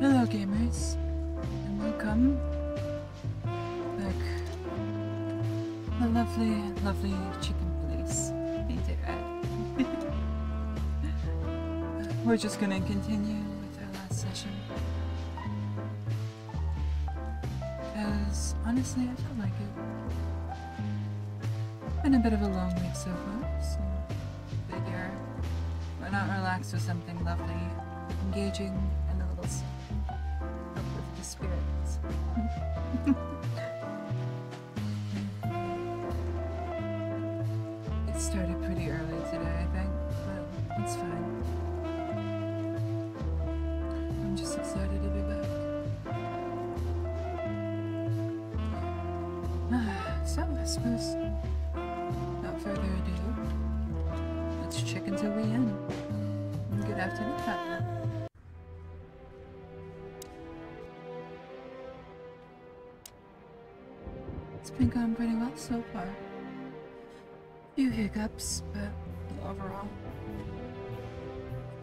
Hello gamers, and welcome back. The lovely chicken police painted red. We're just gonna continue with our last session. Because honestly I felt like it. Been a bit of a long week so far, so figure why not relax with something lovely, engaging, and a little uplift the spirits. It started pretty early today, I think, but it's fine. I'm just excited to be back. So, I suppose, without further ado, let's check until we end. Good afternoon, Pat. It's been going pretty well so far. Few hiccups, but overall,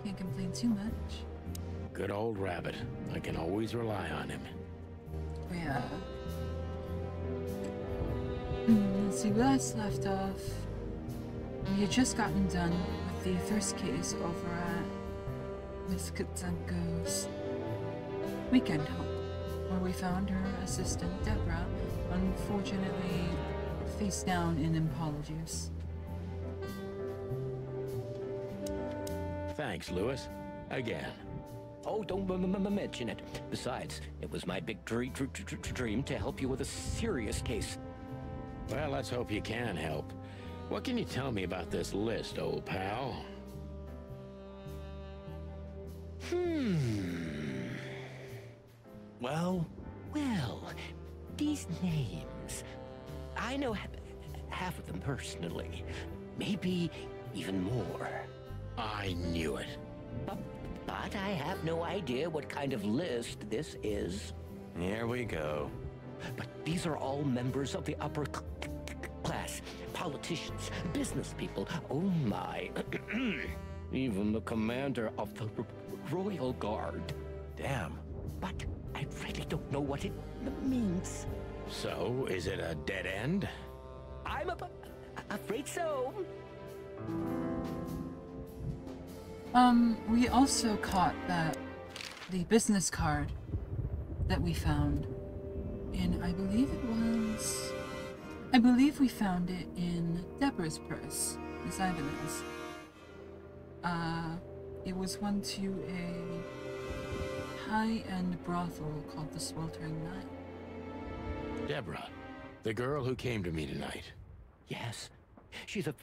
can't complain too much. Good old Rabbit. I can always rely on him. Yeah. Let's see, we last left off. We had just gotten done with the first case over at Miss Kutsenko's weekend home, where we found her assistant, Deborah, unfortunately face down in impala juice. Thanks, Lewis. Again. Oh, don't mention it. Besides, it was my big dream to help you with a serious case. Well, let's hope you can help. What can you tell me about this list, old pal? Well, these names. I know half of them personally. Maybe even more. I knew it. But I have no idea what kind of list this is. Here we go. But these are all members of the upper class. Politicians, business people. Oh my. Even the commander of the Royal Guard. Damn. But I really don't know what it means. So, is it a dead end? I'm afraid so. We also caught the business card that we found in, I believe we found it in Deborah's purse, Miss Ibanez. It was one to a high-end brothel called the Sweltering Nine. Deborah, the girl who came to me tonight. Yes, she's a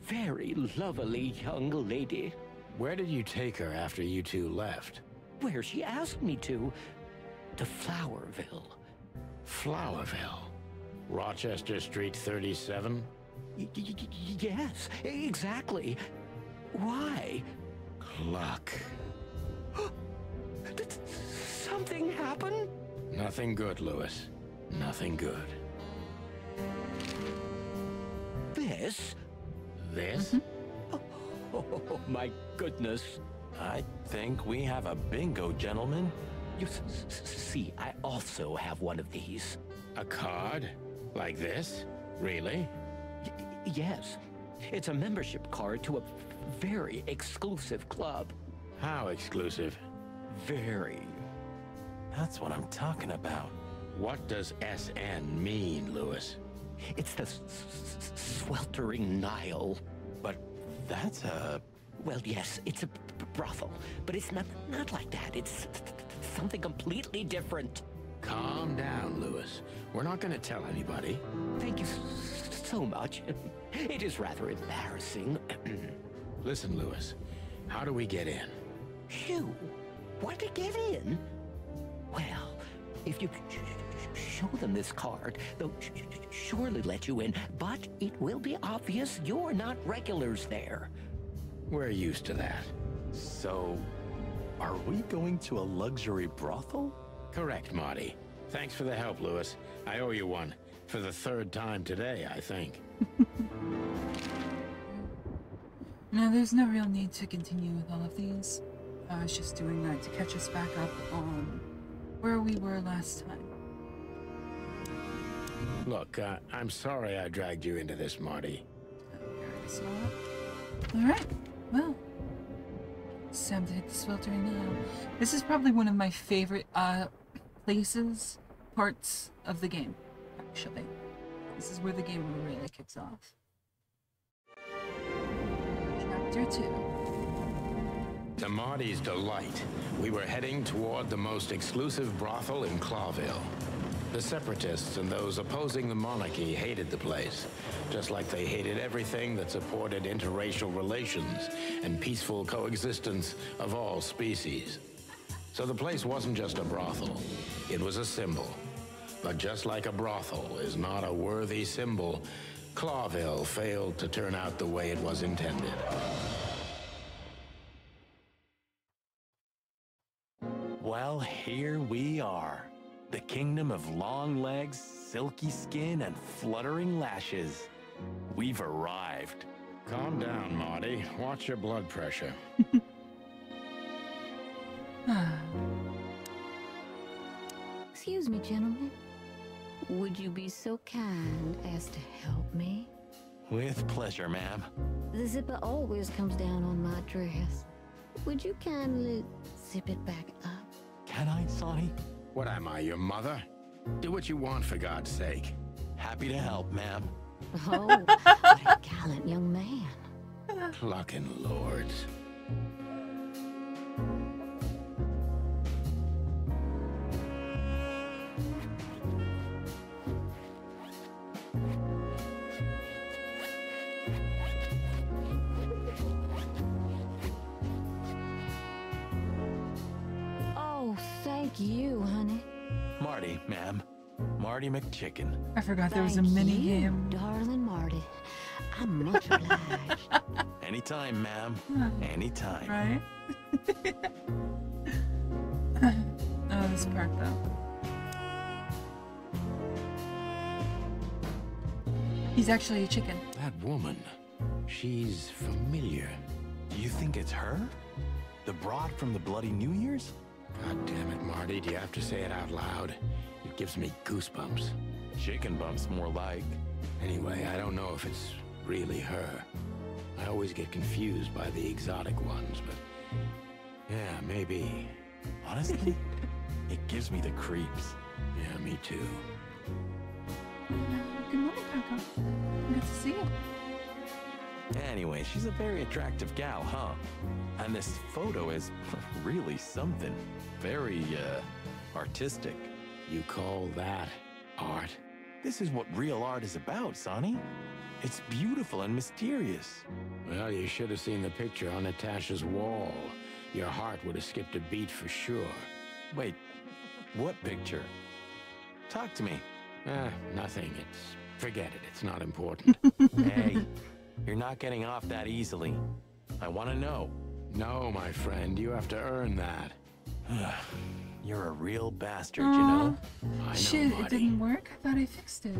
very lovely young lady. Where did you take her after you two left? Where she asked me to Flowerville. Flowerville? Rochester Street 37? Yes, exactly. Why? Luck. Did something happen? Nothing good, Lewis. Nothing good. This? This? Oh, my goodness. I think we have a bingo, gentlemen. You see, I also have one of these. A card? Like this? Really? Yes. It's a membership card to a very exclusive club. How exclusive? Very. That's what I'm talking about. What does SN mean, Lewis? It's the Sweltering Nile. But that's a... Well, yes, it's a brothel, but it's not like that. It's something completely different. Calm down, Lewis. We're not going to tell anybody. Thank you so much. It is rather embarrassing. Listen, Lewis, how do we get in? You want to get in? Well, if you show them this card, they'll surely let you in, but it will be obvious you're not regulars there. We're used to that. So, are we going to a luxury brothel? Correct, Marty. Thanks for the help, Lewis. I owe you one. For the third time today, I think. No, there's no real need to continue with all of these. I was just doing that to catch us back up on where we were last time. Look, I'm sorry I dragged you into this, Marty. It's not. Alright, well. It's time to hit this filtering now. This is probably one of my favorite parts of the game, actually. This is where the game really kicks off. Chapter 2. To Marty's delight, we were heading toward the most exclusive brothel in Clawville. The separatists and those opposing the monarchy hated the place, just like they hated everything that supported interracial relations and peaceful coexistence of all species. So the place wasn't just a brothel, it was a symbol. But just like a brothel is not a worthy symbol, Clawville failed to turn out the way it was intended. Well, here we are. The kingdom of long legs, silky skin, and fluttering lashes. We've arrived. Calm down, Marty. Watch your blood pressure. Excuse me, gentlemen. Would you be so kind as to help me? With pleasure, ma'am. The zipper always comes down on my dress. Would you kindly zip it back up? Can I, Sonny? What am I, your mother? Do what you want, for God's sake. Happy to help, ma'am. Oh, what a gallant young man. Clucking lords. Oh, thank you, honey. Marty, ma'am. Marty McChicken. I forgot there was a mini game. Darling Marty. I'm much obliged. Anytime, ma'am. Anytime. Right? Oh, this part though. He's actually a chicken. That woman, she's familiar. Do you think it's her? The broad from the Bloody New Year's? God damn it, Marty, do you have to say it out loud? It gives me goosebumps. Chicken bumps, more like. Anyway, I don't know if it's really her. I always get confused by the exotic ones, but yeah, maybe. Honestly, it gives me the creeps. Yeah, me too. Good morning, Paco. Good to see you. Anyway, she's a very attractive gal, huh? And this photo is really something. Very, artistic. You call that art? This is what real art is about, Sonny. It's beautiful and mysterious. Well, you should have seen the picture on Natasha's wall. Your heart would have skipped a beat for sure. Wait, what picture? Talk to me. Nothing. Forget it. It's not important. Hey, you're not getting off that easily. I want to know. No, my friend. You have to earn that. You're a real bastard, you know? I know, Shit, Marty. it didn't work? I thought I fixed it.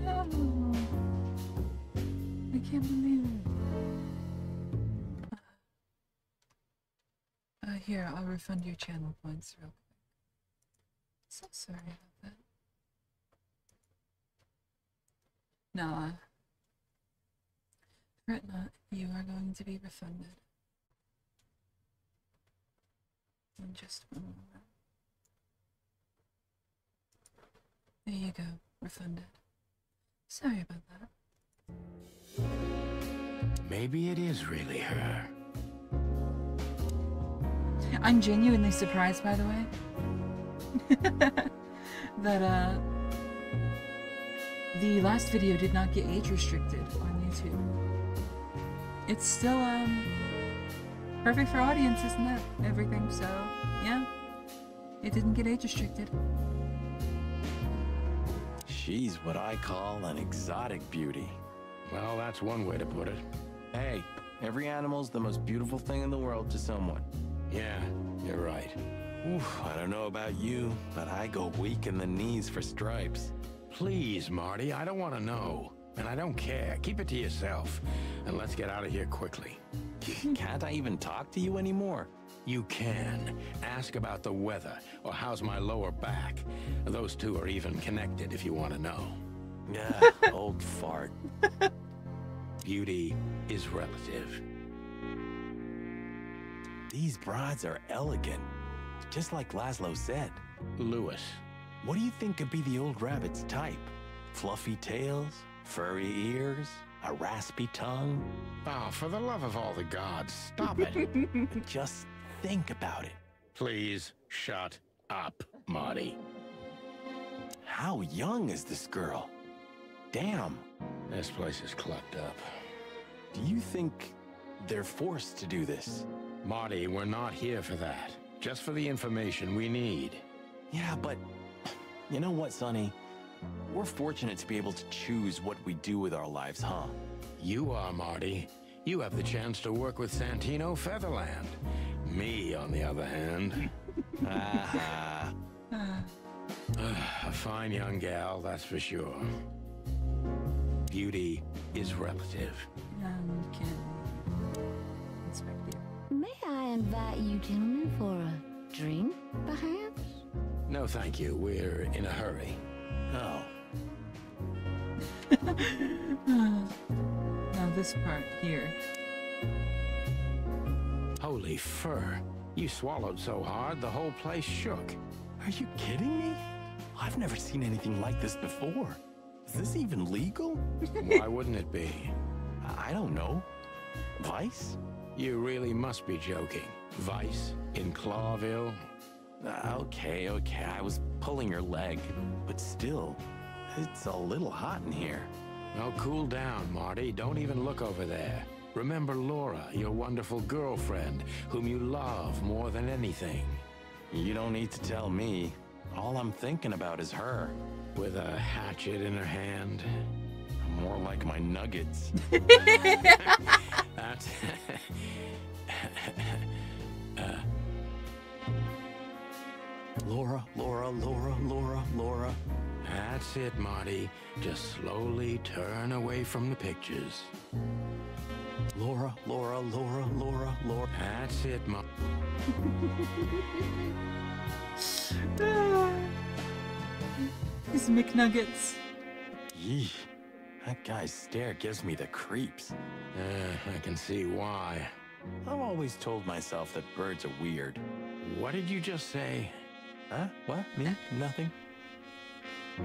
No. I can't believe it. Here, I'll refund your channel points real quick. So sorry about that. Nah. Fret not, you are going to be refunded. In just one moment. There you go, refunded. Sorry about that. Maybe it is really her. I'm genuinely surprised, by the way, that the last video did not get age restricted on YouTube. It's still perfect for audiences and everything, so yeah, it didn't get age restricted. She's what I call an exotic beauty. Well, that's one way to put it. Hey, every animal's the most beautiful thing in the world to someone. Yeah, you're right. Oof, I don't know about you, but I go weak in the knees for stripes. Please, Marty, I don't want to know. And I don't care. Keep it to yourself. And let's get out of here quickly. Can't I even talk to you anymore? You can. Ask about the weather, or how's my lower back. Those two are even connected if you want to know. Yeah, old fart. Beauty is relative. These broads are elegant, just like Laszlo said. Lewis. What do you think could be the old rabbit's type? Fluffy tails, furry ears, a raspy tongue? Oh, for the love of all the gods, stop it. Just think about it. Please shut up, Marty. How young is this girl? Damn. This place is clucked up. Do you think they're forced to do this? Marty, we're not here for that. Just for the information we need. Yeah, but you know what, Sonny? We're fortunate to be able to choose what we do with our lives, huh? You are, Marty. You have the chance to work with Santino Featherland. Me, on the other hand. Aha. A fine young gal, that's for sure. Beauty is relative. Can inspect you. May I invite you gentlemen for a drink, perhaps? No, thank you. We're in a hurry. Oh. Now this part here. Holy fur. You swallowed so hard, the whole place shook. Are you kidding me? I've never seen anything like this before. Is this even legal? Why wouldn't it be? I don't know. Vice? You really must be joking. Vice in Clawville? Okay, I was pulling your leg. But still, it's a little hot in here. Oh, cool down, Marty. Don't even look over there. Remember Laura, your wonderful girlfriend, whom you love more than anything. You don't need to tell me. All I'm thinking about is her. With a hatchet in her hand. More like my nuggets. That's... Laura. That's it, Marty. Just slowly turn away from the pictures. Laura. That's it, Marty. These McNuggets. Yee. That guy's stare gives me the creeps. I can see why. I've always told myself that birds are weird. What did you just say? Huh? What? Me? Nothing? Oh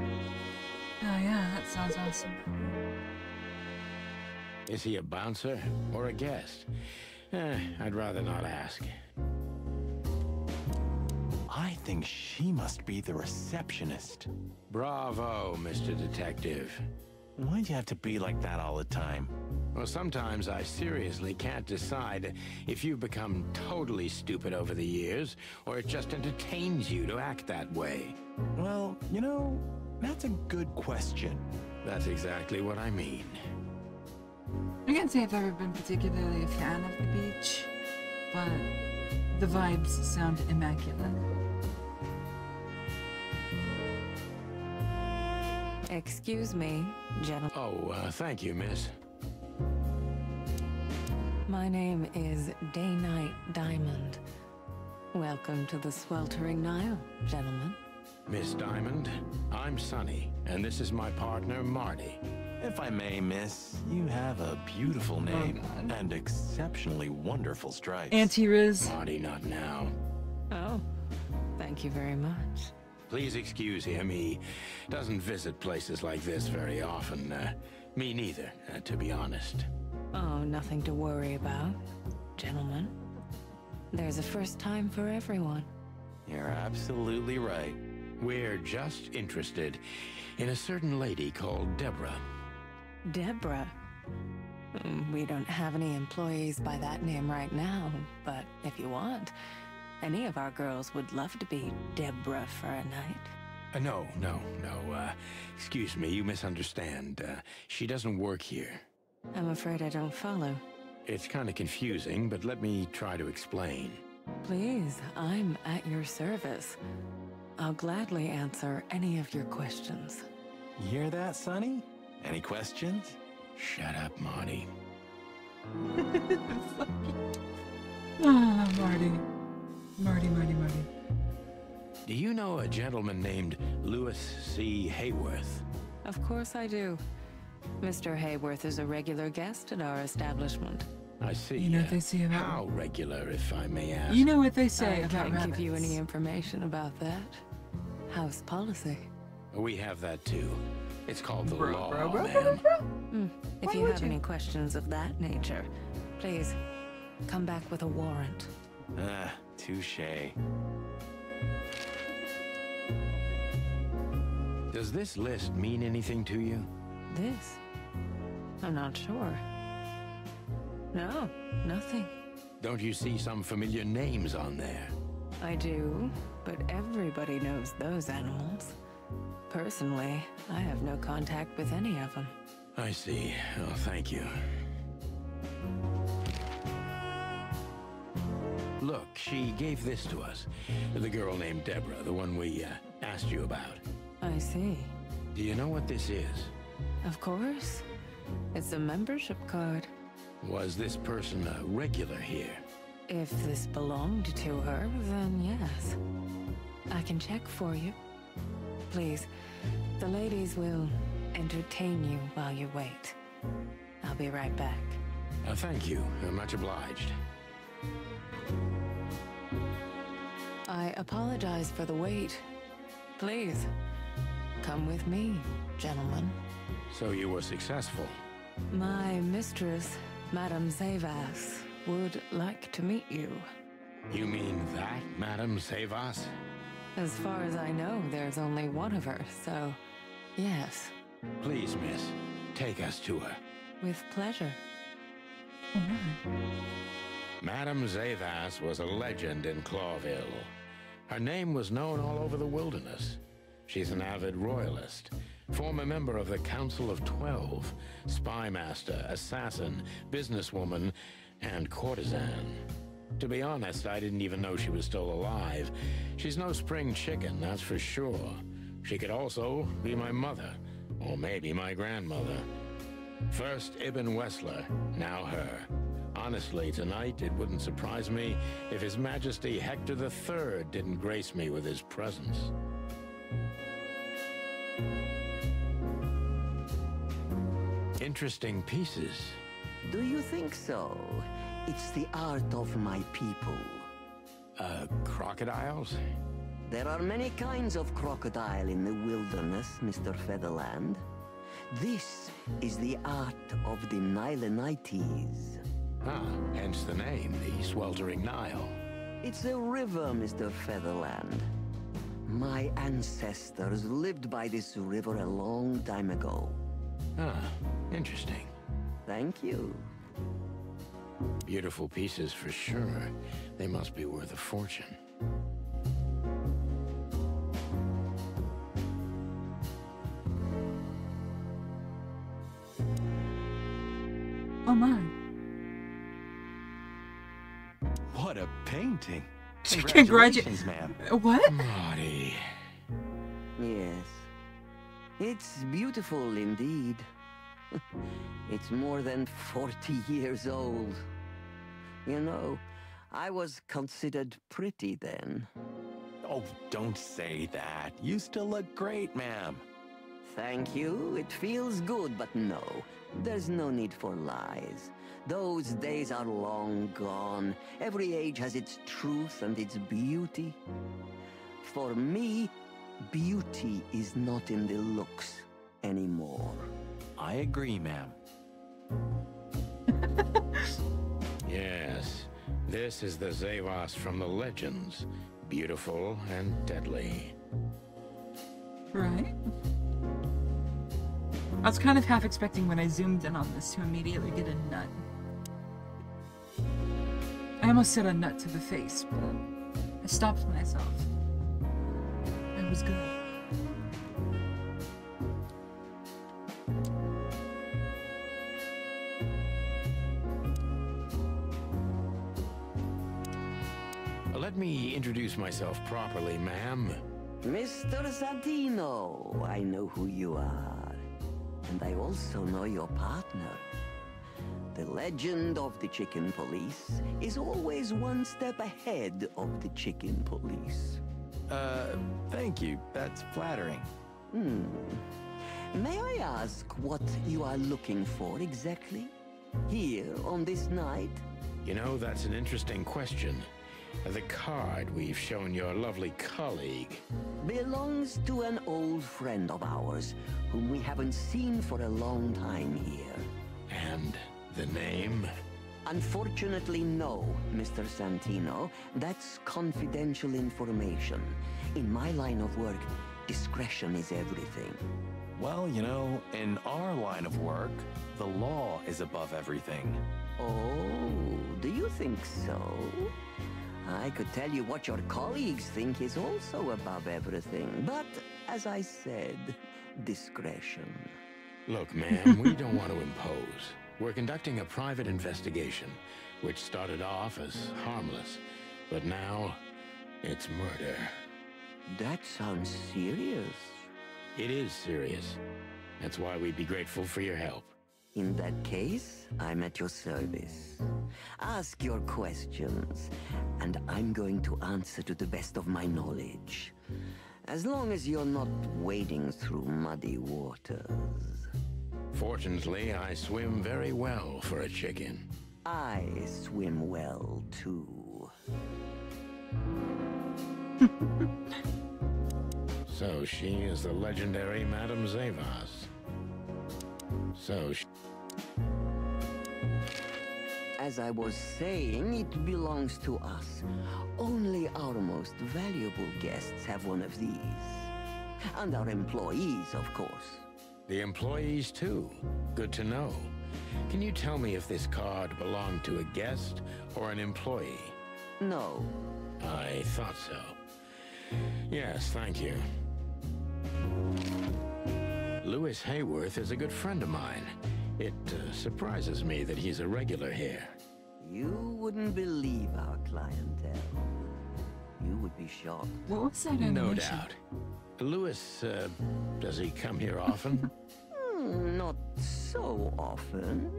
yeah, that sounds awesome. Is he a bouncer or a guest? I'd rather not ask. I think she must be the receptionist. Bravo, Mr. Detective. Why'd you have to be like that all the time? Well, sometimes I seriously can't decide if you've become totally stupid over the years, or it just entertains you to act that way. Well, you know, that's a good question. That's exactly what I mean. I can't say I've ever been particularly a fan of the beach, but the vibes sound immaculate. Excuse me, gentlemen. Oh, thank you, miss. My name is Day-Night Diamond. Welcome to the sweltering Nile, gentlemen. Miss Diamond, I'm Sonny, and this is my partner, Marty. If I may, miss, you have a beautiful name and exceptionally wonderful stripes. Anti-Riz. Marty, not now. Oh, thank you very much. Please excuse him. He doesn't visit places like this very often. Me neither, to be honest. Oh, nothing to worry about, gentlemen. There's a first time for everyone. You're absolutely right. We're just interested in a certain lady called Deborah. Deborah. We don't have any employees by that name right now, but if you want, any of our girls would love to be Deborah for a night. No. Excuse me, you misunderstand. She doesn't work here. I'm afraid I don't follow. It's kind of confusing, but let me try to explain. Please, I'm at your service. I'll gladly answer any of your questions. You hear that, Sonny? Any questions? Shut up, Marty. Ah, Marty. Marty. Do you know a gentleman named Louis C. Hayworth? Of course I do. Mr. Hayworth is a regular guest at our establishment. I see. You know what they say about... How regular, if I may ask? You know what they say I about can't give you rabbits. any information about that. House policy. We have that too. It's called the law, bro. ma'am. If Why you would have you? any questions of that nature, please come back with a warrant. Ah, touche. Does this list mean anything to you? This? I'm not sure. No, nothing. Don't you see some familiar names on there? I do, but everybody knows those animals. Personally, I have no contact with any of them. I see. Oh, thank you. Look, she gave this to us. The girl named Deborah, the one we asked you about. I see. Do you know what this is? Of course. It's a membership card. Was this person a regular here? If this belonged to her, then yes. I can check for you. Please, the ladies will entertain you while you wait. I'll be right back. Thank you. Much obliged. I apologize for the wait. Please, come with me, gentlemen. So you were successful. My mistress, Madame Zavas, would like to meet you. You mean that, Madame Savas? As far as I know, there's only one of her, so yes, Please, miss, take us to her. with pleasure. Oh, my. Madame Zavas was a legend in Clawville. Her name was known all over the wilderness. She's an avid royalist, former member of the Council of 12, spy master, assassin, businesswoman, and courtesan. To be honest, I didn't even know she was still alive. She's no spring chicken, that's for sure. She could also be my mother, or maybe my grandmother. First Ibn Wessler, now her. Honestly, tonight it wouldn't surprise me if His Majesty Hector III didn't grace me with his presence. Interesting pieces. Do you think so? It's the art of my people. Crocodiles? There are many kinds of crocodile in the wilderness, Mr. Featherland. This is the art of the Nilenites. Ah, hence the name, the Sweltering Nile. It's a river, Mr. Featherland. My ancestors lived by this river a long time ago. Ah, interesting. Thank you. Beautiful pieces for sure. They must be worth a fortune. Oh, my. What a painting. Congratulations, ma'am. What? Marty. Yes. It's beautiful indeed. It's more than 40 years old. You know, I was considered pretty then. Oh, don't say that. You still look great, ma'am. Thank you. It feels good, but no. There's no need for lies. Those days are long gone. Every age has its truth and its beauty. For me, beauty is not in the looks anymore. I agree, ma'am. Yes, this is the Zavas from the legends. Beautiful and deadly. Right. I was kind of half expecting when I zoomed in on this to immediately get a nut. I almost said a nut to the face, but I stopped myself. It was good. Let me introduce myself properly, ma'am. Mr. Zadino, I know who you are. And I also know your partner. The legend of the chicken police is always one step ahead of the chicken police. Thank you. That's flattering. May I ask what you are looking for exactly? Here on this night? You know, that's an interesting question. The card we've shown your lovely colleague Belongs to an old friend of ours, whom we haven't seen for a long time here. and the name. Unfortunately, no, Mr. Santino. That's confidential information. In my line of work, discretion is everything. Well, you know, in our line of work, the law is above everything. Oh, do you think so? I could tell you what your colleagues think is also above everything, but as I said, discretion. Look, ma'am, we don't want to impose. We're conducting a private investigation, which started off as harmless, but now it's murder. That sounds serious. It is serious. That's why we'd be grateful for your help. In that case, I'm at your service. Ask your questions, and I'm going to answer to the best of my knowledge. As long as you're not wading through muddy waters. Fortunately, I swim very well for a chicken. I swim well, too. So she is the legendary Madame Zavas. As I was saying, it belongs to us. Only our most valuable guests have one of these. And our employees, of course. The employees, too. Good to know. Can you tell me if this card belonged to a guest or an employee? No. I thought so. Yes, thank you. Lewis Hayworth is a good friend of mine. It surprises me that he's a regular here. You wouldn't believe our clientele. You would be shocked. What was that animation? No doubt. Lewis, does he come here often? Not so often.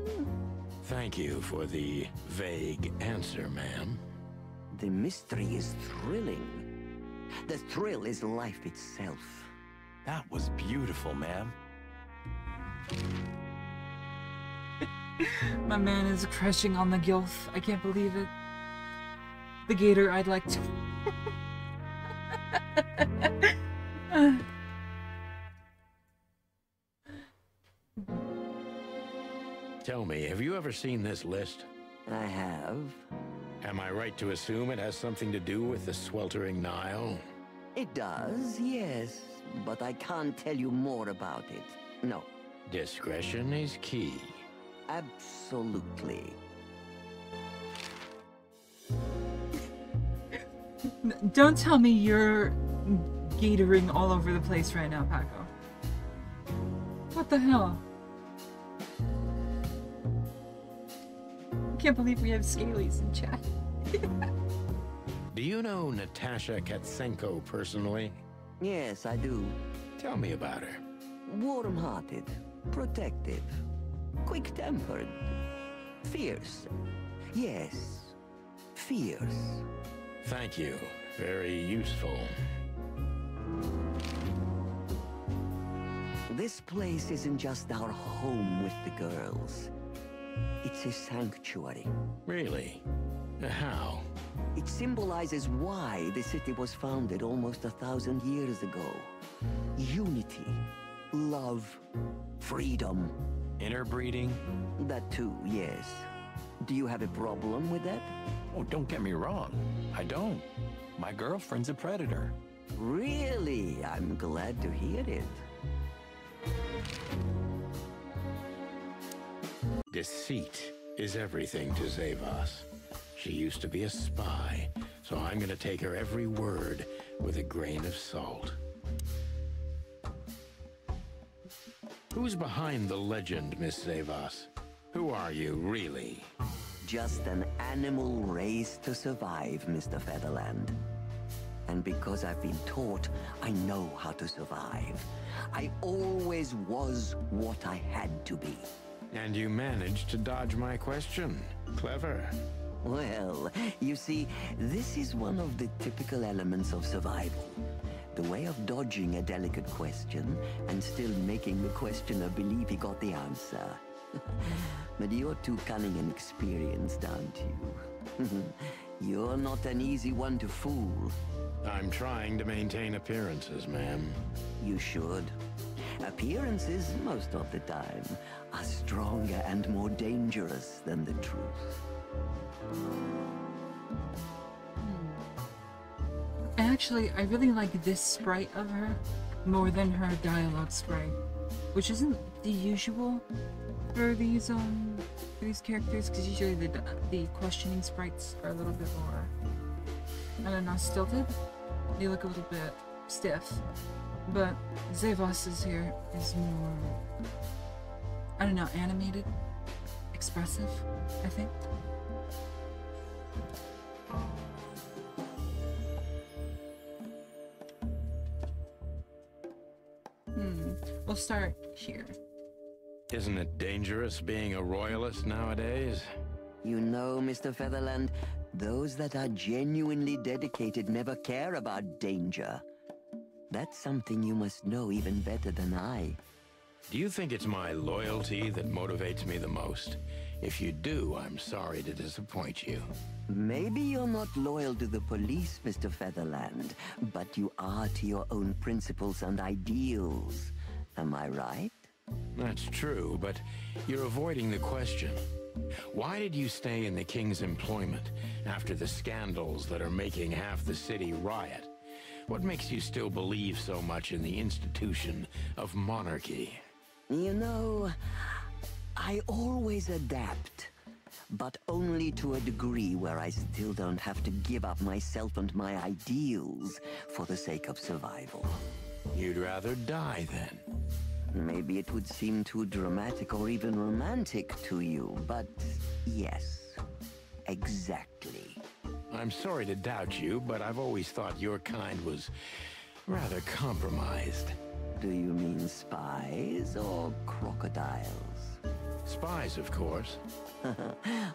Thank you for the vague answer, ma'am. The mystery is thrilling. The thrill is life itself. That was beautiful, ma'am. My man is crushing on the gilf. I can't believe it. The gator I'd like to... Tell me, have you ever seen this list? I have. Am I right to assume it has something to do with the sweltering Nile? It does, yes. But I can't tell you more about it. No. Discretion is key. Absolutely. Don't tell me you're gatoring all over the place right now, Paco. What the hell? I can't believe we have Scalies in chat. Do you know Natasha Katsenko personally? Yes, I do. Tell me about her. Warm-hearted, protective, quick-tempered, fierce. Yes, fierce. Thank you. Very useful. This place isn't just our home with the girls. It's a sanctuary. Really? How? It symbolizes why the city was founded almost 1,000 years ago. Unity, love, freedom. Interbreeding? That too, yes. Do you have a problem with that? Oh, don't get me wrong. I don't. My girlfriend's a predator. Really? I'm glad to hear it. Deceit is everything to Zavas. She used to be a spy, so I'm gonna take her every word with a grain of salt. Who's behind the legend, Miss Zavas? Who are you, really? Just an animal raised to survive, Mr. Featherland. And because I've been taught, I know how to survive. I always was what I had to be. And you managed to dodge my question. Clever. Well, you see, this is one of the typical elements of survival. The way of dodging a delicate question and still making the questioner believe he got the answer. But you're too cunning and experienced, aren't you? You're not an easy one to fool. I'm trying to maintain appearances, ma'am. You should. Appearances, most of the time, are stronger and more dangerous than the truth. Actually, I really like this sprite of her more than her dialogue sprite, which isn't the usual for these characters, because usually the questioning sprites are a little bit more, I don't know, stilted. They look a little bit stiff, but Zevos's here is more, I don't know, animated, expressive, I think. We'll start here. Isn't it dangerous being a royalist nowadays? You know, Mr. Featherland, those that are genuinely dedicated never care about danger. That's something you must know even better than I. Do you think it's my loyalty that motivates me the most? If you do, I'm sorry to disappoint you. Maybe you're not loyal to the police, Mr. Featherland, but you are to your own principles and ideals. Am I right? That's true, but you're avoiding the question. Why did you stay in the king's employment after the scandals that are making half the city riot? What makes you still believe so much in the institution of monarchy? You know, I always adapt, but only to a degree where I still don't have to give up myself and my ideals for the sake of survival. You'd rather die then? Maybe it would seem too dramatic or even romantic to you, but yes, exactly. I'm sorry to doubt you, but I've always thought your kind was rather compromised. Do you mean spies or crocodiles? Spies, of course.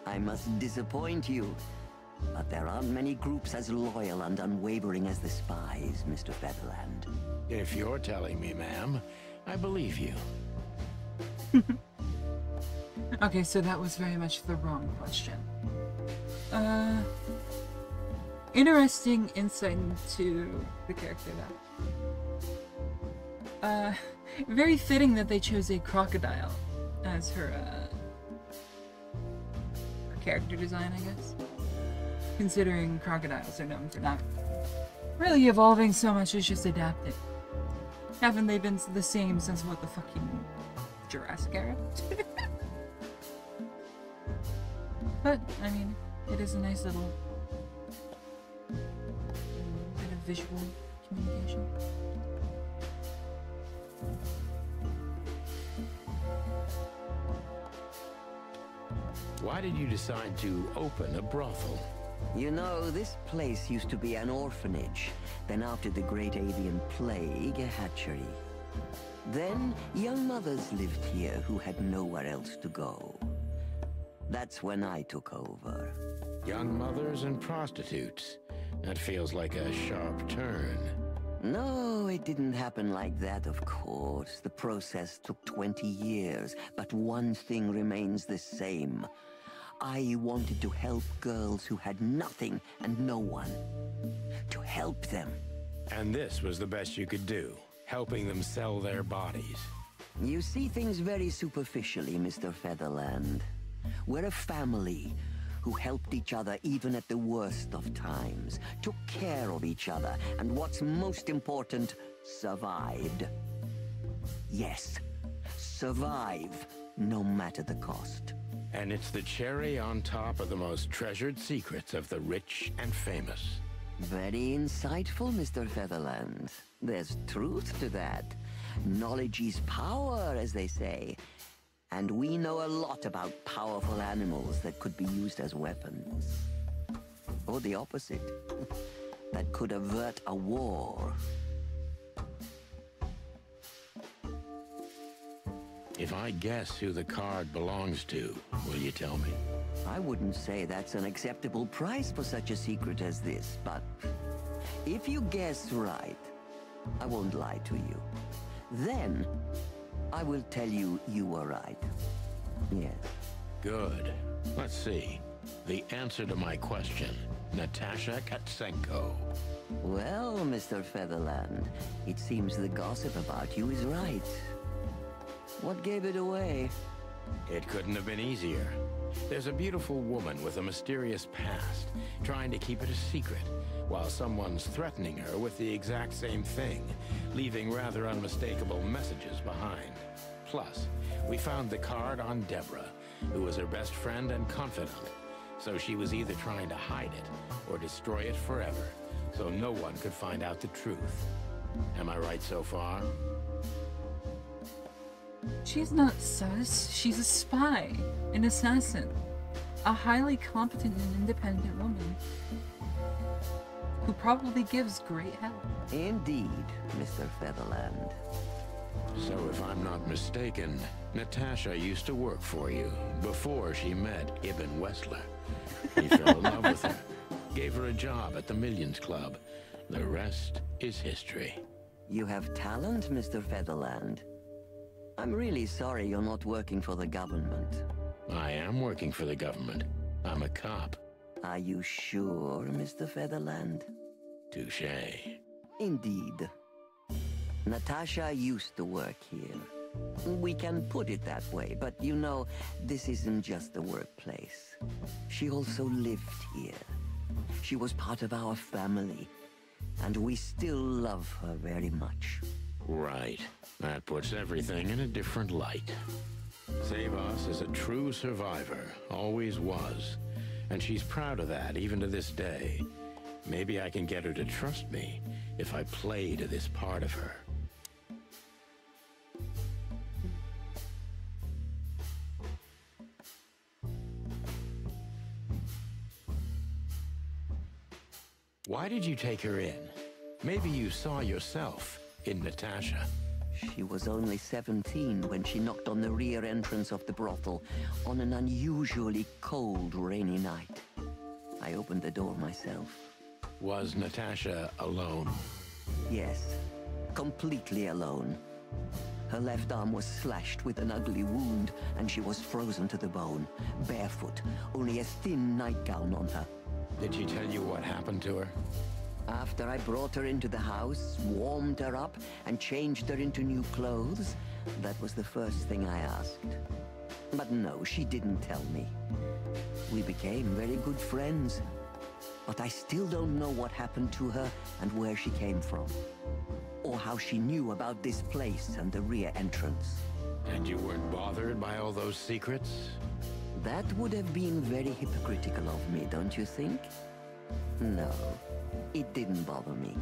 I must disappoint you. But there aren't many groups as loyal and unwavering as the spies, Mr. Featherland. If you're telling me, ma'am, I believe you. Okay, so that was very much the wrong question. Interesting insight into the character, though. Very fitting that they chose a crocodile as her character design, I guess. Considering crocodiles are known for not really evolving so much as just adapting. Haven't they been the same since, what, the fucking Jurassic era? But, I mean, it is a nice little bit of visual communication. Why did you decide to open a brothel? You know, this place used to be an orphanage. Then after the Great Avian Plague, a hatchery. Then young mothers lived here who had nowhere else to go. That's when I took over. Young mothers and prostitutes. That feels like a sharp turn. No, it didn't happen like that, of course. The process took 20 years, but one thing remains the same. I wanted to help girls who had nothing and no one. To help them. And this was the best you could do, helping them sell their bodies. You see things very superficially, Mr. Featherland. We're a family who helped each other even at the worst of times, took care of each other, and what's most important, survived. Yes, survive, no matter the cost. And it's the cherry on top of the most treasured secrets of the rich and famous. Very insightful, Mr. Featherland. There's truth to that. Knowledge is power, as they say. And we know a lot about powerful animals that could be used as weapons. Or the opposite. That could avert a war. If I guess who the card belongs to, will you tell me? I wouldn't say that's an acceptable price for such a secret as this, but if you guess right, I won't lie to you. Then, I will tell you you were right. Yes. Good. Let's see. The answer to my question, Natasha Katsenko. Well, Mr. Featherland, it seems the gossip about you is right. What gave it away? It couldn't have been easier. There's a beautiful woman with a mysterious past, trying to keep it a secret, while someone's threatening her with the exact same thing, leaving rather unmistakable messages behind. Plus, we found the card on Deborah, who was her best friend and confidant, so she was either trying to hide it or destroy it forever, so no one could find out the truth. Am I right so far? She's not sus. She's a spy, an assassin, a highly competent and independent woman who probably gives great help. Indeed, Mr. Featherland. So if I'm not mistaken, Natasha used to work for you before she met Ibn Wessler. He fell in love with her, gave her a job at the Millions Club. The rest is history. You have talent, Mr. Featherland. I'm really sorry you're not working for the government. I am working for the government. I'm a cop. Are you sure, Mr. Featherland? Touché. Indeed. Natasha used to work here. We can put it that way, but you know, this isn't just a workplace. She also lived here. She was part of our family, and we still love her very much. Right. That puts everything in a different light. Zavos is a true survivor, always was. And she's proud of that, even to this day. Maybe I can get her to trust me if I play to this part of her. Why did you take her in? Maybe you saw yourself in Natasha. She was only 17 when she knocked on the rear entrance of the brothel on an unusually cold, rainy night. I opened the door myself. Was Natasha alone? Yes, completely alone. Her left arm was slashed with an ugly wound, and she was frozen to the bone, barefoot, only a thin nightgown on her. Did she tell you what happened to her? After I brought her into the house, warmed her up, and changed her into new clothes, that was the first thing I asked. But no, she didn't tell me. We became very good friends. But I still don't know what happened to her and where she came from. Or how she knew about this place and the rear entrance. And you weren't bothered by all those secrets? That would have been very hypocritical of me, don't you think? No, it didn't bother me.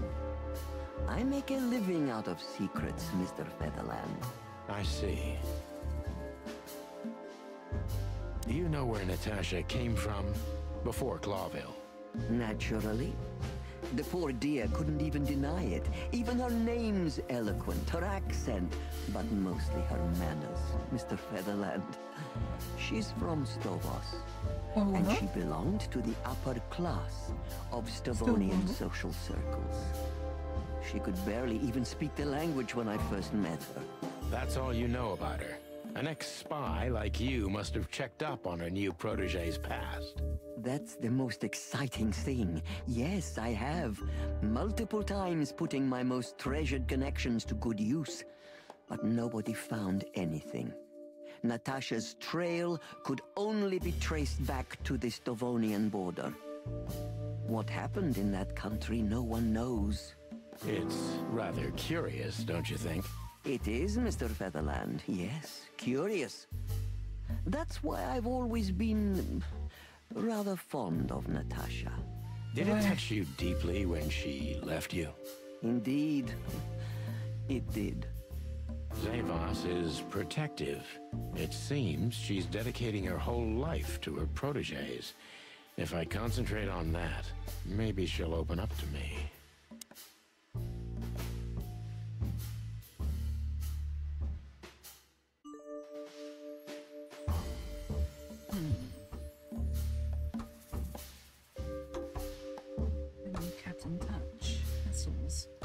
I make a living out of secrets, Mr. Featherland. I see. Do you know where Natasha came from before Clawville? Naturally. The poor dear couldn't even deny it. Even her name's eloquent, her accent, but mostly her manners, Mr. Featherland. She's from Stovos, and she belonged to the upper class of Stavonian social circles. She could barely even speak the language when I first met her. That's all you know about her. An ex-spy like you must have checked up on her new protege's past. That's the most exciting thing. Yes, I have. Multiple times putting my most treasured connections to good use. But nobody found anything. Natasha's trail could only be traced back to the Stavonian border. What happened in that country, no one knows. It's rather curious, don't you think? It is, Mr. Featherland, yes, curious. That's why I've always been rather fond of Natasha. Did it touch you deeply when she left you? Indeed, it did. Zavos is protective. It seems she's dedicating her whole life to her proteges. If I concentrate on that, maybe she'll open up to me.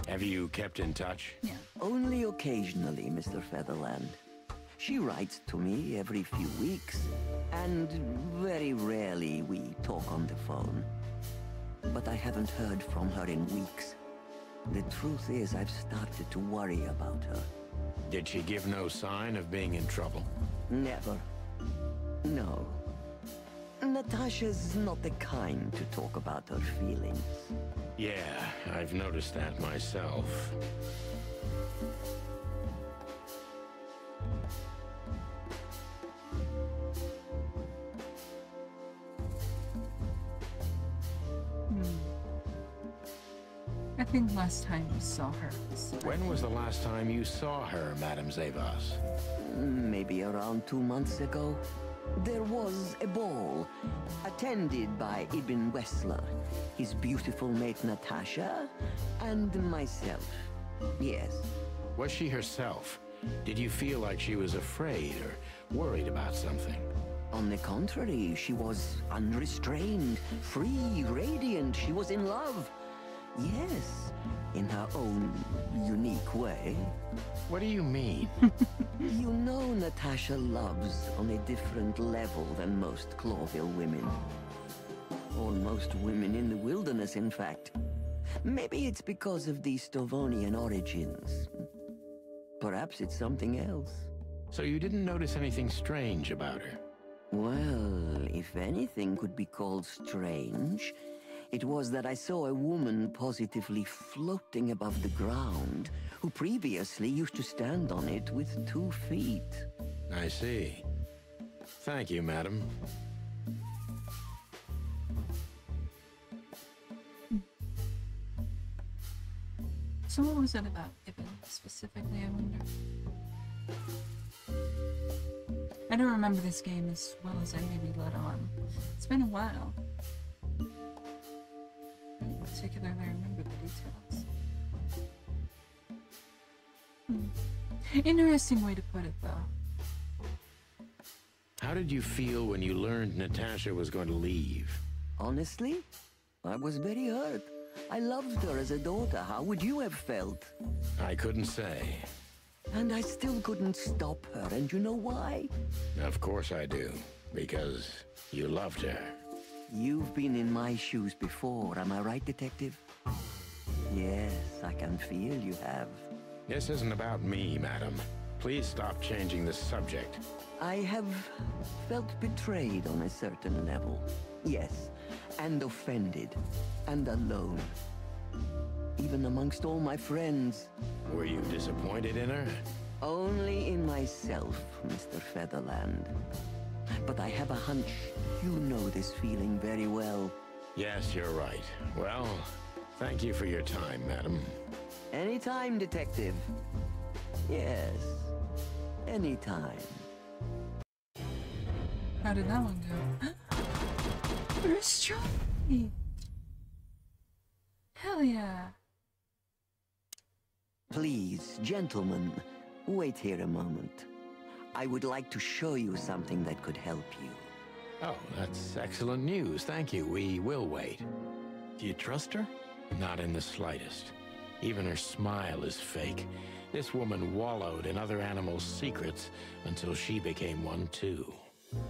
Have you kept in touch? Yeah. Only occasionally, Mr. Featherland. She writes to me every few weeks, and very rarely we talk on the phone. But I haven't heard from her in weeks. The truth is, I've started to worry about her. Did she give no sign of being in trouble? Never. No. Natasha's not the kind to talk about her feelings. Yeah, I've noticed that myself. I think last time you saw her was... When was the last time you saw her, Madame Zavas? Maybe around 2 months ago. There was a ball, attended by Ibn Wessler, his beautiful mate Natasha, and myself. Yes. Was she herself? Did you feel like she was afraid or worried about something? On the contrary, she was unrestrained, free, radiant. She was in love. Yes, in her own unique way. What do you mean? You know Natasha loves on a different level than most Clawville women. Or most women in the wilderness, in fact. Maybe it's because of the Stovonian origins. Perhaps it's something else. So you didn't notice anything strange about her? Well, if anything could be called strange, it was that I saw a woman positively floating above the ground, who previously used to stand on it with 2 feet. I see. Thank you, madam. So what was it about Ibn specifically, I wonder? I don't remember this game as well as I maybe let on. It's been a while. I don't particularly remember the details. Interesting way to put it, though. How did you feel when you learned Natasha was going to leave? Honestly, I was very hurt. I loved her as a daughter. How would you have felt? I couldn't say. And I still couldn't stop her, and you know why? Of course I do. Because you loved her. You've been in my shoes before, am I right, Detective? Yes, I can feel you have. This isn't about me, madam. Please stop changing the subject. I have felt betrayed on a certain level. Yes, and offended, and alone. Even amongst all my friends. Were you disappointed in her? Only in myself, Mr. Featherland. But I have a hunch you know this feeling very well. Yes, you're right. Well, thank you for your time, madam. Anytime, Detective. Yes, anytime. How did that one go? First try! Hell yeah! Please, gentlemen, wait here a moment. I would like to show you something that could help you. Oh, that's excellent news. Thank you. We will wait. Do you trust her? Not in the slightest. Even her smile is fake. This woman wallowed in other animals' secrets until she became one too.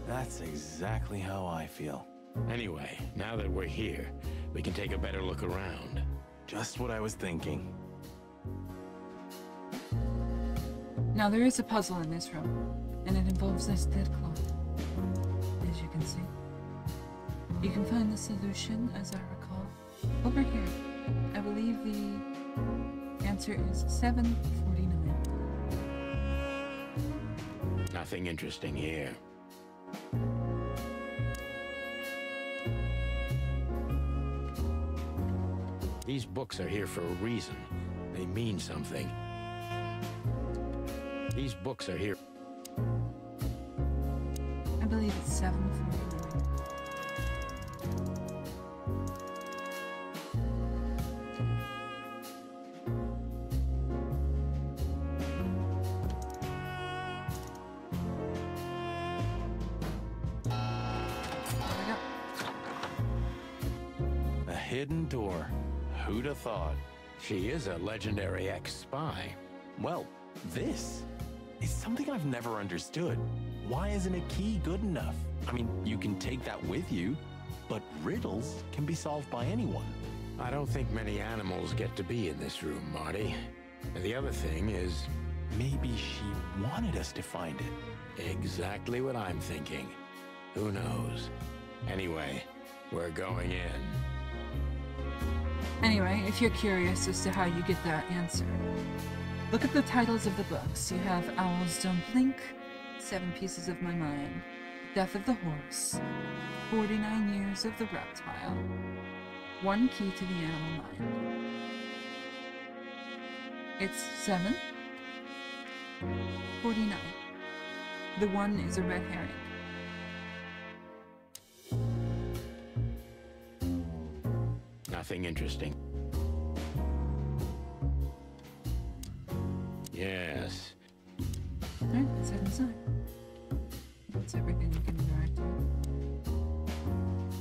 That's exactly how I feel. Anyway, now that we're here, we can take a better look around. Just what I was thinking. Now there is a puzzle in this room, and it involves this dead clock, as you can see. You can find the solution, as I recall, over here. I believe the answer is 749. Nothing interesting here. These books are here for a reason. They mean something. These books are here. I believe it's 749. There we go. A hidden door. Who'd have thought? She is a legendary ex-spy. Well, this is something I've never understood. Why isn't a key good enough? I mean, you can take that with you, but riddles can be solved by anyone. I don't think many animals get to be in this room, Marty. And the other thing is... Maybe she wanted us to find it. Exactly what I'm thinking. Who knows? Anyway, we're going in. Anyway, if you're curious as to how you get that answer, look at the titles of the books. You have Owl's Dumplink, 7 Pieces of My Mind, Death of the Horse, 49 Years of the Reptile, One Key to the Animal Mind. It's 7, 49. The one is a red herring. Nothing interesting. Yes. Alright, let's head inside. That's everything we can interact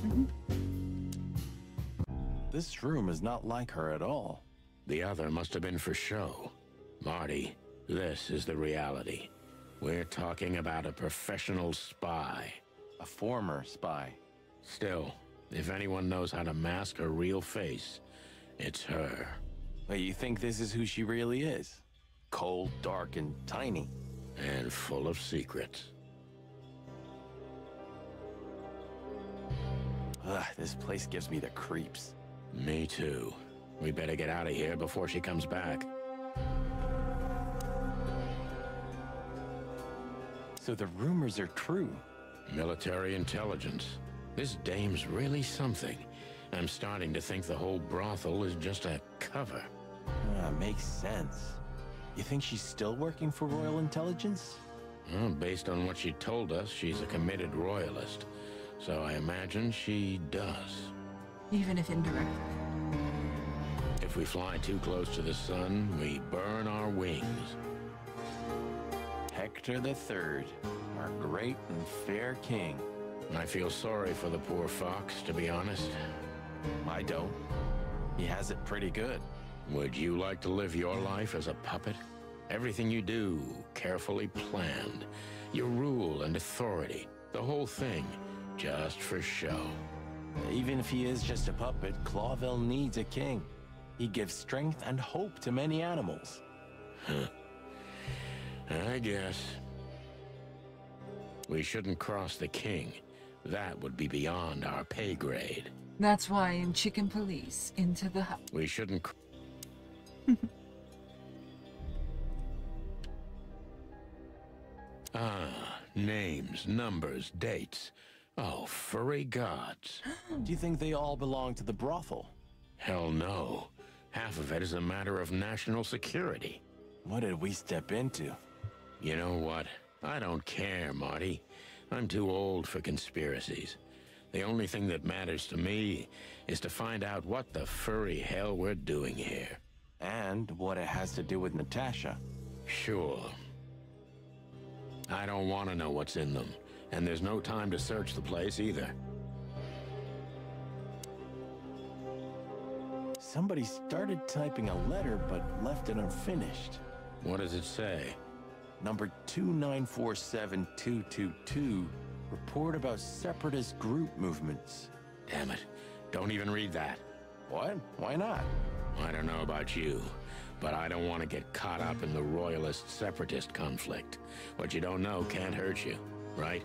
with. This room is not like her at all. The other must have been for show. Marty, this is the reality. We're talking about a professional spy. A former spy. Still, if anyone knows how to mask her real face, it's her. Wait, you think this is who she really is? Cold, dark, and tiny. And full of secrets. Ugh, this place gives me the creeps. Me too. We better get out of here before she comes back. So the rumors are true. Military intelligence. This dame's really something. I'm starting to think the whole brothel is just a cover. Makes sense. You think she's still working for Royal Intelligence? Well, based on what she told us, she's a committed royalist. So I imagine she does. Even if indirectly. If we fly too close to the sun, we burn our wings. Hector III, our great and fair king. I feel sorry for the poor fox, to be honest. I don't. He has it pretty good. Would you like to live your life as a puppet? Everything you do, carefully planned. Your rule and authority, the whole thing, just for show. Even if he is just a puppet, Clawville needs a king. He gives strength and hope to many animals. I guess. We shouldn't cross the king. That would be beyond our pay grade. That's why in Chicken Police, Into the Hut. We shouldn't... Names, numbers, dates. Oh, furry gods. Do you think they all belong to the brothel? Hell no. Half of it is a matter of national security. What did we step into? You know what? I don't care, Marty. I'm too old for conspiracies. The only thing that matters to me is to find out what the furry hell we're doing here. And what it has to do with Natasha. Sure. I don't want to know what's in them, and there's no time to search the place either. Somebody started typing a letter but left it unfinished. What does it say? Number 2947222, report about separatist group movements. Damn it. Don't even read that. What? Why not? I don't know about you, but I don't want to get caught up in the royalist-separatist conflict. What you don't know can't hurt you, right?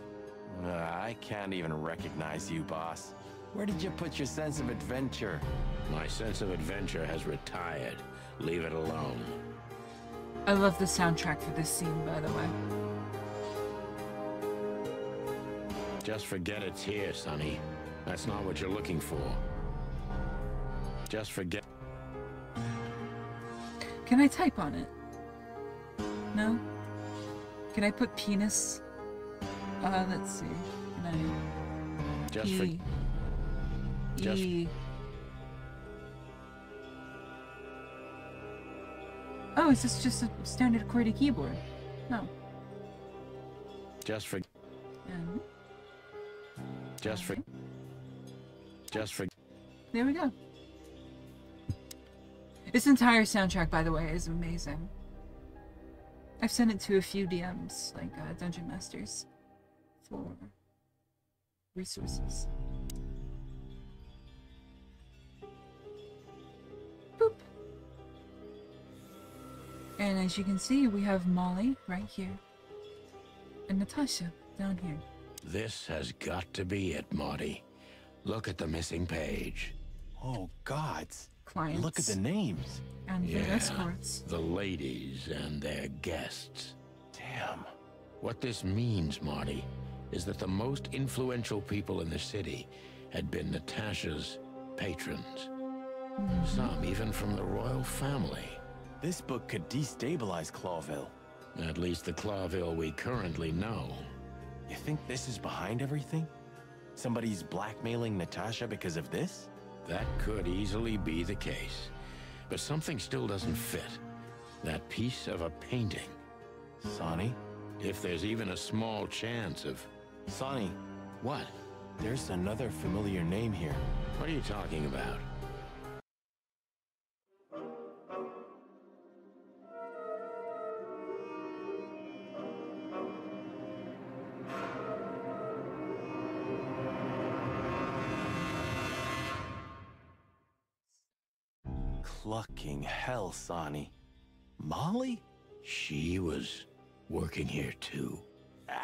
I can't even recognize you, boss. Where did you put your sense of adventure? My sense of adventure has retired. Leave it alone. I love the soundtrack for this scene, by the way. Just forget it's here, Sonny. That's not what you're looking for. Just forget... Can I type on it? No? Can I put penis? Let's see. Can I... Just E. Just... E. Oh, is this just a standard QWERTY keyboard? No. Just for... And Just for... Just for... there we go. This entire soundtrack, by the way, is amazing. I've sent it to a few DMs, like Dungeon Masters, for resources. Boop. And as you can see, we have Molly right here. And Natasha down here. This has got to be it, Marty. Look at the missing page. Oh, gods. Clients. Look at the names. And their escorts. The ladies and their guests. Damn. What this means, Marty, is that the most influential people in the city had been Natasha's patrons. Some even from the royal family. This book could destabilize Clawville. At least the Clawville we currently know. You think this is behind everything? Somebody's blackmailing Natasha because of this? That could easily be the case. But something still doesn't fit. That piece of a painting. Sonny? If there's even a small chance of... Sonny, What? there's another familiar name here. What are you talking about? Clucking hell, Sonny. Molly? She was working here too.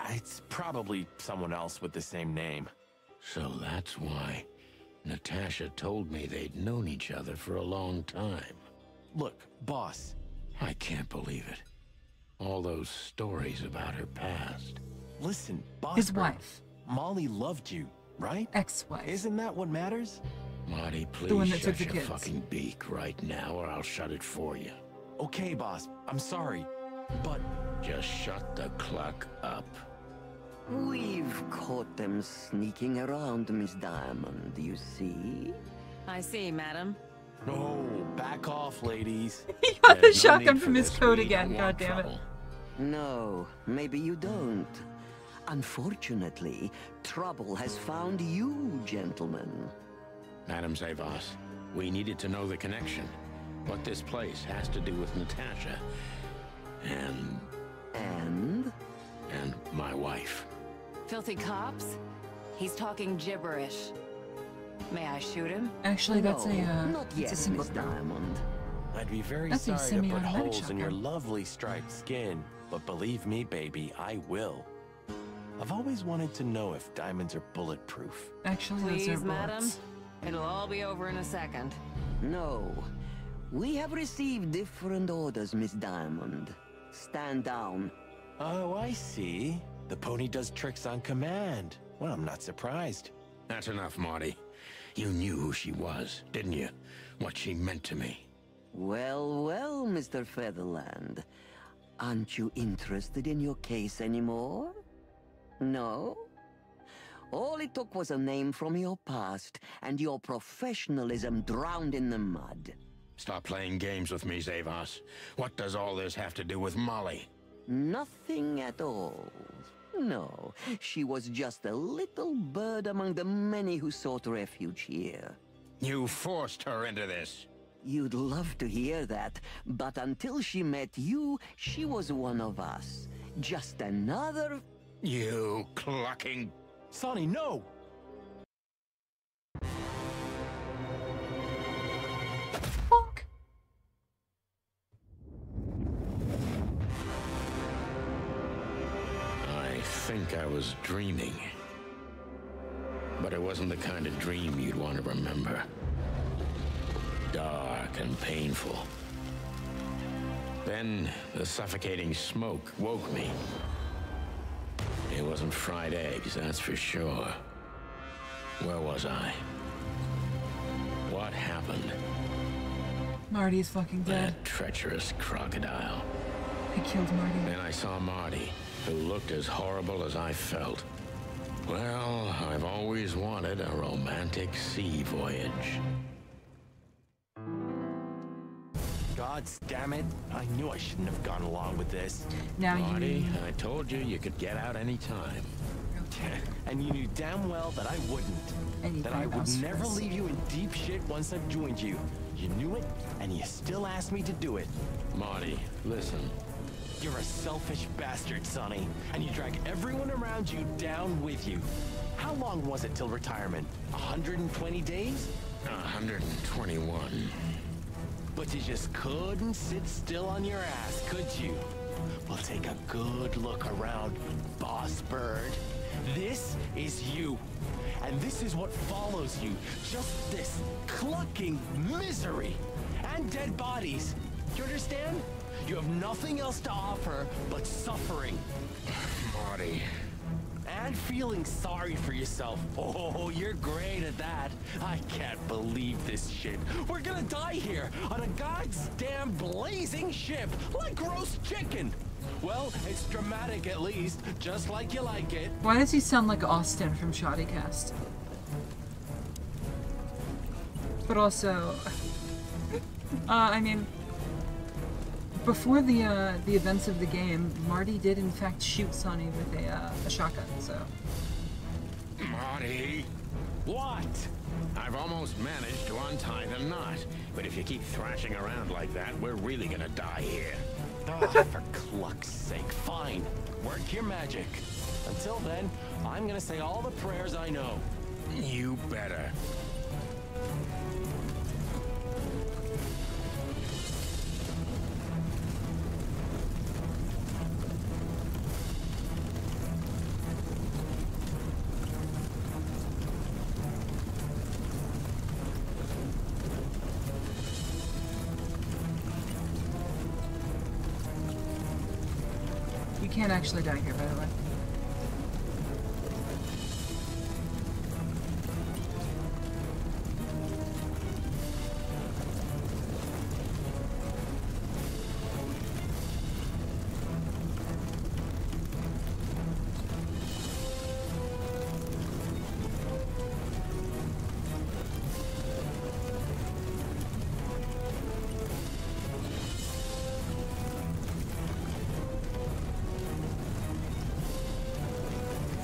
It's probably someone else with the same name. So that's why Natasha told me they'd known each other for a long time. Look, boss. I can't believe it. All those stories about her past. Listen, boss. His wife. Molly loved you, right? Ex-wife. Isn't that what matters? Marty, The one please that took shut the your kids. fucking beak right now or I'll shut it for you. Okay, boss. I'm sorry. But Just shut the cluck up. We've caught them sneaking around, Miss Diamond, you see? I see, madam. no, back off, ladies. He got the There's no shotgun need from for his this. coat We again, don't god want damn it. trouble. No, maybe you don't. Unfortunately, trouble has found you, gentlemen. Madam Zavas, we needed to know the connection. What this place has to do with Natasha. And? And my wife. Filthy cops? He's talking gibberish. May I shoot him? Actually, that's No, not it's yet, a single Miss throw. Diamond. I'd be very That's a sorry to put semi-automatic holes in your shotgun. lovely striped skin, but believe me, baby, I will. I've always wanted to know if diamonds are bulletproof. Actually, those Please, are madam. bullets. It'll all be over in a second. No. We have received different orders, Miss Diamond. Stand down. Oh, I see. The pony does tricks on command. Well, I'm not surprised. That's enough, Marty. You knew who she was, didn't you? What she meant to me. Well, well, Mr. Featherland. Aren't you interested in your case anymore? No? All it took was a name from your past, and your professionalism drowned in the mud. Stop playing games with me, Zavas. What does all this have to do with Molly? Nothing at all. No, she was just a little bird among the many who sought refuge here. You forced her into this. You'd love to hear that, but until she met you, she was one of us. Just another... You clucking... Sonny, no! Bonk. I think I was dreaming. But it wasn't the kind of dream you'd want to remember. Dark and painful. Then the suffocating smoke woke me. It wasn't fried eggs, that's for sure. Where was I? What happened? Marty's fucking dead. That treacherous crocodile. I killed Marty. Then I saw Marty, who looked as horrible as I felt. Well, I've always wanted a romantic sea voyage. God damn it. I knew I shouldn't have gone along with this. Now Marty, you... I told you you could get out any time. And you knew damn well that I wouldn't. And you That I would brainwashed never us. leave you in deep shit once I've joined you. You knew it, and you still ask me to do it. Marty, listen. You're a selfish bastard, Sonny, and you drag everyone around you down with you. How long was it till retirement? 120 days? 121. But you just couldn't sit still on your ass, could you? Well, take a good look around, Boss Bird. This is you. And this is what follows you. Just this clucking misery. And dead bodies. You understand? You have nothing else to offer but suffering. Marty. And feeling sorry for yourself. Oh, you're great at that. I can't believe this shit. We're gonna die here on a goddamn blazing ship like roast chicken. Well, it's dramatic at least, just like you like it. Why does he sound like Austin from Shoddycast? But also, I mean, before the events of the game, Marty did in fact shoot Sonny with a shotgun, so. Marty! What? I've almost managed to untie the knot, but if you keep thrashing around like that, we're really gonna die here. Oh, for cluck's sake, fine. Work your magic. Until then, I'm gonna say all the prayers I know. You better. You can't actually die here, by the way.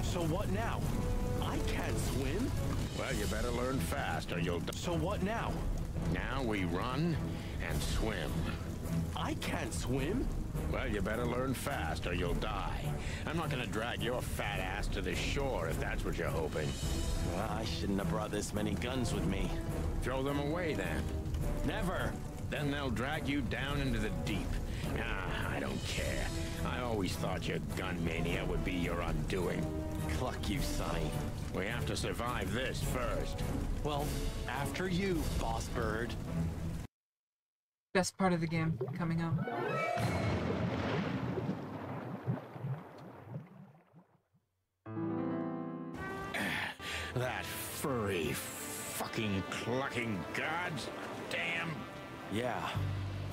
So what now? I can't swim? Well, you better learn fast or you'll die. So what now? Now we run and swim. I can't swim? Well, you better learn fast or you'll die. I'm not gonna drag your fat ass to the shore if that's what you're hoping. Well, I shouldn't have brought this many guns with me. Throw them away then. Never. Then they'll drag you down into the deep. Ah, I don't care. I always thought your gun mania would be your undoing. Cluck you, Sonny. We have to survive this first. Well, after you, Boss Bird. Best part of the game coming up. That furry, fucking clucking gods. Damn. Yeah.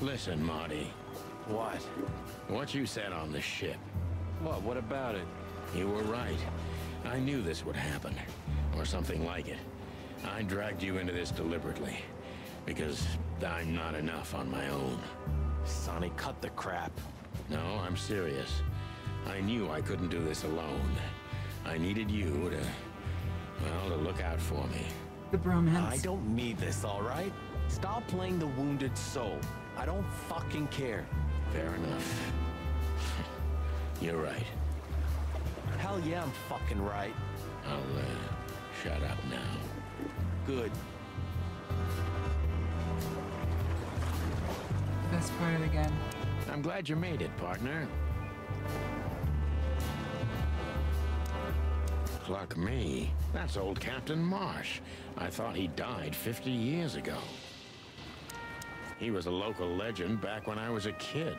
Listen, Marty. What? What you said on the ship. What about it? You were right. I knew this would happen. Or something like it. I dragged you into this deliberately. Because I'm not enough on my own. Sonny, cut the crap. No, I'm serious. I knew I couldn't do this alone. I needed you to, well, to look out for me. The bromance. I don't need this, all right? Stop playing the wounded soul. I don't fucking care. Fair enough. You're right. Hell yeah, I'm fucking right. I'll, shut up now. Good. Best part of the game. I'm glad you made it, partner. Cluck me. That's old Captain Marsh. I thought he died 50 years ago. He was a local legend back when I was a kid.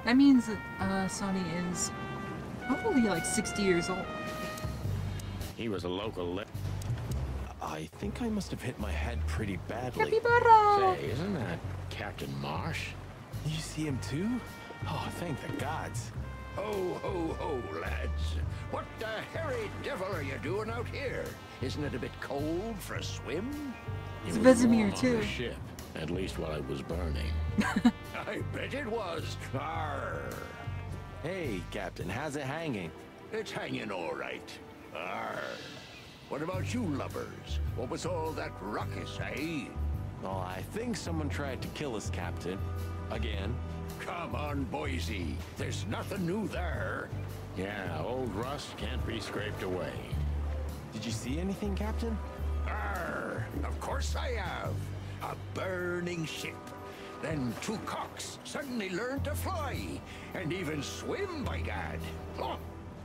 That means that Sonny is probably like 60 years old. He was a local I think I must have hit my head pretty badly. Capybara! Say, isn't that Captain Marsh? You see him too? Oh, thank the gods. Ho, ho, ho, lads. What the hairy devil are you doing out here? Isn't it a bit cold for a swim? It's It was Vesemir warm on too. the ship, at least while it was burning. I bet it was. Arr. Hey, Captain, how's it hanging? It's hanging all right. Arr. What about you lubbers? What was all that ruckus, eh? Well, I think someone tried to kill us, Captain. Again. Come on, Boise. There's nothing new there. Yeah, old rust can't be scraped away. Did you see anything, Captain? Arr, of course I have. A burning ship. Then two cocks suddenly learned to fly, and even swim, by gad. Oh,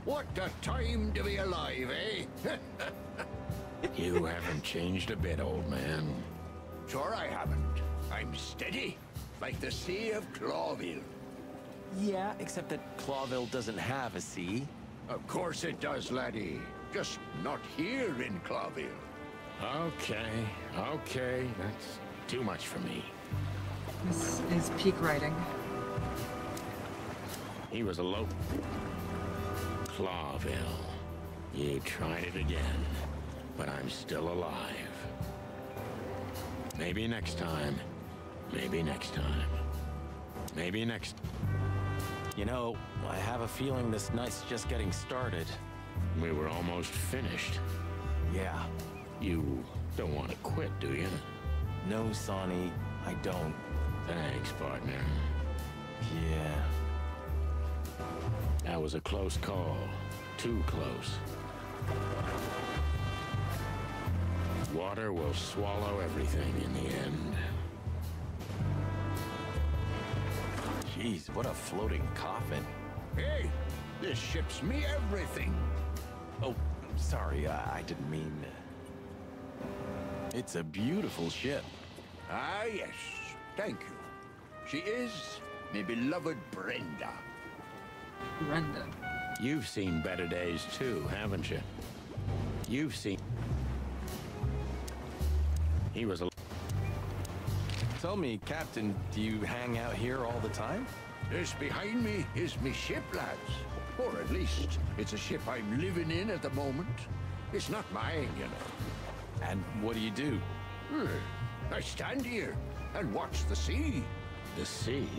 what a time to be alive, eh? You haven't changed a bit, old man. Sure I haven't. I'm steady, like the Sea of Clawville. Yeah, except that Clawville doesn't have a sea. Of course it does, laddie. Just not here in Clawville. Okay, that's too much for me. This is peak writing. He was a low Clawville. You tried it again, but I'm still alive. Maybe next time. Maybe next time. Maybe next... You know, I have a feeling this night's just getting started. We were almost finished. Yeah. You don't want to quit, do you? No, Sonny, I don't. Thanks, partner. Yeah. That was a close call. Too close. Water will swallow everything in the end. Jeez, what a floating coffin. Hey, this ship's me everything. Oh, sorry, I didn't mean... It's a beautiful ship. Ah, yes. Thank you. She is my beloved Brenda. Brenda. You've seen better days too, haven't you? You've seen... He was a... Tell me, Captain, do you hang out here all the time? This behind me is me ship, lads. Or at least, it's a ship I'm living in at the moment. It's not mine, you know. And what do you do? I stand here and watch the sea. The sea?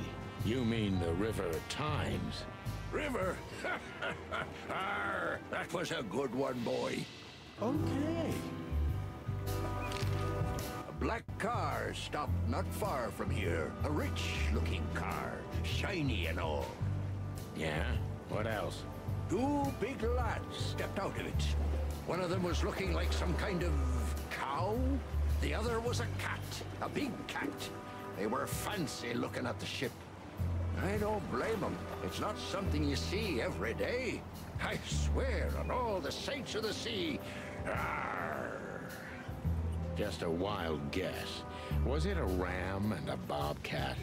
You mean the River Times? River? Arr, that was a good one, boy. Okay. A black car stopped not far from here. A rich-looking car, shiny and all. Yeah? What else? Two big lads stepped out of it. One of them was looking like some kind of cow. The other was a cat, a big cat. They were fancy looking at the ship. I don't blame them. It's not something you see every day. I swear on all the saints of the sea. Arr. Just a wild guess. Was it a ram and a bobcat?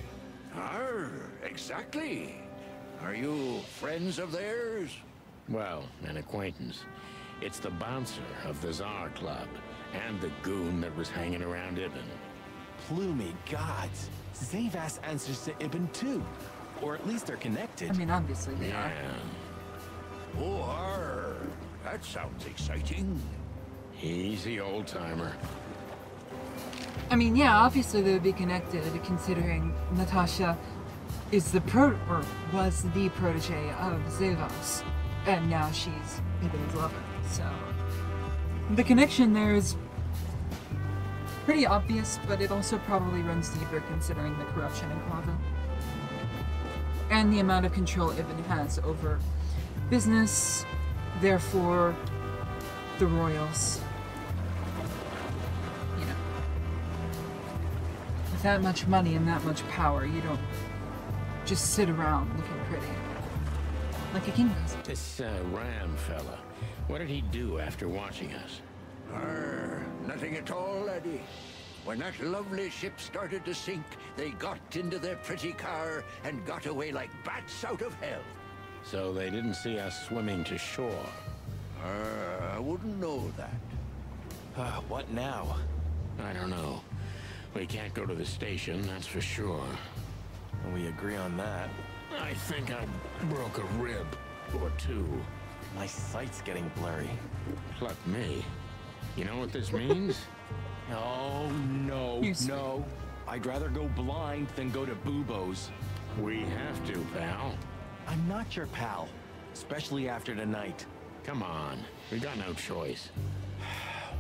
Arr, exactly. Are you friends of theirs? Well, an acquaintance. It's the bouncer of the Tsar Club, and the goon that was hanging around Ibn. Plumey gods. Zavas answers to Ibn too. Or at least they're connected. I mean, obviously they are. Yeah. Oh, arr. That sounds exciting. Easy, old-timer. I mean, yeah, obviously they would be connected, considering Natasha is was the protege of Zavos, and now she's Ibn's lover. So the connection there is pretty obvious, but it also probably runs deeper considering the corruption in Clawville and the amount of control Ibn has over business, therefore the royals. You know, with that much money and that much power, you don't just sit around looking pretty like a king does. This Ram fella, what did he do after watching us? Nothing at all, laddie. When that lovely ship started to sink, they got into their pretty car and got away like bats out of hell. So they didn't see us swimming to shore? I wouldn't know that. What now? I don't know. We can't go to the station, that's for sure. We agree on that. I think I broke a rib or two. My sight's getting blurry. Pluck me. You know what this means? Oh, no, no. I'd rather go blind than go to Bubo's. We have to, pal. I'm not your pal, especially after tonight. Come on, we got no choice.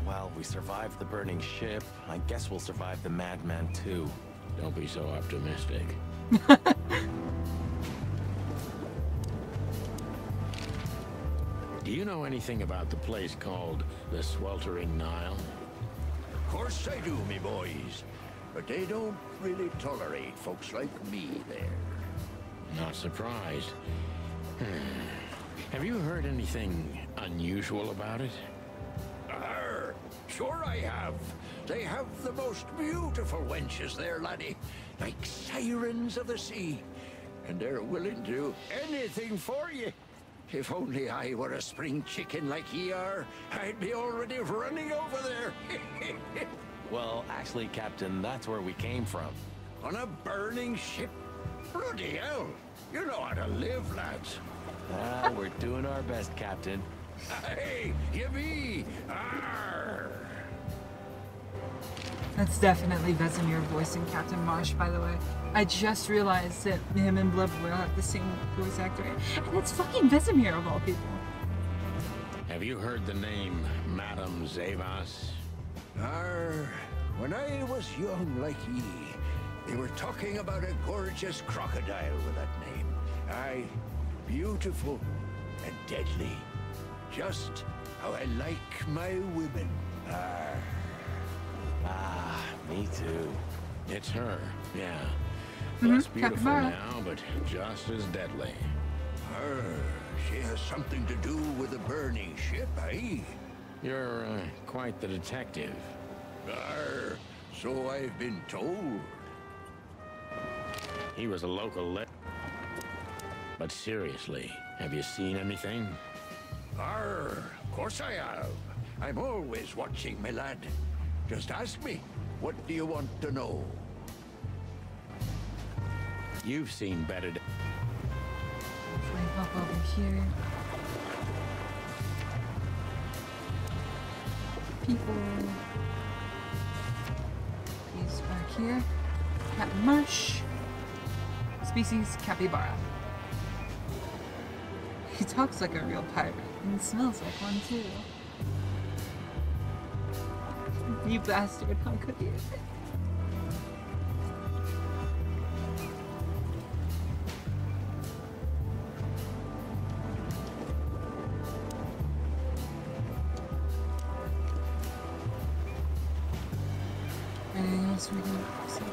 Well, we survived the burning ship. I guess we'll survive the madman too. Don't be so optimistic. Do you know anything about the place called the Sweltering Nile? Of course I do, me boys. But they don't really tolerate folks like me there. Not surprised. Have you heard anything unusual about it? Sure I have. They have the most beautiful wenches there, laddie. Like sirens of the sea. And they're willing to do anything for you. If only I were a spring chicken like ye are, I'd be already running over there. Well, actually, Captain, that's where we came from. On a burning ship? Bloody hell. You know how to live, lads. We're doing our best, Captain. Hey, you be. Arr. That's definitely Vesemir voicing Captain Marsh, by the way. I just realized that him and Blood Boil have the same voice actor. And it's fucking Vesemir of all people. Have you heard the name Madame Zavas? When I was young like ye, they were talking about a gorgeous crocodile with that name. Aye, beautiful and deadly. Just how I like my women. Me too. It's her, yeah. Less beautiful Capybara. now, but just as deadly. She has something to do with the burning ship, eh? You're quite the detective. So I've been told. He was a local But seriously, have you seen anything? Of course I have. I'm always watching, my lad. Just ask me. What do you want to know? You've seen better days. If I hop over here. People. He's back here. Captain Marsh. Species Capybara. He talks like a real pirate and smells like one too. You bastard, how could you? Anything else we can see?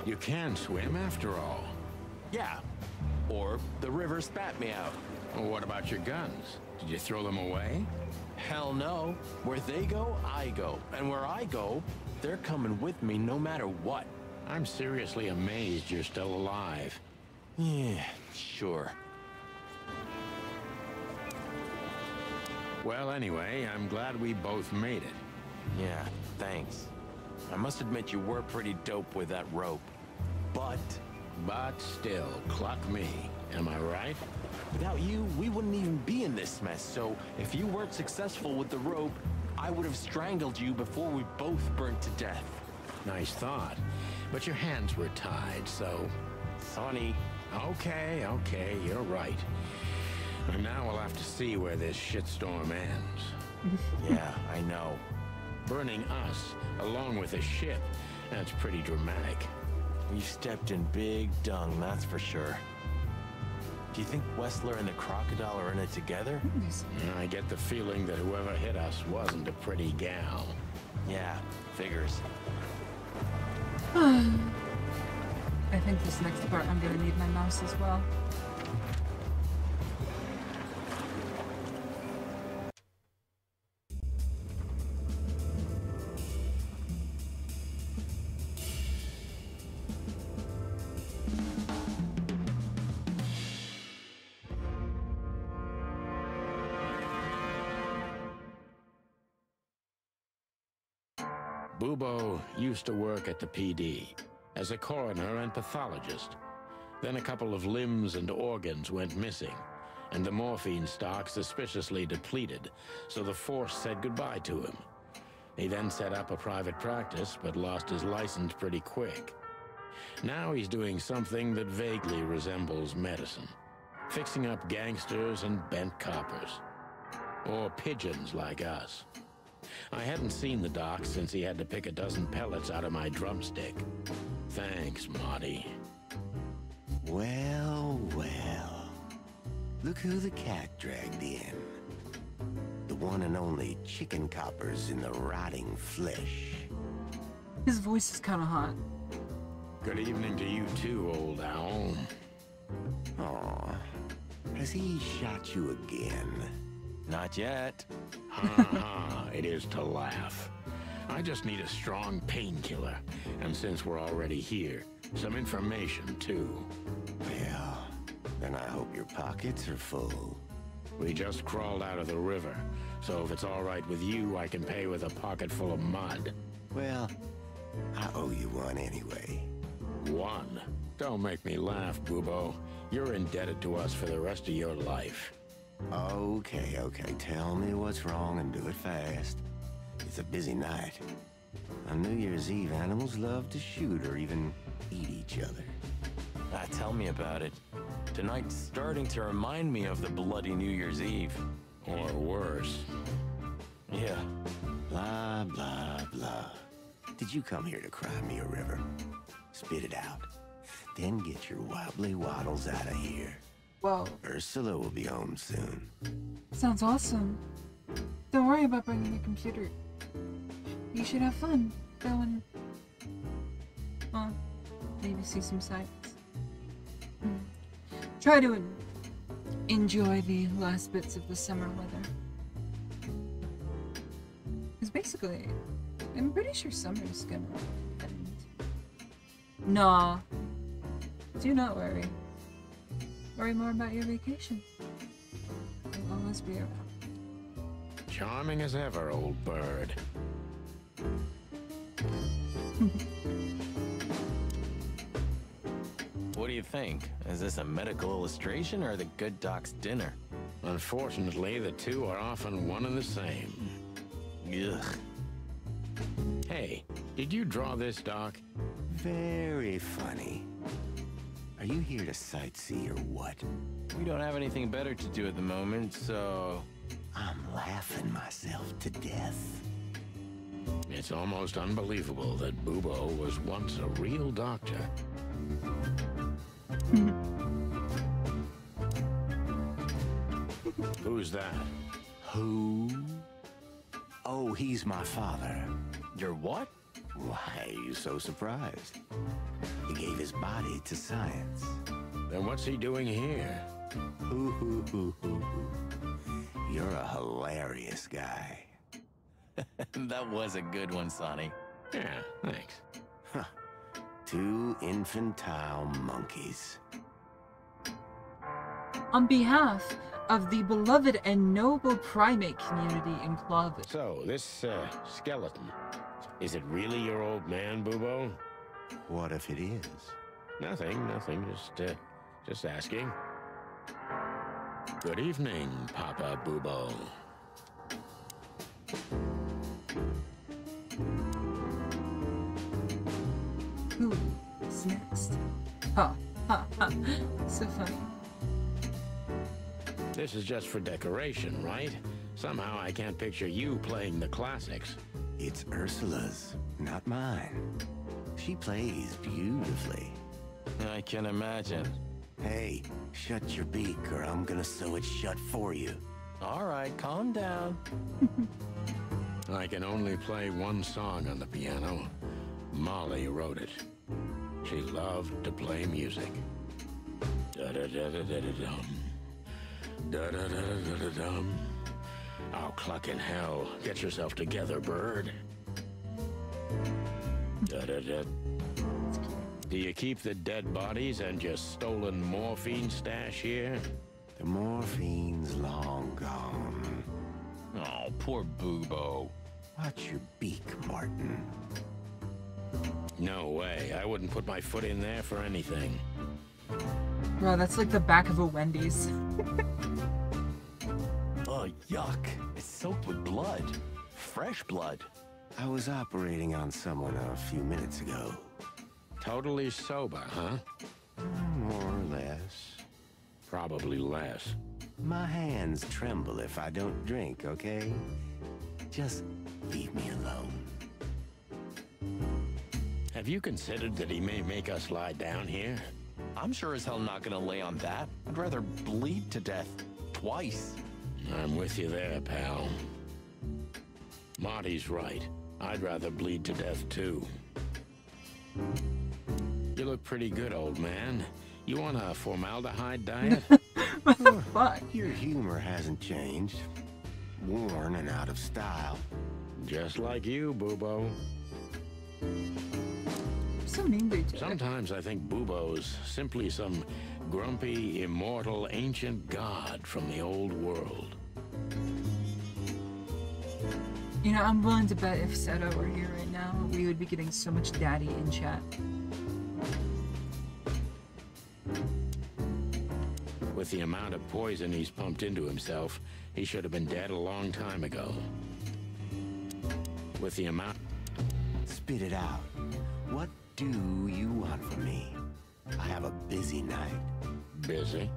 You can swim after all. Yeah. Or the river spat me out. Well, what about your guns? Did you throw them away? Hell no. Where they go, I go. And where I go, they're coming with me no matter what. I'm seriously amazed you're still alive. Yeah, sure. Well, anyway, I'm glad we both made it. Yeah, thanks. I must admit you were pretty dope with that rope. But still, cluck me. Am I right? without you, we wouldn't even be in this mess. So if you weren't successful with the rope, I would have strangled you before we both burnt to death. Nice thought. But your hands were tied, so... Sonny. Okay, you're right. And now we'll have to see where this shitstorm ends. Yeah, I know. Burning us, along with the ship, that's pretty dramatic. We've stepped in big dung, that's for sure. Do you think Wessler and the crocodile are in it together? I get the feeling that whoever hit us wasn't a pretty gal. Yeah, figures. I think this next part I'm gonna need my mouse as well. Bubo used to work at the PD as a coroner and pathologist. Then a couple of limbs and organs went missing, and the morphine stock suspiciously depleted, so the force said goodbye to him. He then set up a private practice, but lost his license pretty quick. Now he's doing something that vaguely resembles medicine, fixing up gangsters and bent coppers. Or pigeons like us. I hadn't seen the doc since he had to pick a dozen pellets out of my drumstick. Thanks, Marty. Well, well. Look who the cat dragged in. The one and only chicken coppers in the rotting flesh. His voice is kind of hot. Good evening to you too, old owl. Aw, has he shot you again? Not yet. Ha, it is to laugh. I just need a strong painkiller. And since we're already here, some information too. Well, then I hope your pockets are full. We just crawled out of the river, so if it's all right with you, I can pay with a pocket full of mud. Well, I owe you one anyway. One? Don't make me laugh, Bubo. You're indebted to us for the rest of your life. Okay, tell me what's wrong and do it fast. It's a busy night. On New Year's Eve, animals love to shoot or even eat each other. Tell me about it. Tonight's starting to remind me of the bloody New Year's Eve. Or worse. Yeah. Blah, blah, blah. Did you come here to cry me a river? Spit it out. Then get your wobbly waddles out of here. Well, Ursula will be home soon. sounds awesome. Don't worry about bringing your computer. You should have fun. Go and... maybe see some sights. Try to enjoy the last bits of the summer weather. Because basically, I'm pretty sure summer's gonna end. Nah. Do not worry. Worry more about your vacation. I'll always be around. Charming as ever, old bird. What do you think? Is this a medical illustration or the good doc's dinner? Unfortunately, the two are often one and the same. Ugh. Hey, did you draw this, Doc? Very funny. Are you here to sightsee or what? We don't have anything better to do at the moment, so... I'm laughing myself to death. It's almost unbelievable that Bubo was once a real doctor. Who's that? Who? Oh, he's my father. Your what? Why are you so surprised? He gave his body to science. Then what's he doing here? Hoo. You're a hilarious guy. That was a good one, Sonny. Yeah, thanks. Huh. Two infantile monkeys. On behalf of the beloved and noble primate community in Clawville. So, this, skeleton, is it really your old man, Bubo? What if it is? Nothing, just asking. Good evening, Papa Bubo. Who's next? Ha. So funny. This is just for decoration, right? Somehow I can't picture you playing the classics. It's Ursula's, not mine. She plays beautifully. I can imagine. Hey, shut your beak or I'm gonna sew it shut for you. All right, calm down. I can only play one song on the piano. Molly wrote it. She loved to play music. Da-da-da-da-da-da-dum. Da-da-da-da-da-dum. Oh, cluck in hell. Get yourself together, bird. Da-da-da. Do you keep the dead bodies and your stolen morphine stash here? The morphine's long gone. Oh, poor Bubo. Watch your beak, Martin. No way. I wouldn't put my foot in there for anything. Bro, that's like the back of a Wendy's. Oh, yuck. It's soaked with blood. Fresh blood. I was operating on someone a few minutes ago. Totally sober, huh? More or less. Probably less. My hands tremble if I don't drink, okay? Just leave me alone. Have you considered that he may make us lie down here? I'm sure as hell not gonna lay on that. I'd rather bleed to death twice. I'm with you there, pal. Marty's right. I'd rather bleed to death, too. You look pretty good, old man. You want a formaldehyde diet? What the fuck? Your humor hasn't changed. Worn and out of style. Just like you, Bubo. So angry today. Sometimes I think Bubo's simply some grumpy, immortal, ancient god from the old world. You know, I'm willing to bet if Seto were here right now, we would be getting so much daddy in chat. With the amount of poison he's pumped into himself, he should have been dead a long time ago. With the amount... Spit it out. What do you want from me? I have a busy night. Busy?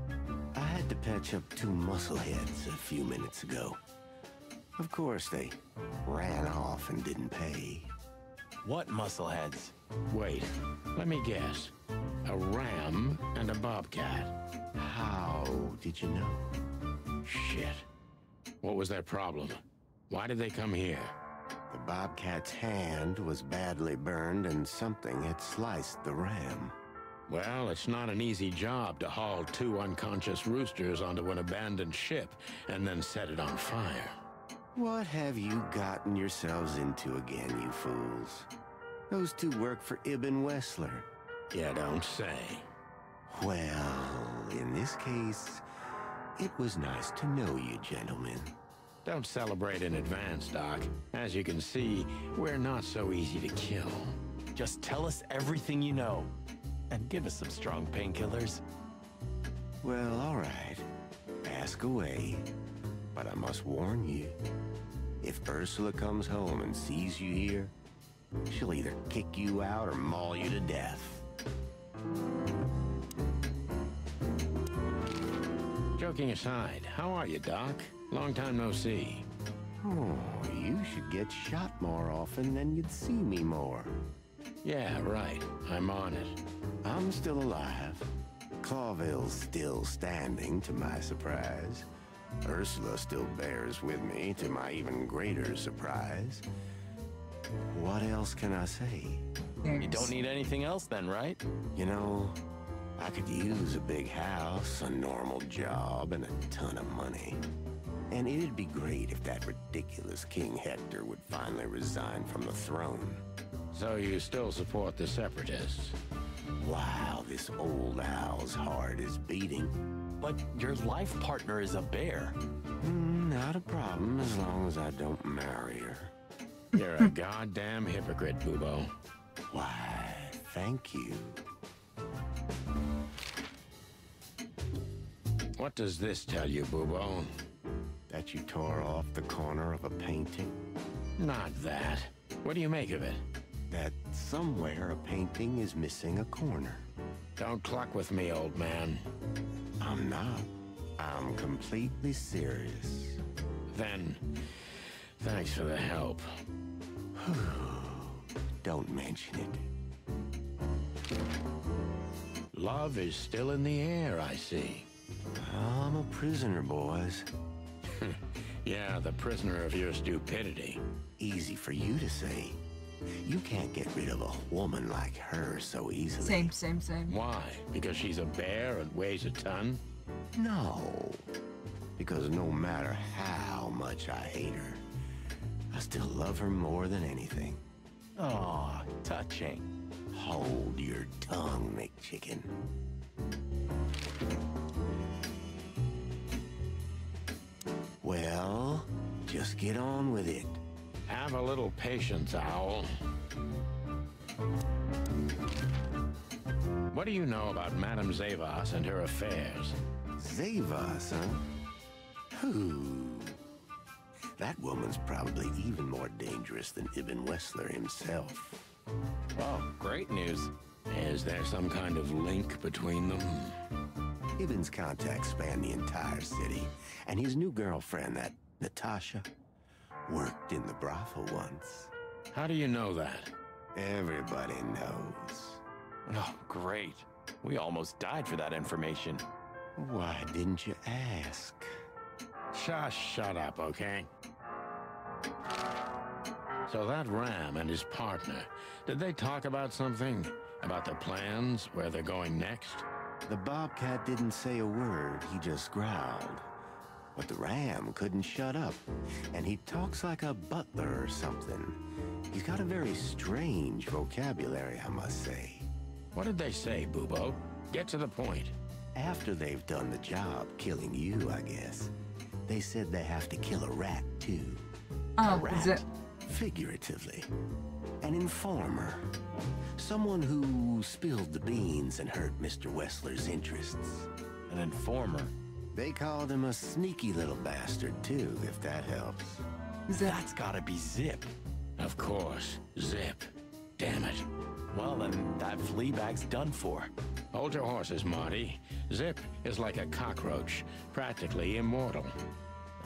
I had to patch up 2 muscleheads a few minutes ago. Of course, they ran off and didn't pay. What muscleheads? Wait, let me guess. A ram and a bobcat. How did you know? Shit. What was their problem? Why did they come here? The bobcat's hand was badly burned and something had sliced the ram. Well, it's not an easy job to haul 2 unconscious roosters onto an abandoned ship and then set it on fire. What have you gotten yourselves into again, you fools? Those 2 work for Ibn Wessler. You don't say. Well, in this case, it was nice to know you, gentlemen. Don't celebrate in advance, Doc. As you can see, we're not so easy to kill. Just tell us everything you know. And give us some strong painkillers. Well, all right. Ask away. But I must warn you, if Ursula comes home and sees you here, she'll either kick you out or maul you to death. Joking aside, how are you, Doc? Long time no see. Oh, you should get shot more often, then you'd see me more. Yeah, right. I'm on it. I'm still alive. Clawville's still standing, to my surprise. Ursula still bears with me, to my even greater surprise. What else can I say? You don't need anything else then, right? You know, I could use a big house, a normal job, and a ton of money. And it'd be great if that ridiculous King Hector would finally resign from the throne. So you still support the Separatists? Wow, this old owl's heart is beating. But your life partner is a bear. Not a problem as long as I don't marry her. You're a goddamn hypocrite, Bubo. Why, thank you. What does this tell you, Bubo? That you tore off the corner of a painting? Not that. What do you make of it? That somewhere a painting is missing a corner. Don't cluck with me, old man. I'm not. I'm completely serious. Then, thanks for the help. Don't mention it. Love is still in the air, I see. I'm a prisoner, boys. Yeah, the prisoner of your stupidity. Easy for you to say. You can't get rid of a woman like her so easily. Same. Why? Because she's a bear and weighs a ton? No. Because no matter how much I hate her, I still love her more than anything. Aw, touching. Hold your tongue, McChicken. Well, just get on with it. Have a little patience, Owl. What do you know about Madame Zavas and her affairs? Zavas, huh? Who? That woman's probably even more dangerous than Ibn Wessler himself. Oh, great news. Is there some kind of link between them? Ibben's contacts span the entire city, and his new girlfriend, that Natasha, worked in the brothel once. How do you know that? Everybody knows. Oh, great. We almost died for that information. Why didn't you ask? Just shut up, okay? So that Ram and his partner, did they talk about something? About their plans, where they're going next? The Bobcat didn't say a word, he just growled. But the Ram couldn't shut up, and he talks like a butler or something. He's got a very strange vocabulary, I must say. What did they say, Bubo? Get to the point. After they've done the job killing you, I guess, they said they have to kill a rat, too. Oh, A rat, is it? figuratively. An informer. Someone who spilled the beans and hurt Mr. Wessler's interests. An informer? They called him a sneaky little bastard, too, if that helps. That's gotta be Zip. Of course, Zip. Damn it. Well, then that flea bag's done for. Hold your horses, Marty. Zip is like a cockroach, practically immortal.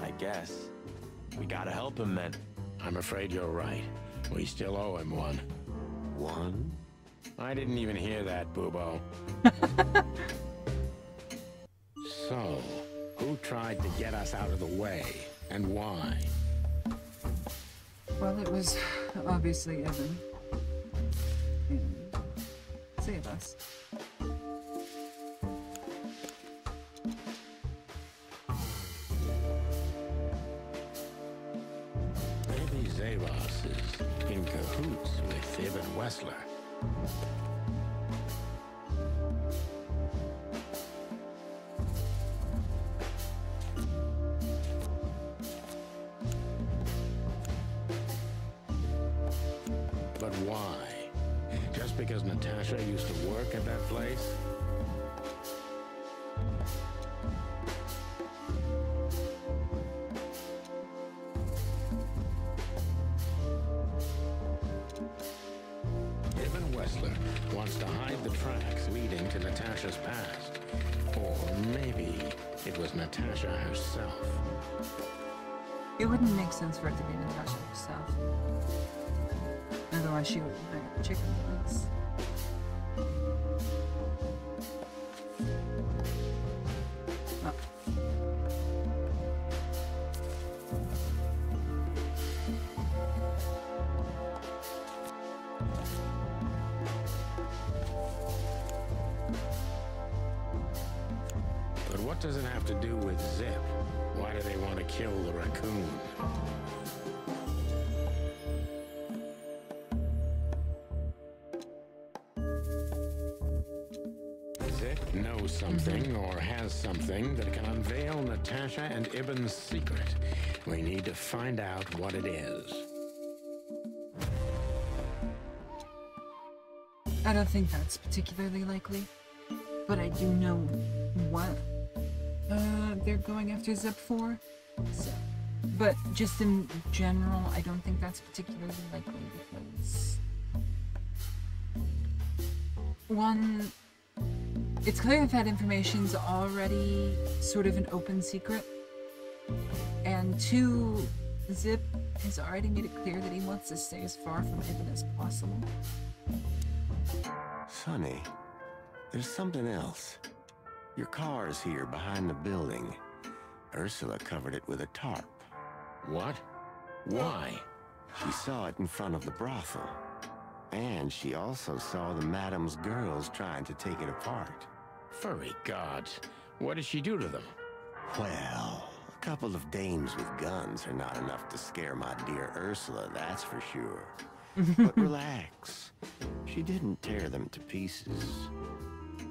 I guess. We gotta help him then. I'm afraid you're right. We still owe him one. One? I didn't even hear that, Bubo. So, who tried to get us out of the way, and why? Well, it was obviously Evan. And save us. Maybe Zavos is in cahoots with Ibn Wessler. But why? Just because Natasha used to work at that place? Ibn Wessler wants to hide the tracks leading to Natasha's past. Or maybe it was Natasha herself. It wouldn't make sense for it to be Natasha herself. Otherwise she would hire chicken wings. Oh. But what does it have to do with Zip? Why do they want to kill the raccoon? Zip knows something or has something that can unveil Natasha and Ibn's secret. We need to find out what it is. I don't think that's particularly likely, but I do know what they're going after Zip for. So, but just in general, I don't think that's particularly likely because one, it's clear that information's already sort of an open secret, and two, Zip has already made it clear that he wants to stay as far from Ibn as possible. Sonny, there's something else. Your car's here behind the building. Ursula covered it with a tarp. What? Why? She saw it in front of the brothel. And she also saw the madam's girls trying to take it apart. Furry gods. What did she do to them? Well, a couple of dames with guns are not enough to scare my dear Ursula, that's for sure. But relax. She didn't tear them to pieces.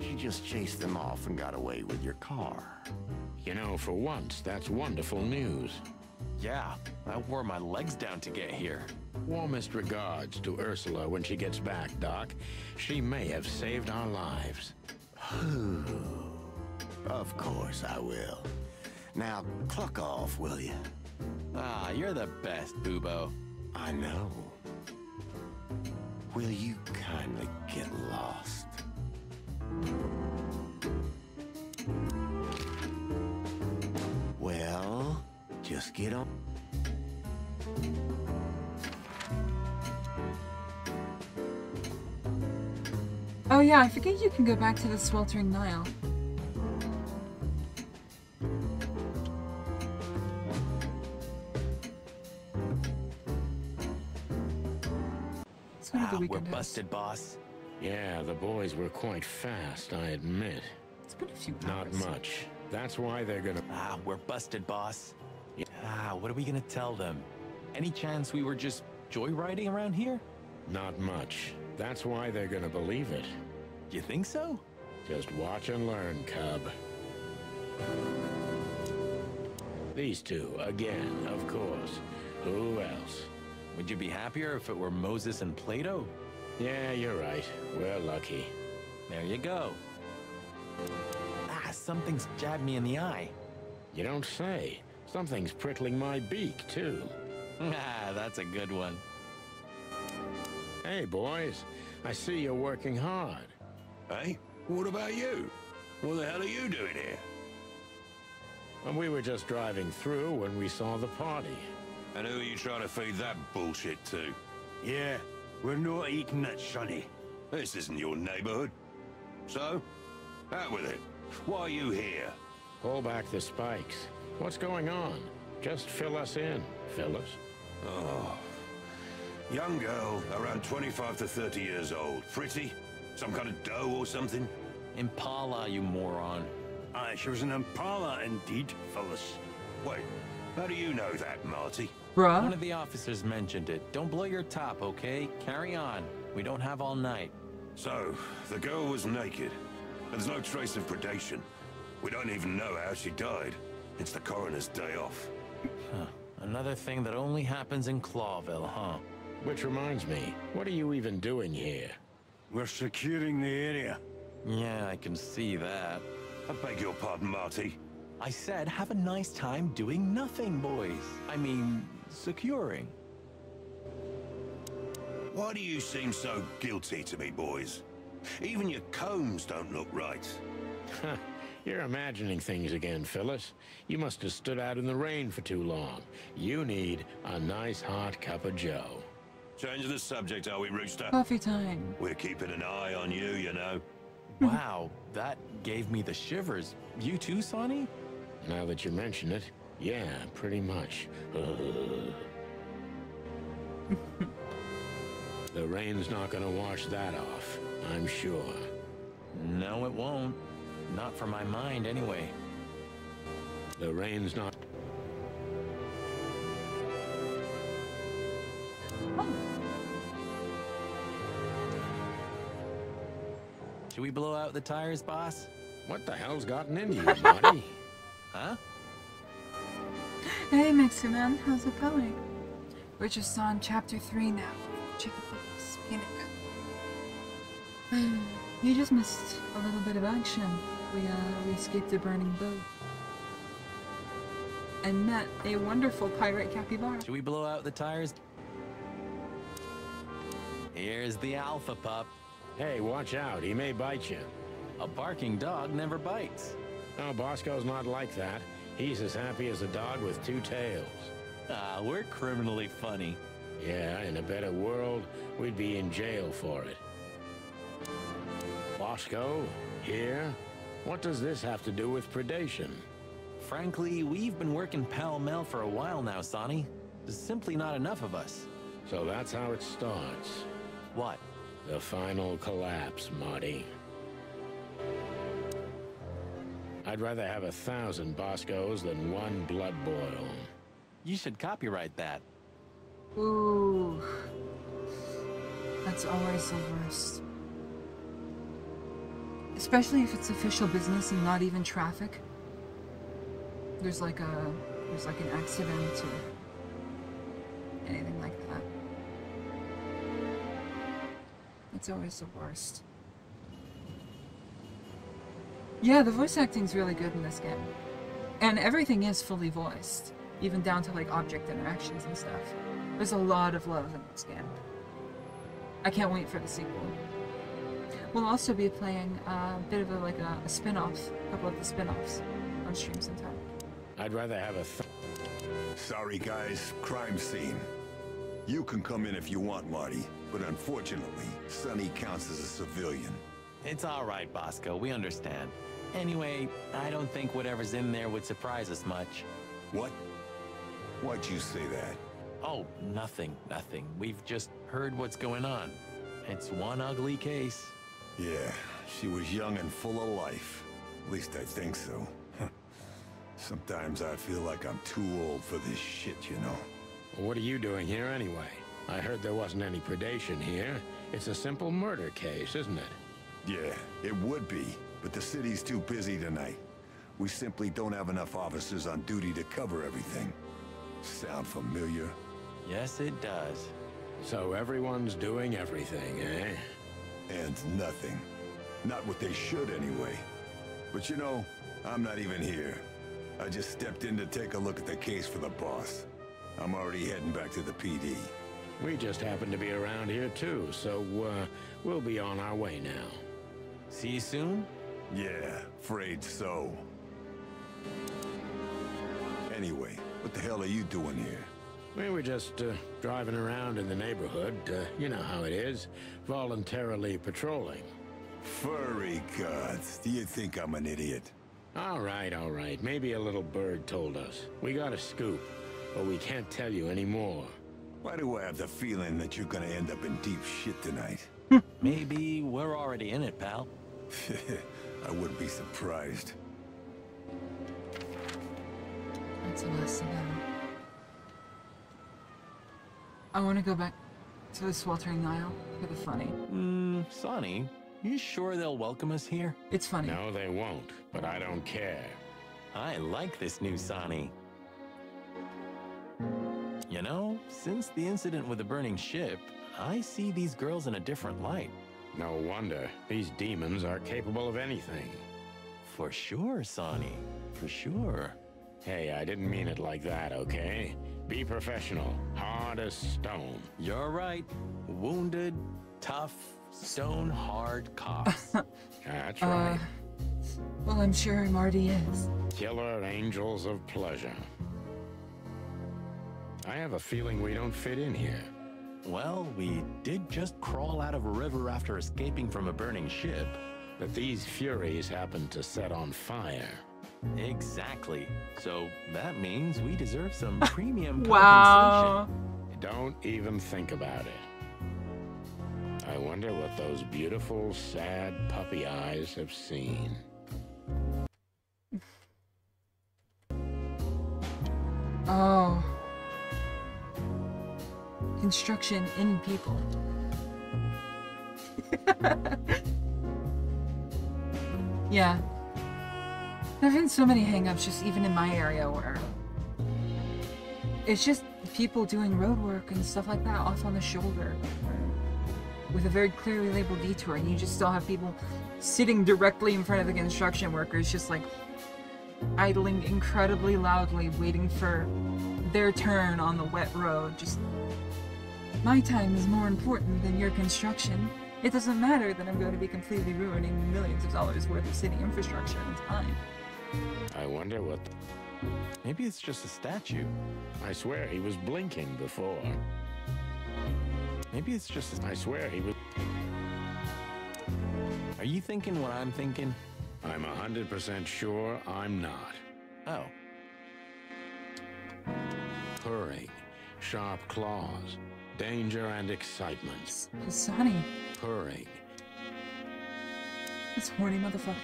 She just chased them off and got away with your car. You know, for once, that's wonderful news. Yeah, I wore my legs down to get here. Warmest regards to Ursula when she gets back, Doc. She may have saved our lives. Of course I will. Now, cluck off, will you? Ah, you're the best, Bubo. I know. Will you kindly get lost? Just get on. Oh yeah, I forget you can go back to the sweltering Nile. We're busted, boss. Yeah, the boys were quite fast, I admit. It's been a few hours. Not much. That's why they're gonna... We're busted, boss. What are we gonna tell them? Any chance we were just joyriding around here? Not much. That's why they're gonna believe it. You think so? Just watch and learn, cub. These two, again, of course. Who else? Would you be happier if it were Moses and Plato? Yeah, you're right. We're lucky. There you go. Something's jabbed me in the eye. You don't say. Something's prickling my beak, too. That's a good one. Hey, boys. I see you're working hard. Hey, what about you? What the hell are you doing here? And we were just driving through when we saw the party. And who are you trying to feed that bullshit to? Yeah, we're not eating that, Sonny. This isn't your neighborhood. So, out with it. Why are you here? Pull back the spikes. What's going on? Just fill us in, Phyllis. Oh. Young girl, around 25 to 30 years old. Pretty? Some kind of dough or something? Impala, you moron. Aye, she was an Impala indeed, Phyllis. Wait, how do you know that, Marty? Bruh. One of the officers mentioned it. Don't blow your top, okay? Carry on. We don't have all night. So, the girl was naked. There's no trace of predation. We don't even know how she died. It's the coroner's day off. Another thing that only happens in Clawville, huh? Which reminds me, what are you even doing here? We're securing the area. Yeah, I can see that. I beg your pardon, Marty. I said have a nice time doing nothing, boys. I mean, securing. Why do you seem so guilty to me, boys? Even your combs don't look right. You're imagining things again, Phyllis. You must have stood out in the rain for too long. You need a nice hot cup of joe. Change the subject, are we, Rooster? Coffee time. We're keeping an eye on you, you know. Wow, that gave me the shivers. You too, Sonny? Now that you mention it, yeah, pretty much. The rain's not gonna wash that off, I'm sure. No, it won't. Not for my mind, anyway. The rain's not... Should we blow out the tires, boss? What the hell's gotten into you, Marty? Huh? Hey, Mixer Man, how's it going? We're just on chapter 3 now. Chicken Fingers, Peanut Gun. You just missed a little bit of action. We escaped a burning boat. And met a wonderful pirate capybara. Should we blow out the tires? Here's the alpha pup. Hey, watch out, he may bite you. A barking dog never bites. No, Bosco's not like that. He's as happy as a dog with two tails. We're criminally funny. Yeah, in a better world, we'd be in jail for it. Bosco, here? What does this have to do with predation? Frankly, we've been working pell-mell for a while now, Sonny. There's simply not enough of us. So that's how it starts. What? The final collapse, Marty. I'd rather have 1,000 Boscos than one blood boil. You should copyright that. Ooh. That's always the worst. Especially if it's official business and not even traffic. There's like an accident or anything like that. It's always the worst. Yeah, the voice acting's really good in this game. And everything is fully voiced. Even down to like object interactions and stuff. There's a lot of love in this game. I can't wait for the sequel. We'll also be playing a bit of a spin-off, a couple of the spin-offs on stream sometime. I'd rather have Sorry, guys. Crime scene. You can come in if you want, Marty. But unfortunately, Sonny counts as a civilian. It's all right, Bosco. We understand. Anyway, I don't think whatever's in there would surprise us much. What? Why'd you say that? Oh, nothing. We've just heard what's going on. It's one ugly case. Yeah, she was young and full of life. At least I think so. Sometimes I feel like I'm too old for this shit, you know. Well, what are you doing here anyway? I heard there wasn't any predation here. It's a simple murder case, isn't it? Yeah, it would be, but the city's too busy tonight. We simply don't have enough officers on duty to cover everything. Sound familiar? Yes, it does. So everyone's doing everything, eh? And nothing. Not what they should, anyway. But you know, I'm not even here. I just stepped in to take a look at the case for the boss. I'm already heading back to the PD. We just happen to be around here too, so we'll be on our way now. See you soon? Yeah, afraid so. Anyway, what the hell are you doing here? We were just driving around in the neighborhood. You know how it is. Voluntarily patrolling. Furry gods, do you think I'm an idiot? All right. Maybe a little bird told us. We got a scoop, but we can't tell you anymore. Why do I have the feeling that you're gonna end up in deep shit tonight? Maybe we're already in it, pal. I wouldn't be surprised. That's a less about. I want to go back to the sweltering Nile for the funny. Sonny, you sure they'll welcome us here? It's funny. No, they won't, but I don't care. I like this new Sonny. You know, since the incident with the burning ship, I see these girls in a different light. No wonder. These demons are capable of anything. For sure, Sonny. For sure. Hey, I didn't mean it like that, okay? Be professional. Hard as stone. You're right. Wounded, tough, stone-hard cops. That's right. Well, I'm sure Marty is. Killer angels of pleasure. I have a feeling we don't fit in here. Well, we did just crawl out of a river after escaping from a burning ship. But these furies happened to set on fire. Exactly. So that means we deserve some premium Wow. compensation. Don't even think about it. I wonder what those beautiful, sad puppy eyes have seen. Oh. Construction in people. Yeah. There have been so many hang-ups just even in my area where it's just people doing road work and stuff like that off on the shoulder with a very clearly labeled detour, and you just still have people sitting directly in front of the construction workers just like idling incredibly loudly waiting for their turn on the wet road. Just, my time is more important than your construction. It doesn't matter that I'm going to be completely ruining millions of dollars worth of city infrastructure and time. I wonder what... Maybe it's just a statue. I swear he was blinking before. Maybe it's just a... I swear he was... Are you thinking what I'm thinking? I'm 100% sure I'm not. Oh. Purring, sharp claws, danger and excitement. Sonny. Purring. This horny motherfucker.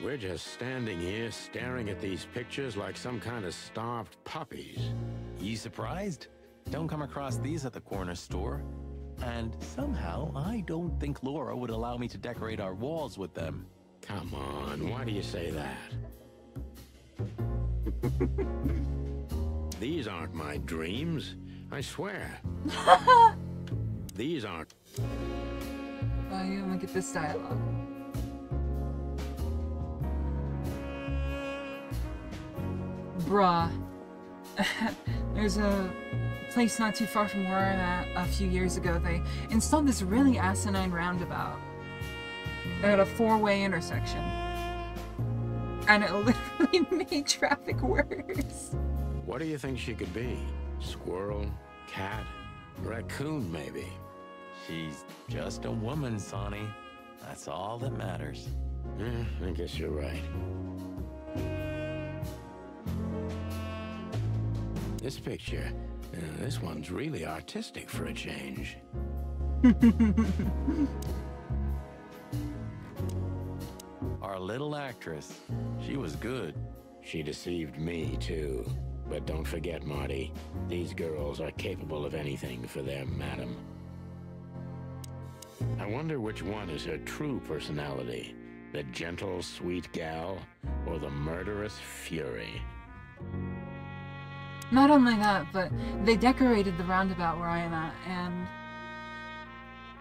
We're just standing here staring at these pictures like some kind of starved puppies. You surprised? Don't come across these at the corner store. And somehow, I don't think Laura would allow me to decorate our walls with them. Come on, why do you say that? These aren't my dreams, I swear. These aren't... Oh, you look at this dialogue. Bruh. There's a place not too far from where I'm at a few years ago. They installed this really asinine roundabout at a four-way intersection. And it literally made traffic worse. What do you think she could be? Squirrel? Cat? Raccoon, maybe? She's just a woman, Sonny. That's all that matters. I guess you're right. This picture, this one's really artistic for a change. Our little actress, she was good. She deceived me, too. But don't forget, Marty, these girls are capable of anything for their madam. I wonder which one is her true personality. The gentle, sweet gal, or the murderous fury? Not only that, but they decorated the roundabout where I am at, and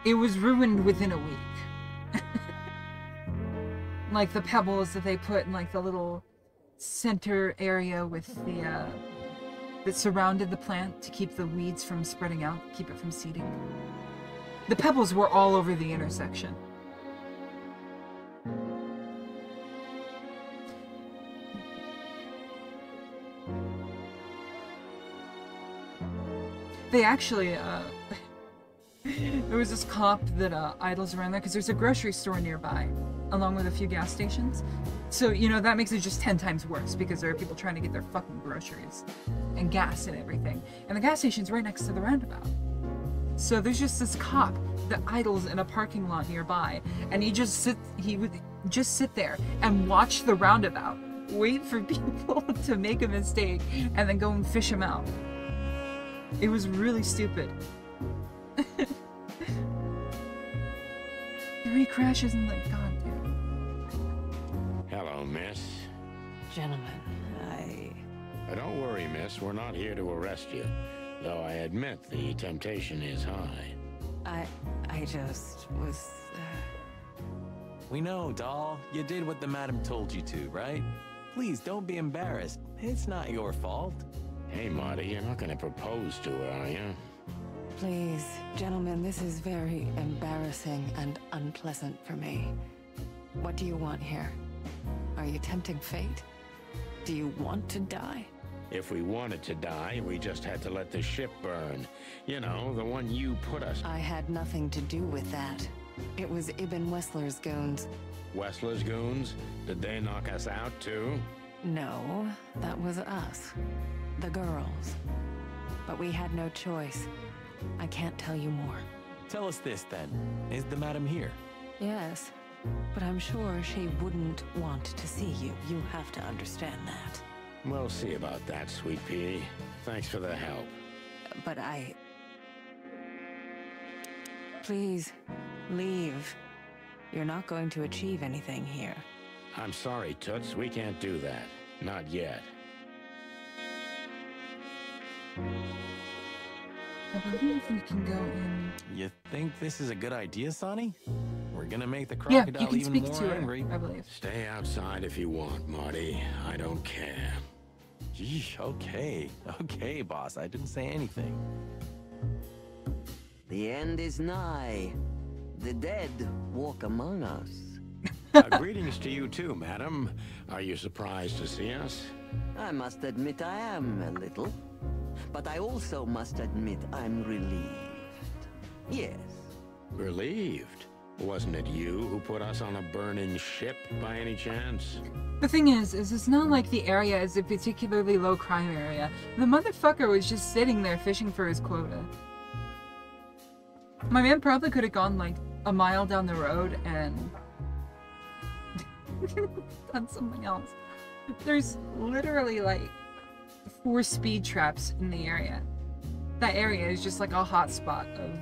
it was ruined within a week. Like the pebbles that they put in like the little center area with the that surrounded the plant to keep the weeds from spreading out, keep it from seeding. The pebbles were all over the intersection. They actually, there was this cop that idles around there because there's a grocery store nearby, along with a few gas stations. So, you know, that makes it just 10 times worse because there are people trying to get their fucking groceries and gas and everything. And the gas station's right next to the roundabout. So there's just this cop that idles in a parking lot nearby, and he would just sit there and watch the roundabout, wait for people to make a mistake, and then go and fish them out. It was really stupid. 3 crashes and like, god damn. Hello, miss. Gentlemen, Don't worry, miss. We're not here to arrest you. Though I admit the temptation is high. I just was... We know, doll. You did what the madam told you to, right? Please, don't be embarrassed. It's not your fault. Hey, Marty, you're not gonna propose to her, are you? Please, gentlemen, this is very embarrassing and unpleasant for me. What do you want here? Are you tempting fate? Do you want to die? If we wanted to die, we just had to let the ship burn. You know, the one you put us... I had nothing to do with that. It was Ibn Wessler's goons. Wessler's goons? Did they knock us out, too? No, that was us. The girls. But we had no choice. I can't tell you more. Tell us this, then. Is the madam here? Yes, but I'm sure she wouldn't want to see you. You have to understand that. We'll see about that, Sweet Pea. Thanks for the help. But Please, leave. You're not going to achieve anything here. I'm sorry, Toots. We can't do that. Not yet. I believe we can go in... You think this is a good idea, Sonny? We're gonna make the Yeah, crocodile you can even speak more to angry. her, I believe. Stay outside if you want, Marty. I don't care. Yeesh, okay. Okay, boss. I didn't say anything. The end is nigh. The dead walk among us. Greetings to you too, madam. Are you surprised to see us? I must admit I am a little. But I also must admit I'm relieved. Yes. Relieved? Wasn't it you who put us on a burning ship by any chance? The thing is it's not like the area is a particularly low crime area. The motherfucker was just sitting there fishing for his quota. My man probably could have gone like a mile down the road and done something else. There's literally like 4 speed traps in the area. That area is just like a hot spot of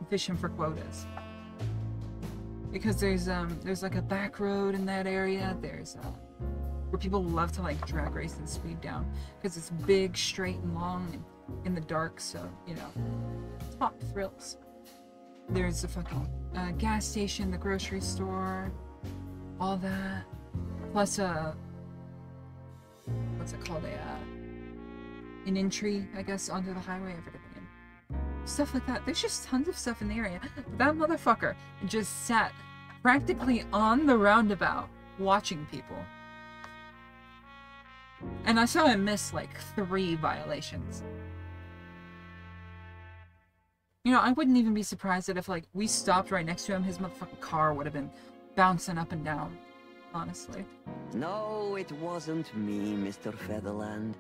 fishing for quotas. Because there's like a back road in that area. There's where people love to like drag race and speed down because it's big, straight, and long, and in the dark. So you know, top thrills. There's a fucking gas station, the grocery store, all that. Plus what's it called? An entry, I guess, onto the highway. I forget the name. Stuff like that. There's just tons of stuff in the area. But that motherfucker just sat practically on the roundabout watching people. And I saw him miss like 3 violations. You know, I wouldn't even be surprised that if like we stopped right next to him, his motherfucking car would have been bouncing up and down. Honestly. No, it wasn't me, Mr. Featherland.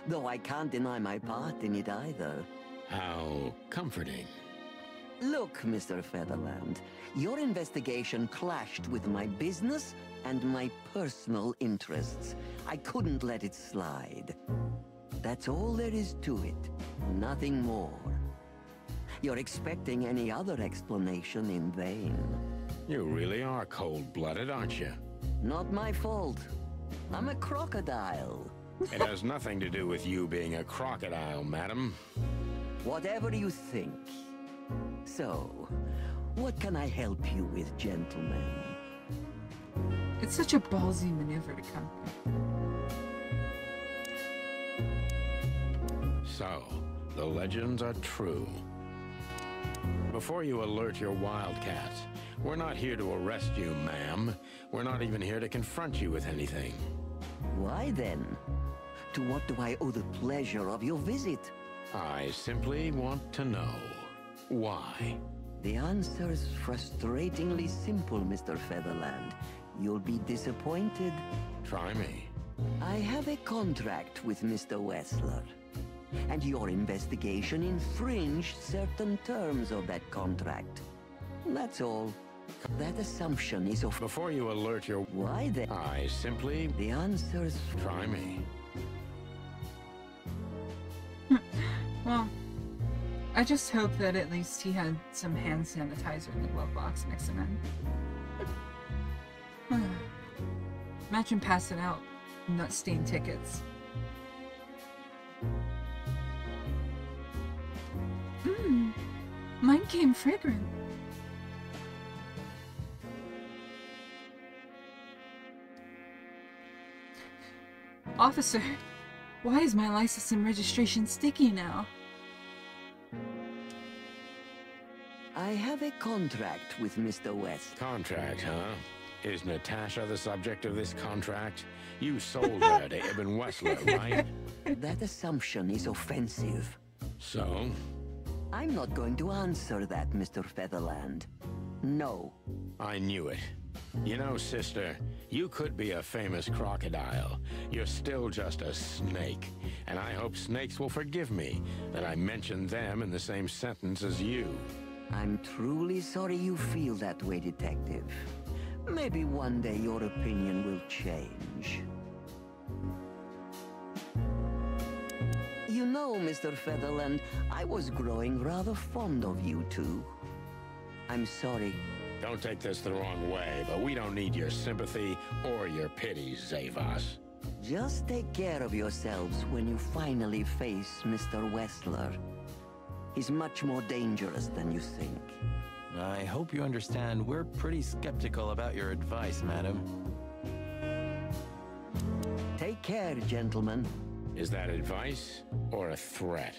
Though I can't deny my part in it either. How comforting. Look, Mr. Featherland, your investigation clashed with my business and my personal interests. I couldn't let it slide. That's all there is to it. Nothing more. You're expecting any other explanation in vain. You really are cold-blooded, aren't you? Not my fault. I'm a crocodile. It has nothing to do with you being a crocodile, madam. Whatever you think. So, what can I help you with, gentlemen? It's such a ballsy maneuver to come. So, the legends are true. Before you alert your wildcats, we're not here to arrest you, ma'am. We're not even here to confront you with anything. Why then? To what do I owe the pleasure of your visit? I simply want to know why. The answer's frustratingly simple, Mr. Featherland. You'll be disappointed. Try me. I have a contract with Mr. Wessler, and your investigation infringed certain terms of that contract. That's all. That assumption is of... Before you alert your... Why then? I simply... The answer's... Try me. Well, I just hope that at least he had some hand sanitizer in the glove box next to him. Imagine passing out nut-stained tickets. Mine came fragrant. Officer, why is my license and registration sticky now? I have a contract with Mr. West. Contract, huh? Is Natasha the subject of this contract? You sold her to Ibn Wessler, right? That assumption is offensive. So? I'm not going to answer that, Mr. Featherland. No. I knew it. You know, sister, you could be a famous crocodile. You're still just a snake. And I hope snakes will forgive me that I mentioned them in the same sentence as you. I'm truly sorry you feel that way, Detective. Maybe one day your opinion will change. You know, Mr. Featherland, I was growing rather fond of you two. I'm sorry. Don't take this the wrong way, but we don't need your sympathy or your pity, Zavas. Just take care of yourselves when you finally face Mr. Wessler. He's much more dangerous than you think. I hope you understand we're pretty skeptical about your advice, madam. Take care, gentlemen. Is that advice or a threat?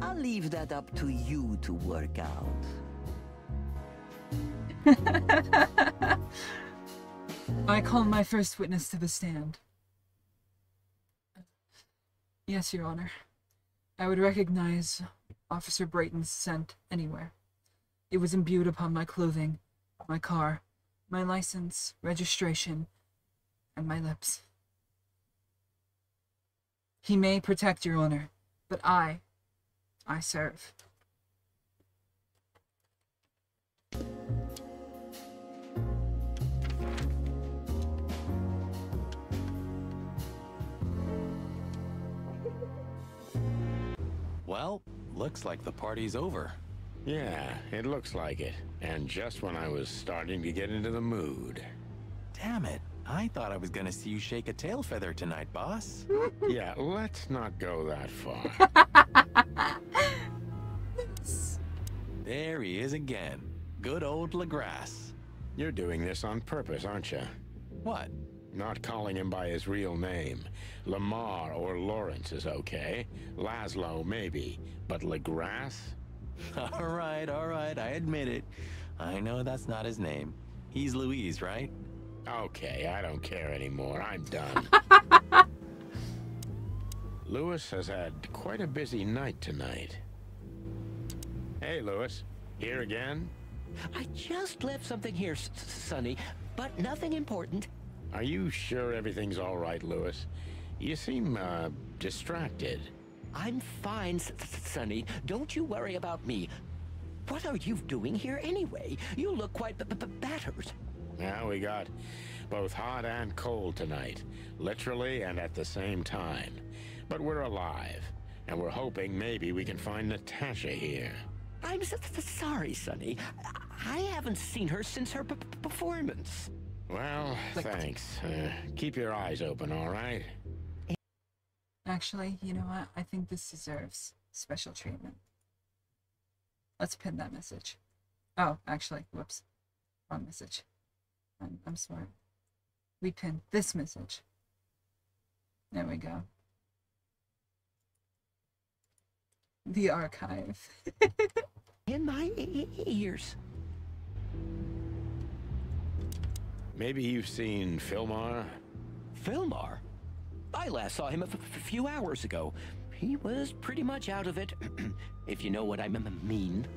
I'll leave that up to you to work out. I call my first witness to the stand. Yes, Your Honor. I would recognize Officer Brayton's scent anywhere. It was imbued upon my clothing, my car, my license, registration, and my lips. He may protect, Your Honor, but I serve. Well, looks like the party's over. Yeah, it looks like it. And just when I was starting to get into the mood. Damn it. I thought I was gonna see you shake a tail feather tonight, boss. Yeah, let's not go that far. There he is again. Good old LaGrasse. You're doing this on purpose, aren't you? What? Not calling him by his real name. Lamar or Lawrence is okay. Laszlo, maybe. But LaGrasse? All right, I admit it. I know that's not his name. He's Louise, right? Okay, I don't care anymore. I'm done. Lewis has had quite a busy night tonight. Hey, Lewis. Here again? I just left something here, Sonny, but nothing important. Are you sure everything's all right, Lewis? You seem, distracted. I'm fine, Sonny. Don't you worry about me. What are you doing here anyway? You look quite battered. Yeah, we got both hot and cold tonight. Literally and at the same time. But we're alive. And we're hoping maybe we can find Natasha here. I'm sorry, Sonny. I haven't seen her since her performance. Well, thanks. Keep your eyes open, all right? Actually, you know what? I think this deserves special treatment. Let's pin that message. Oh, actually, whoops. Wrong message. I'm smart. We pin this message. There we go. The archive. In my ears. Maybe you've seen Filmar? Filmar? I last saw him a few hours ago. He was pretty much out of it, if you know what I mean.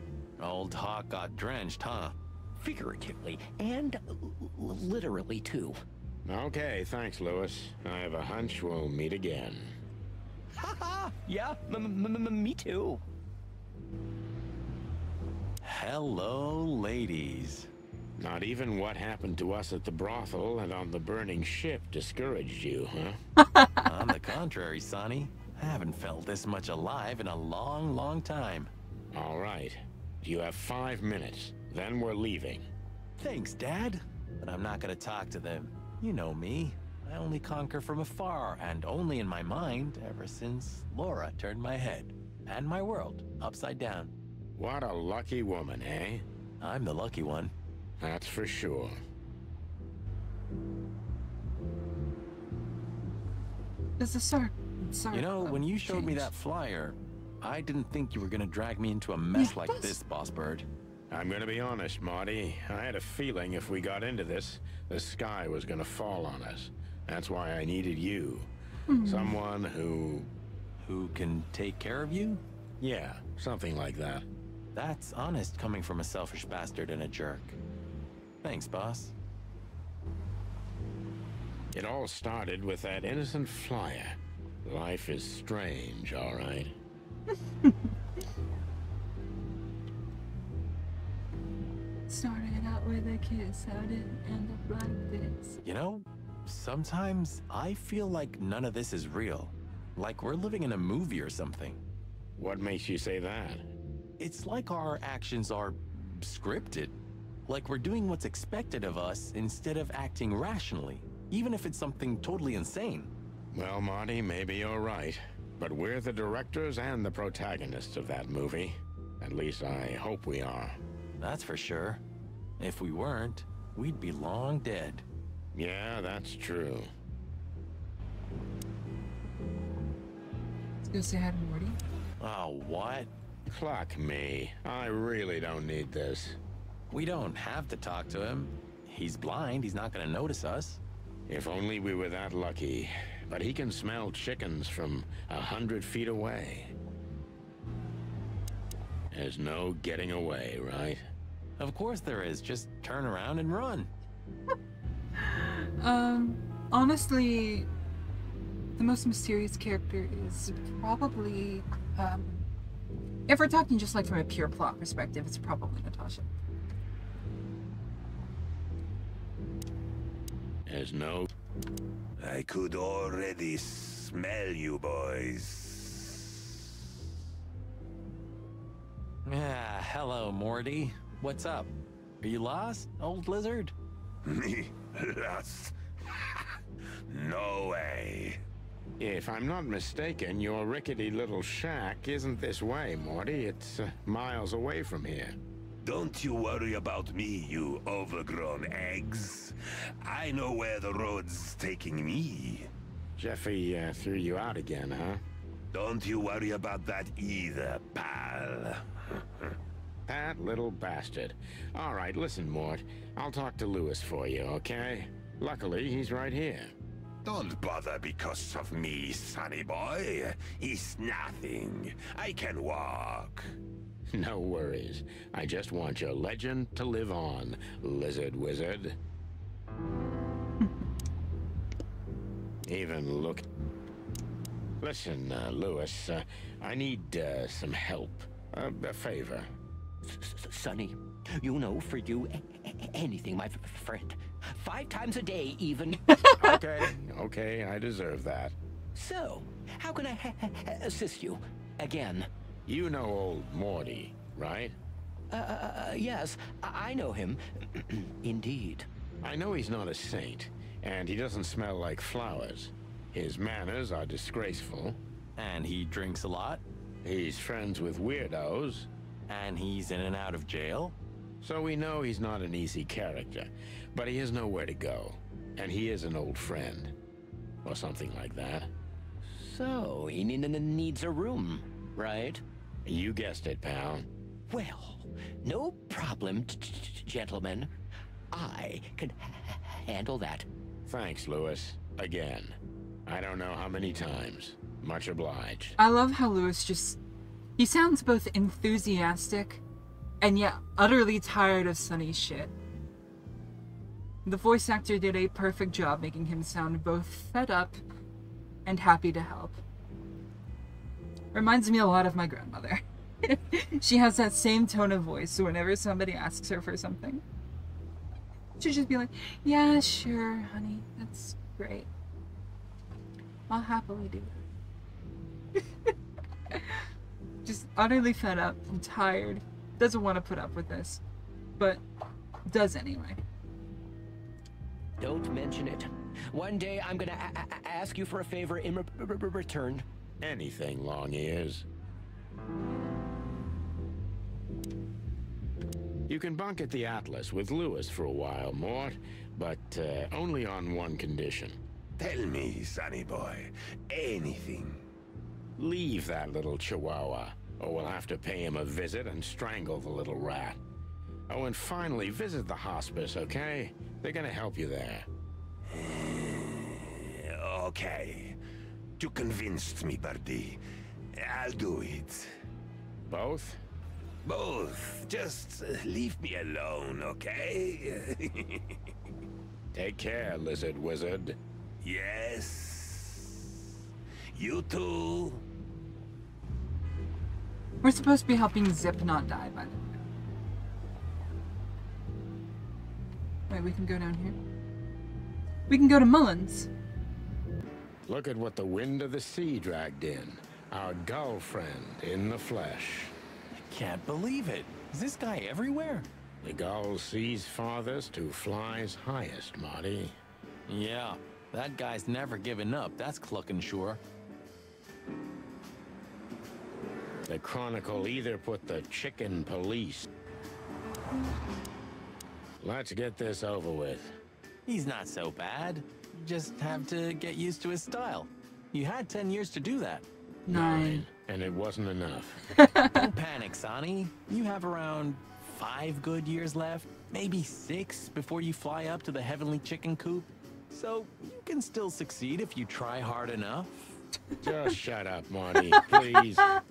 Old Hawk got drenched, huh? Figuratively, and literally, too. Okay, thanks, Lewis. I have a hunch we'll meet again. Haha! Yeah, me too. Hello, ladies. Not even what happened to us at the brothel and on the burning ship discouraged you, huh? On the contrary, Sonny. I haven't felt this much alive in a long, long time. All right. You have 5 minutes. Then we're leaving. Thanks, Dad. But I'm not gonna talk to them. You know me. I only conquer from afar, and only in my mind, ever since Laura turned my head. And my world upside down. What a lucky woman, eh? I'm the lucky one. That's for sure. There's a sorry. You know, when you showed me that flyer, I didn't think you were gonna drag me into a mess like this, Boss Bird. I'm gonna be honest, Marty. I had a feeling if we got into this, the sky was gonna fall on us. That's why I needed you. Someone who can take care of you? Yeah, something like that. That's honest coming from a selfish bastard and a jerk. Thanks, boss. It all started with that innocent flyer. Life is strange, all right. Started out with a kiss, how did it end up like this? You know, sometimes I feel like none of this is real. Like we're living in a movie or something. What makes you say that? It's like our actions are scripted. Like we're doing what's expected of us instead of acting rationally, even if it's something totally insane. Well, Marty, maybe you're right. But we're the directors and the protagonists of that movie. At least I hope we are. That's for sure. If we weren't, we'd be long dead. Yeah, that's true. Let's go say hi to Morty. Oh, what? Clock me. I really don't need this. We don't have to talk to him. He's blind. He's not gonna notice us. If only we were that lucky. But he can smell chickens from 100 feet away. There's no getting away, right? Of course there is. Just turn around and run. Honestly, the most mysterious character is probably, if we're talking just like from a pure plot perspective, it's probably Natasha. There's no... I could already smell you boys. Ah, hello, Morty. What's up? Are you lost, old lizard? Me? Lost? No way. If I'm not mistaken, your rickety little shack isn't this way, Morty. It's miles away from here. Don't you worry about me, you overgrown eggs. I know where the road's taking me. Jeffy threw you out again, huh? Don't you worry about that either, pal. That little bastard. All right, listen, Mort. I'll talk to Lewis for you, okay? Luckily, he's right here. Don't bother because of me, sonny boy. It's nothing. I can walk. No worries. I just want your legend to live on, lizard wizard. Even look... Listen, Lewis, I need some help. A favor. Sonny, you know, for you, anything, my friend. 5 times a day, even. Okay, I deserve that. So, how can I assist you? Again. You know old Morty, right? Yes, I know him. Indeed. I know he's not a saint, and he doesn't smell like flowers. His manners are disgraceful. And he drinks a lot. He's friends with weirdos. And he's in and out of jail. So we know he's not an easy character, but he has nowhere to go. And he is an old friend. Or something like that. So, he needs a room, right? You guessed it, pal. Well, no problem, gentlemen. I can handle that. Thanks, Lewis. Again. I don't know how many times. Much obliged. I love how Lewis just... He sounds both enthusiastic and yet utterly tired of Sonny's shit. The voice actor did a perfect job making him sound both fed up and happy to help. Reminds me a lot of my grandmother. She has that same tone of voice whenever somebody asks her for something. She'll just be like, yeah, sure, honey, that's great. I'll happily do that. Just utterly fed up and tired. Doesn't want to put up with this, but does anyway. Don't mention it. One day I'm gonna ask you for a favor in return. Anything, long ears. You can bunk at the Atlas with Lewis for a while, Mort, but only on one condition. Tell me, sonny boy, anything. Leave that little chihuahua, or we'll have to pay him a visit and strangle the little rat. Oh, and finally, visit the hospice, okay? They're gonna help you there. Okay. You convinced me, Birdie. I'll do it. Both? Both. Just leave me alone, okay? Take care, lizard wizard. Yes. You too. We're supposed to be helping Zip not die, by the way. Wait, we can go down here. We can go to Mullins. Look at what the wind of the sea dragged in. Our gull friend in the flesh. I can't believe it. Is this guy everywhere? The gull sees farthest who flies highest, Marty. Yeah, that guy's never given up. That's clucking sure. The Chronicle either put the chicken police. Let's get this over with. He's not so bad. You just have to get used to his style. You had 10 years to do that. 9. And it wasn't enough. Don't panic, Sonny. You have around 5 good years left, maybe 6 before you fly up to the heavenly chicken coop. So you can still succeed if you try hard enough. Just shut up, Marty, please. I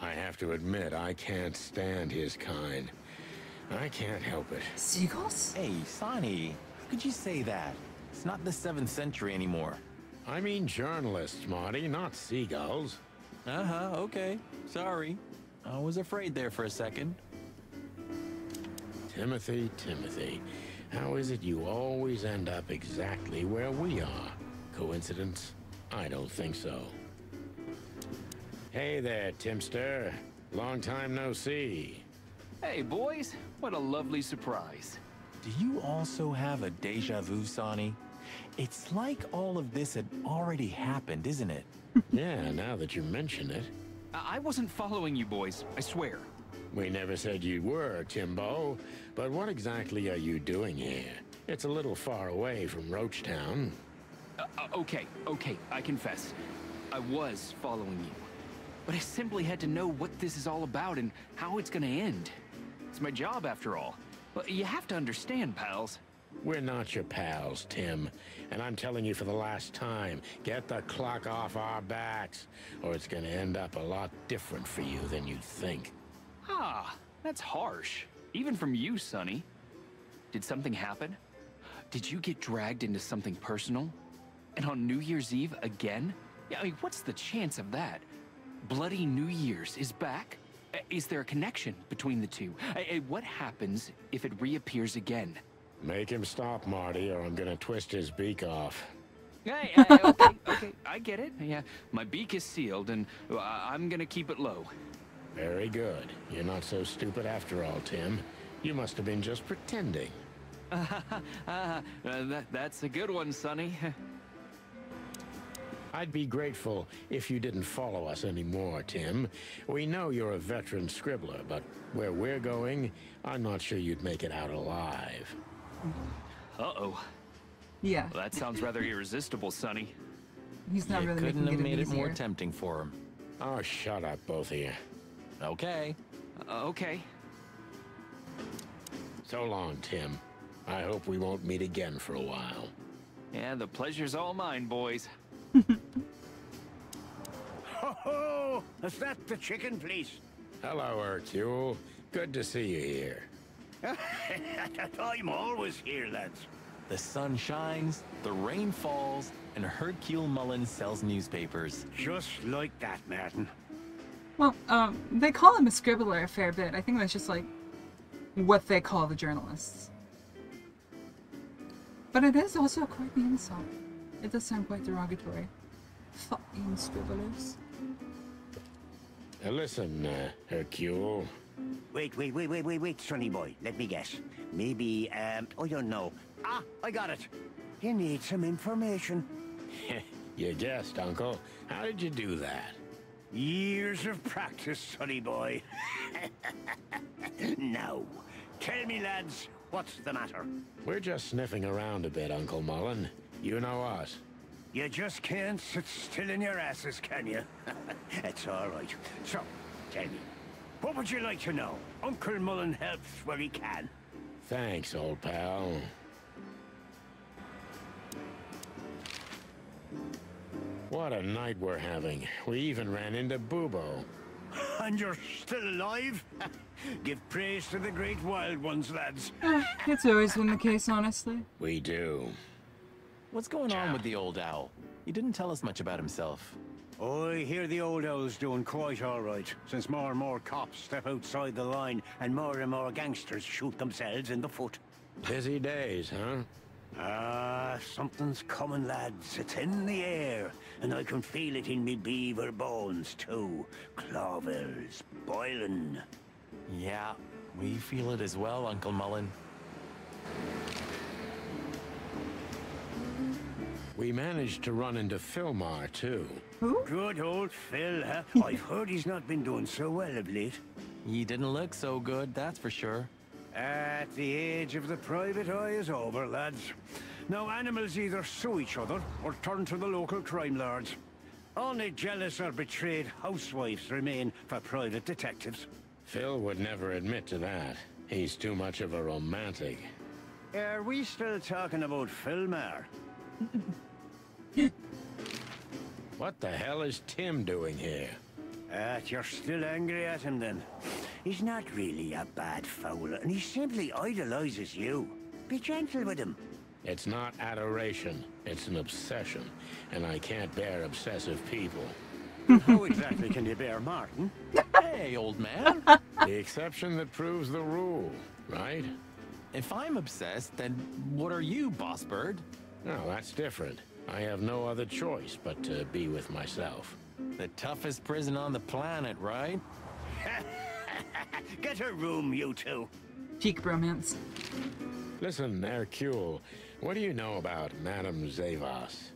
have to admit, I can't stand his kind. I can't help it. Seagulls? Hey, Sonny, how could you say that? It's not the 7th century anymore. I mean journalists, Marty, not seagulls. Uh-huh, okay. Sorry. I was afraid there for a second. Timothy, how is it you always end up exactly where we are? Coincidence? I don't think so. Hey there, Timster. Long time no see. Hey, boys. What a lovely surprise. Do you also have a deja vu, Sonny? It's like all of this had already happened, isn't it? Yeah, now that you mention it. I wasn't following you boys, I swear. We never said you were, Timbo. But what exactly are you doing here? It's a little far away from Roachtown. Okay, I confess. I was following you. But I simply had to know what this is all about and how it's gonna end. It's my job, after all. But you have to understand, pals. We're not your pals, Tim. And I'm telling you for the last time, get the clock off our backs, or it's gonna end up a lot different for you than you think. Ah, that's harsh. Even from you, Sonny. Did something happen? Did you get dragged into something personal? And on New Year's Eve again? Yeah, I mean, what's the chance of that? Bloody New Year's is back? Is there a connection between the two? What happens if it reappears again? Make him stop, Marty, or I'm gonna twist his beak off. Hey, okay, I get it. Yeah, my beak is sealed, and I'm gonna keep it low. Very good. You're not so stupid after all, Tim. You must have been just pretending. That's a good one, Sonny. I'd be grateful if you didn't follow us anymore, Tim. We know you're a veteran scribbler, but where we're going, I'm not sure you'd make it out alive. Uh-oh. Yeah. Well, that sounds rather irresistible, Sonny. He's not really couldn't making have made it it more easier. tempting for him. Oh, shut up, both of you. Okay. Okay. So long, Tim. I hope we won't meet again for a while. Yeah, the pleasure's all mine, boys. Ho-ho! Is that the chicken, please? Hello, Hercule. Good to see you here. I'm always here, lads. The sun shines, the rain falls, and Hercule Mullins sells newspapers. Just like that, Martin. Well, they call him a scribbler a fair bit. I think that's just like what they call the journalists. But it is also quite the insult. It does sound quite derogatory. Fucking scribblers. Now listen, Hercule. Wait, Sonny boy. Let me guess. Maybe, I don't know. Ah, I got it. You need some information. You guessed, Uncle. How did you do that? Years of practice, Sonny boy. Now, tell me, lads, what's the matter? We're just sniffing around a bit, Uncle Mullen. You know us. You just can't sit still in your asses, can you? It's all right. So, tell me, what would you like to know? Uncle Mullen helps where he can. Thanks, old pal. What a night we're having. We even ran into Bubo. And you're still alive? Give praise to the great wild ones, lads. It's always been the case, honestly. We do. What's going on with the old owl? He didn't tell us much about himself. I hear the old owl's doing quite all right, since more and more cops step outside the line and more gangsters shoot themselves in the foot. Busy days, huh? Ah, something's coming, lads. It's in the air, and I can feel it in me beaver bones, too. Clawville's boiling. Yeah, we feel it as well, Uncle Mullen. We managed to run into Philmar, too. Who? Good old Phil, huh? I've heard he's not been doing so well of late. He didn't look so good, that's for sure. At the age of the private eye is over, lads. Now animals either sue each other or turn to the local crime lords. Only jealous or betrayed housewives remain for private detectives. Phil would never admit to that. He's too much of a romantic. Are we still talking about Philmar? What the hell is Tim doing here? You're still angry at him then? He's not really a bad fowler, and he simply idolizes you. Be gentle with him. It's not adoration, it's an obsession, and I can't bear obsessive people. How exactly can you bear Martin? Hey, old man. The exception that proves the rule, right? If I'm obsessed, then what are you, Boss Bird? No, that's different. I have no other choice but to be with myself. The toughest prison on the planet, right? Get a room, you two. Peak bromance. Listen, Hercule, what do you know about Madame Zavas?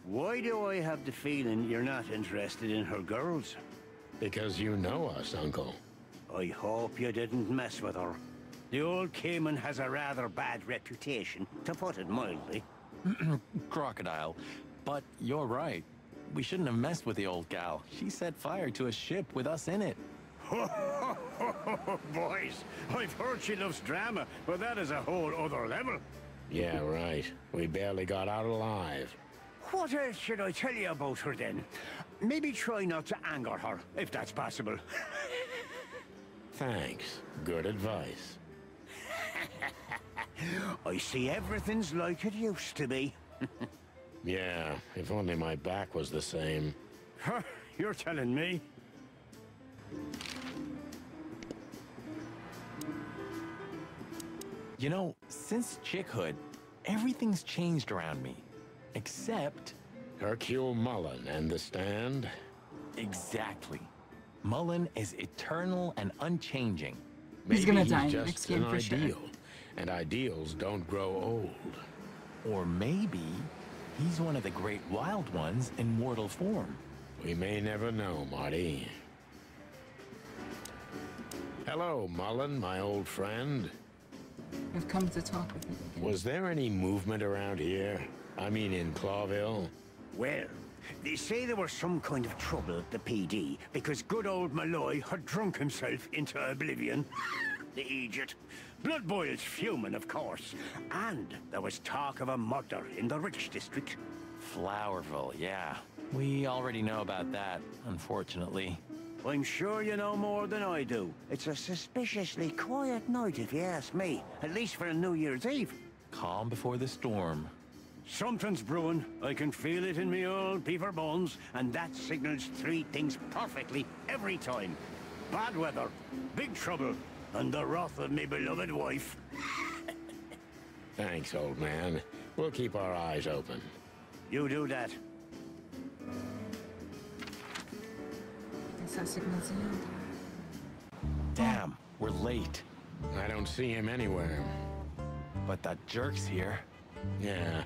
Why do I have the feeling you're not interested in her girls? Because you know us, Uncle. I hope you didn't mess with her. The old Cayman has a rather bad reputation, to put it mildly. Crocodile. But you're right. We shouldn't have messed with the old gal. She set fire to a ship with us in it. Boys, I've heard she loves drama, but that is a whole other level. Yeah, right. We barely got out alive. What else should I tell you about her then? Maybe try not to anger her, if that's possible. Thanks. Good advice. I see everything's like it used to be. Yeah, if only my back was the same. You're telling me. You know, since chickhood, everything's changed around me. Except... Hercule Mullen and the Stand? Exactly. Mullen is eternal and unchanging. He's gonna die in the just next game an for sure. ideal, and ideals don't grow old. Or maybe he's one of the great wild ones in mortal form. We may never know, Marty. Hello, Mullen, my old friend. I've come to talk with you again. Was there any movement around here? I mean, in Clawville? Well, they say there was some kind of trouble at the PD because good old Malloy had drunk himself into oblivion. The idiot. Blood boils fuming, of course. And there was talk of a murder in the Rich District. Flowerville, yeah. We already know about that, unfortunately. I'm sure you know more than I do. It's a suspiciously quiet night, if you ask me. At least for a New Year's Eve. Calm before the storm. Something's brewing. I can feel it in me old beaver bones, and that signals three things perfectly every time. Bad weather, big trouble, and the wrath of me beloved wife. Thanks, old man. We'll keep our eyes open. You do that. Guess that signals the end. Damn, we're late. I don't see him anywhere. But that jerk's here. Yeah,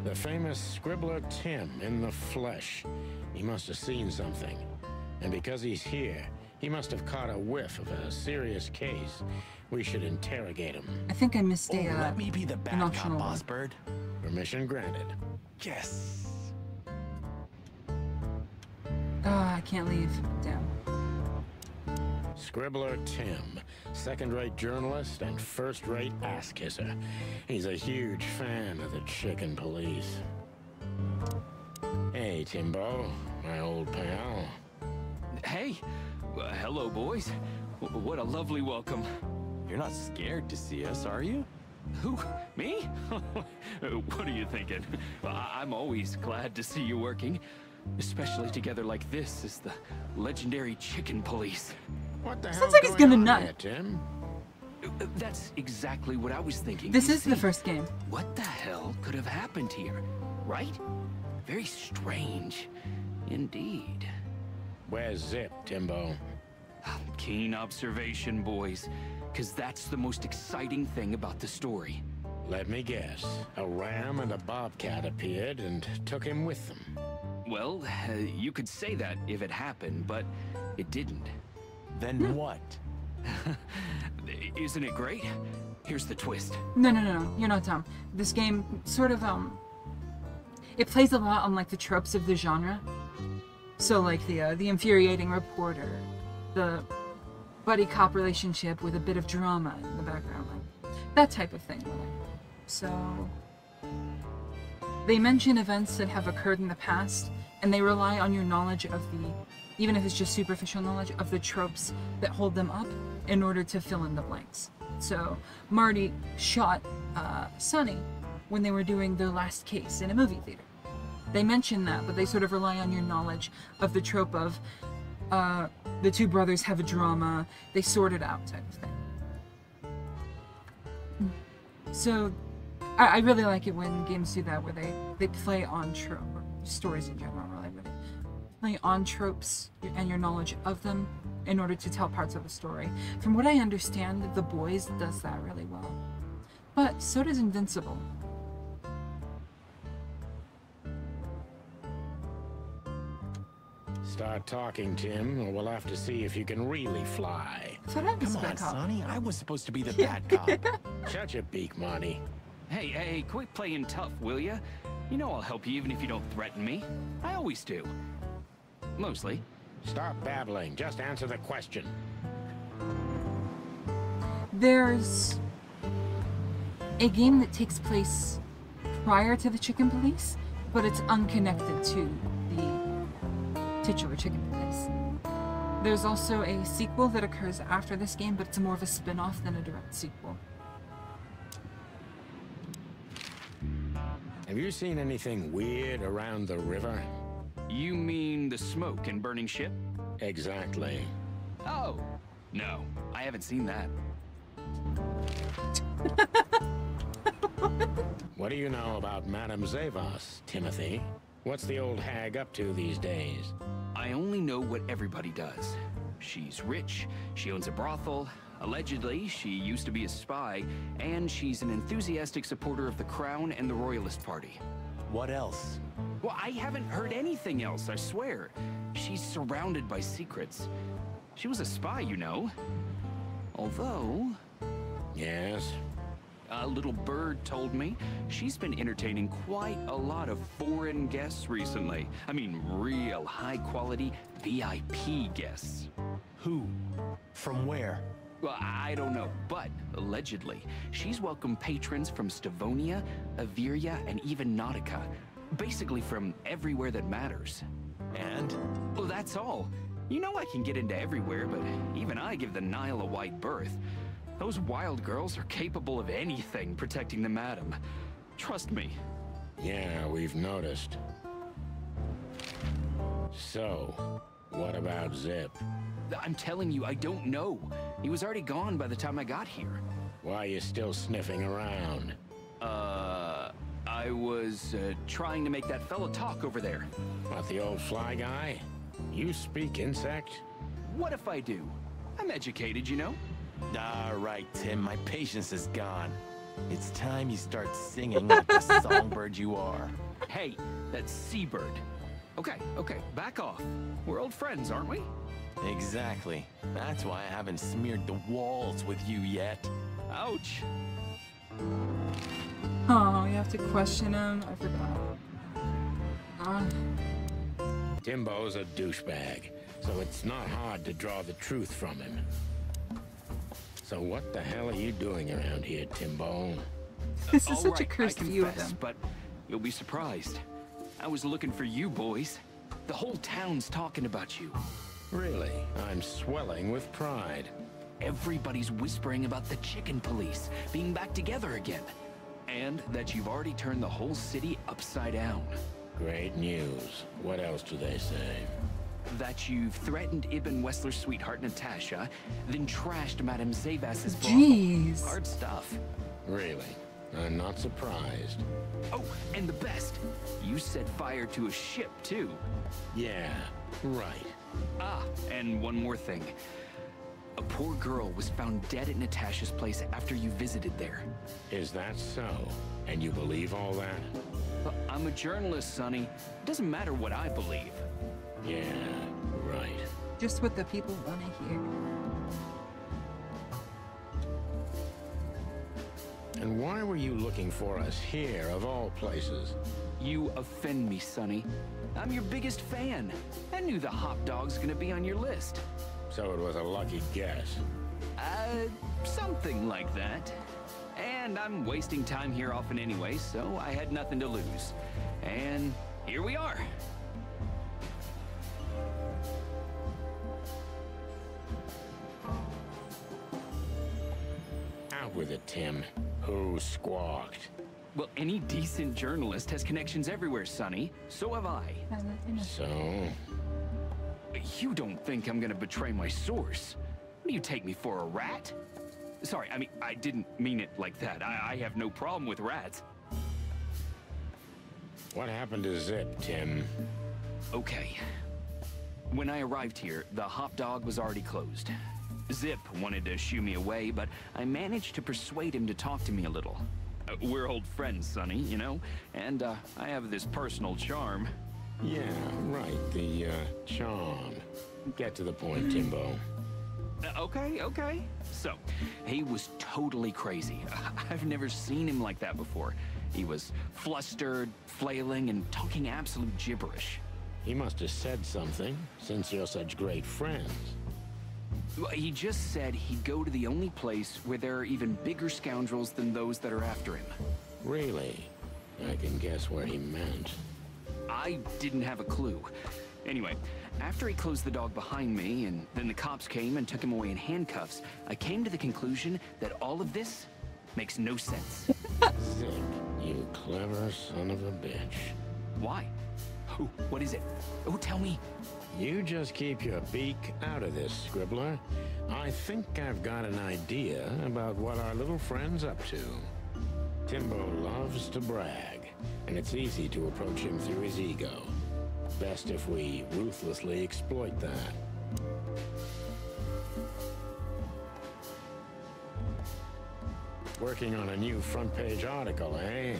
the famous scribbler Tim in the flesh. He must have seen something. And because he's here, he must have caught a whiff of a serious case. We should interrogate him. I think I missed a, let me be the bad cop, optional boss bird. Permission granted. Yes. I can't leave. Damn. Scribbler Tim, second-rate journalist and first-rate ass-kisser. He's a huge fan of the chicken police. Hey, Timbo, my old pal. Hey, hello, boys. What a lovely welcome. You're not scared to see us, are you? Who? Me? What are you thinking? I'm always glad to see you working. Especially together like this as the legendary chicken police. What the hell? Sounds like he's gonna nut. Here, Tim? That's exactly what I was thinking. This You is the see, first game. What the hell could have happened here? Right? Very strange. Indeed. Where's Zip, Timbo? Keen observation, boys. Because that's the most exciting thing about the story. Let me guess. A ram and a bobcat appeared and took him with them. Well, you could say that if it happened, but it didn't. Then what? Isn't it great? Here's the twist. No, you're not dumb. This game sort of, it plays a lot on, like, the tropes of the genre. So, like, the infuriating reporter, the buddy cop relationship with a bit of drama in the background, like, that type of thing. So, they mention events that have occurred in the past, and they rely on your knowledge of the, even if it's just superficial knowledge, of the tropes that hold them up in order to fill in the blanks. So, Marty shot Sonny when they were doing their last case in a movie theater. They mention that, but they sort of rely on your knowledge of the trope of the two brothers have a drama, they sort it out type of thing. So, I really like it when games do that, where they play on trope, or stories in general, really, where they play on tropes and your knowledge of them in order to tell parts of the story. From what I understand, The Boys does that really well. But so does Invincible. Start talking, Tim, or we'll have to see if you can really fly. So that was Come on, bad cop. Sonny. I was supposed to be the bad cop. Shut your beak, Marty. Hey, quit playing tough, will ya? You know I'll help you even if you don't threaten me. I always do. Mostly. Stop babbling. Just answer the question. There's a game that takes place prior to the Chicken Police, but it's unconnected to the titular Chicken Police. There's also a sequel that occurs after this game, but it's more of a spin-off than a direct sequel. Have you seen anything weird around the river? You mean the smoke and burning ship? Exactly. Oh, no, I haven't seen that. What do you know about Madame Zavas, Timothy? What's the old hag up to these days? I only know what everybody does. She's rich, she owns a brothel, allegedly she used to be a spy, and she's an enthusiastic supporter of the Crown and the Royalist Party. What else? Well, I haven't heard anything else, I swear. She's surrounded by secrets. She was a spy, you know. Although... Yes? A little bird told me she's been entertaining quite a lot of foreign guests recently. I mean, real high-quality VIP guests. Who? From where? Well, I don't know, but allegedly, she's welcomed patrons from Stavonia, Averia, and even Nautica. Basically from everywhere that matters. And? Well, that's all. You know I can get into everywhere, but even I give the Nile a wide berth. Those wild girls are capable of anything protecting the madam. Trust me. Yeah, we've noticed. So, what about Zip? I'm telling you, I don't know. He was already gone by the time I got here. Why are you still sniffing around? I was trying to make that fella talk over there. What, the old fly guy? You speak insect? What if I do? I'm educated, you know? All right, Tim, my patience is gone. It's time you start singing like the songbird you are. Hey, that's seabird. Okay, back off. We're old friends, aren't we? Exactly. That's why I haven't smeared the walls with you yet. Ouch. Oh, you have to question him? I forgot. Timbo's a douchebag, so it's not hard to draw the truth from him. So what the hell are you doing around here, Timbo? This is such a cursed view of him. But you'll be surprised. I was looking for you boys. The whole town's talking about you. Really? I'm swelling with pride. Everybody's whispering about the Chicken Police being back together again. And that you've already turned the whole city upside down. Great news. What else do they say? That you've threatened Ibn Wessler's sweetheart Natasha, then trashed Madame Zavas's brothel. Jeez. Hard stuff. Really? I'm not surprised. Oh, and the best, you set fire to a ship, too. Yeah, right. Ah, and one more thing. A poor girl was found dead at Natasha's place after you visited there. Is that so? And you believe all that? Well, I'm a journalist, Sonny. Doesn't matter what I believe. Yeah, right. Just what the people want to hear. And why were you looking for us here, of all places? You offend me, Sonny. I'm your biggest fan. I knew the hot dog's gonna be on your list. So it was a lucky guess. Something like that. And I'm wasting time here often anyway, so I had nothing to lose. And here we are. Out with it, Tim. Who squawked? Well, any decent journalist has connections everywhere, Sonny. So have I. So? You don't think I'm gonna betray my source? Do you take me for a rat? Sorry, I mean, I didn't mean it like that. I have no problem with rats. What happened to Zip, Tim? Okay. When I arrived here, the hop dog was already closed. Zip wanted to shoo me away, but I managed to persuade him to talk to me a little. We're old friends, Sonny, you know? And I have this personal charm. Yeah, right, the charm. Get to the point, Timbo. Okay. So, he was totally crazy. I've never seen him like that before. He was flustered, flailing, and talking absolute gibberish. He must have said something, since you're such great friends. Well, he just said he'd go to the only place where there are even bigger scoundrels than those that are after him. Really? I can guess where he meant. I didn't have a clue. Anyway, after he closed the dog behind me, and then the cops came and took him away in handcuffs, I came to the conclusion that all of this makes no sense. Zip, you clever son of a bitch. Why? Who? What is it? Oh, tell me. You just keep your beak out of this, Scribbler. I think I've got an idea about what our little friend's up to. Timbo loves to brag, and it's easy to approach him through his ego. Best if we ruthlessly exploit that. Working on a new front-page article, eh?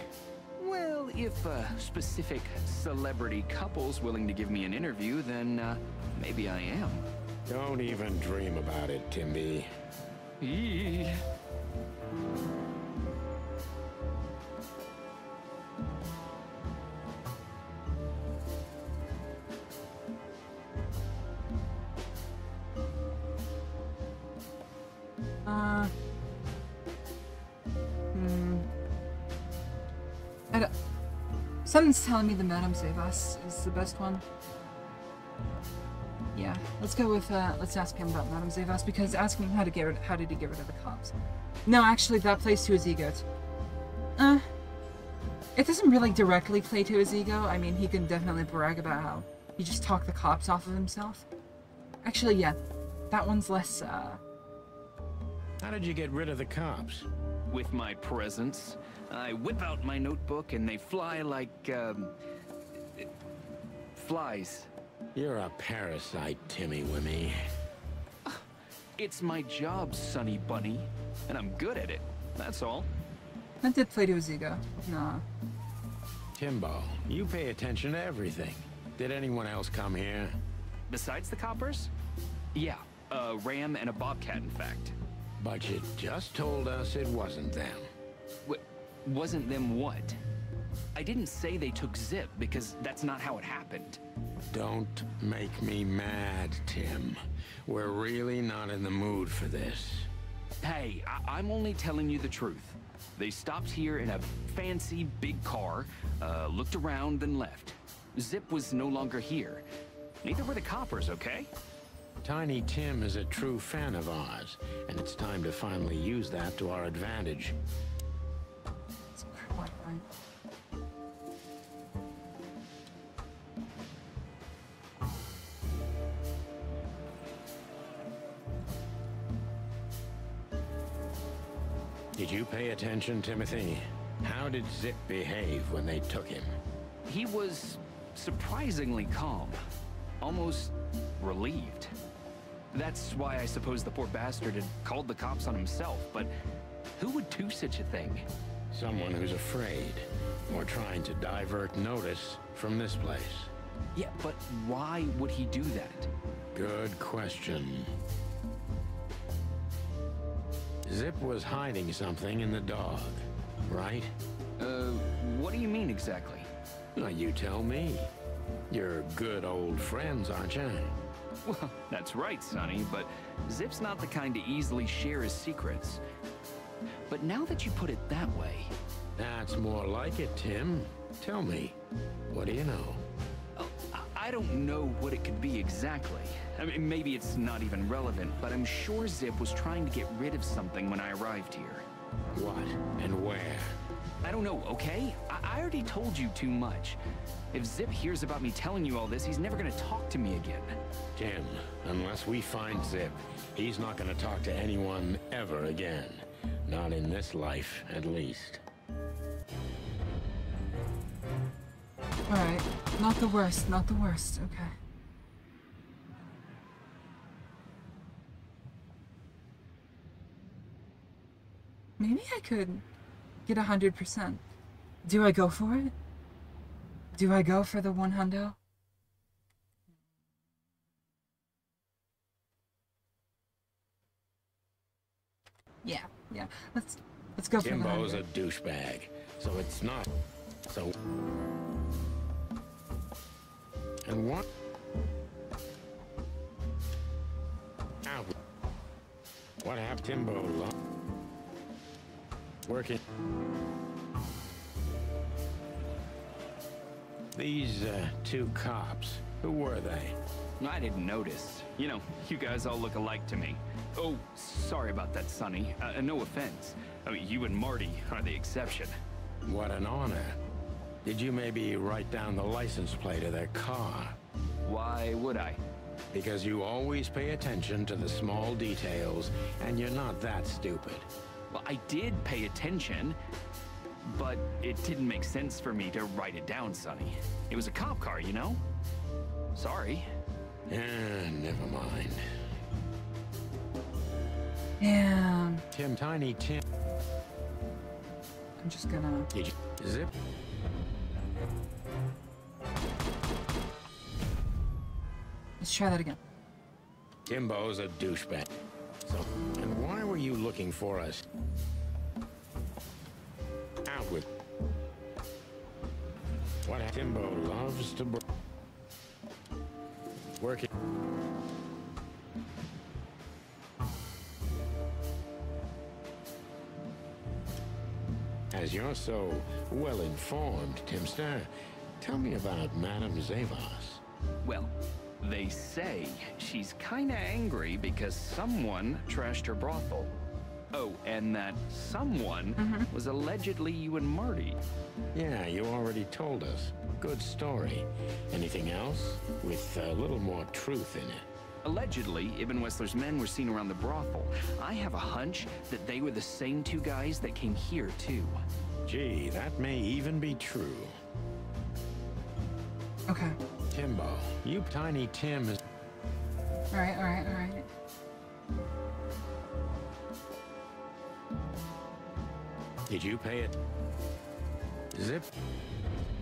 Well, if specific celebrity couple's willing to give me an interview, then maybe I am. Don't even dream about it, Timby. Eee. Something's telling me the Madame Zavas is the best one. Yeah, let's go with, let's ask him about Madame Zavas, because asking him how did he get rid of the cops? No, actually, that plays to his ego. It doesn't really directly play to his ego. I mean, he can definitely brag about how he just talked the cops off of himself. Actually, yeah, that one's less, How did you get rid of the cops? With my presence. I whip out my notebook and they fly like, flies. You're a parasite, Timmy Wimmy. It's my job, Sonny Bunny, and I'm good at it. That's all. That did play to his ego. Nah. Timbo, you pay attention to everything. Did anyone else come here? Besides the coppers? Yeah, a ram and a bobcat, in fact. But you just told us it wasn't them. Wasn't them what? I didn't say they took Zip, because that's not how it happened. Don't make me mad, Tim. We're really not in the mood for this. Hey, I'm only telling you the truth. They stopped here in a fancy big car, looked around, then left. Zip was no longer here. Neither were the coppers, okay? Tiny Tim is a true fan of ours, and it's time to finally use that to our advantage. That's quite right. Did you pay attention, Timothy? How did Zip behave when they took him? He was surprisingly calm, almost relieved. That's why I suppose the poor bastard had called the cops on himself, but who would do such a thing? Someone who's afraid, or trying to divert notice from this place. Yeah, but why would he do that? Good question. Zip was hiding something in the dog, right? What do you mean exactly? Well, you tell me. You're good old friends, aren't you? Well, that's right, Sonny, but Zip's not the kind to easily share his secrets. But now that you put it that way... That's more like it, Tim. Tell me, what do you know? Oh, I don't know what it could be exactly. I mean, maybe it's not even relevant, but I'm sure Zip was trying to get rid of something when I arrived here. What and where? I don't know, okay? I already told you too much. If Zip hears about me telling you all this, he's never gonna talk to me again. Tim, unless we find Zip, he's not gonna talk to anyone ever again. Not in this life, at least. Alright, not the worst, not the worst, okay. Maybe I could get 100%. Do I go for it? Do I go for the 100? Yeah. Let's go for the 100. Timbo's a douchebag, so it's not. So. And what? What happened, Timbo? Working. These, two cops, who were they? I didn't notice. You know, you guys all look alike to me. Oh, sorry about that, Sonny. No offense. I mean, you and Marty are the exception. What an honor. Did you maybe write down the license plate of their car? Why would I? Because you always pay attention to the small details, and you're not that stupid. Well, I did pay attention, but it didn't make sense for me to write it down, Sonny. It was a cop car, you know? Sorry. Never mind. Yeah. Tiny Tim. I'm just gonna... Did you zip? Let's try that again. Timbo's a douchebag. So, and why were you looking for us? Out with... What Timbo loves to... Working... As you're so well-informed, Timster, tell me about Madame Zavos. Well, they say she's kinda angry because someone trashed her brothel. Oh, and that someone was allegedly you and Marty. Yeah, you already told us. Good story. Anything else? With a little more truth in it. Allegedly, Ibn Wessler's men were seen around the brothel. I have a hunch that they were the same two guys that came here, too. Gee, that may even be true. Okay. Timbo, you Tiny Tim is... Alright, alright, alright. Did you pay it? Zip?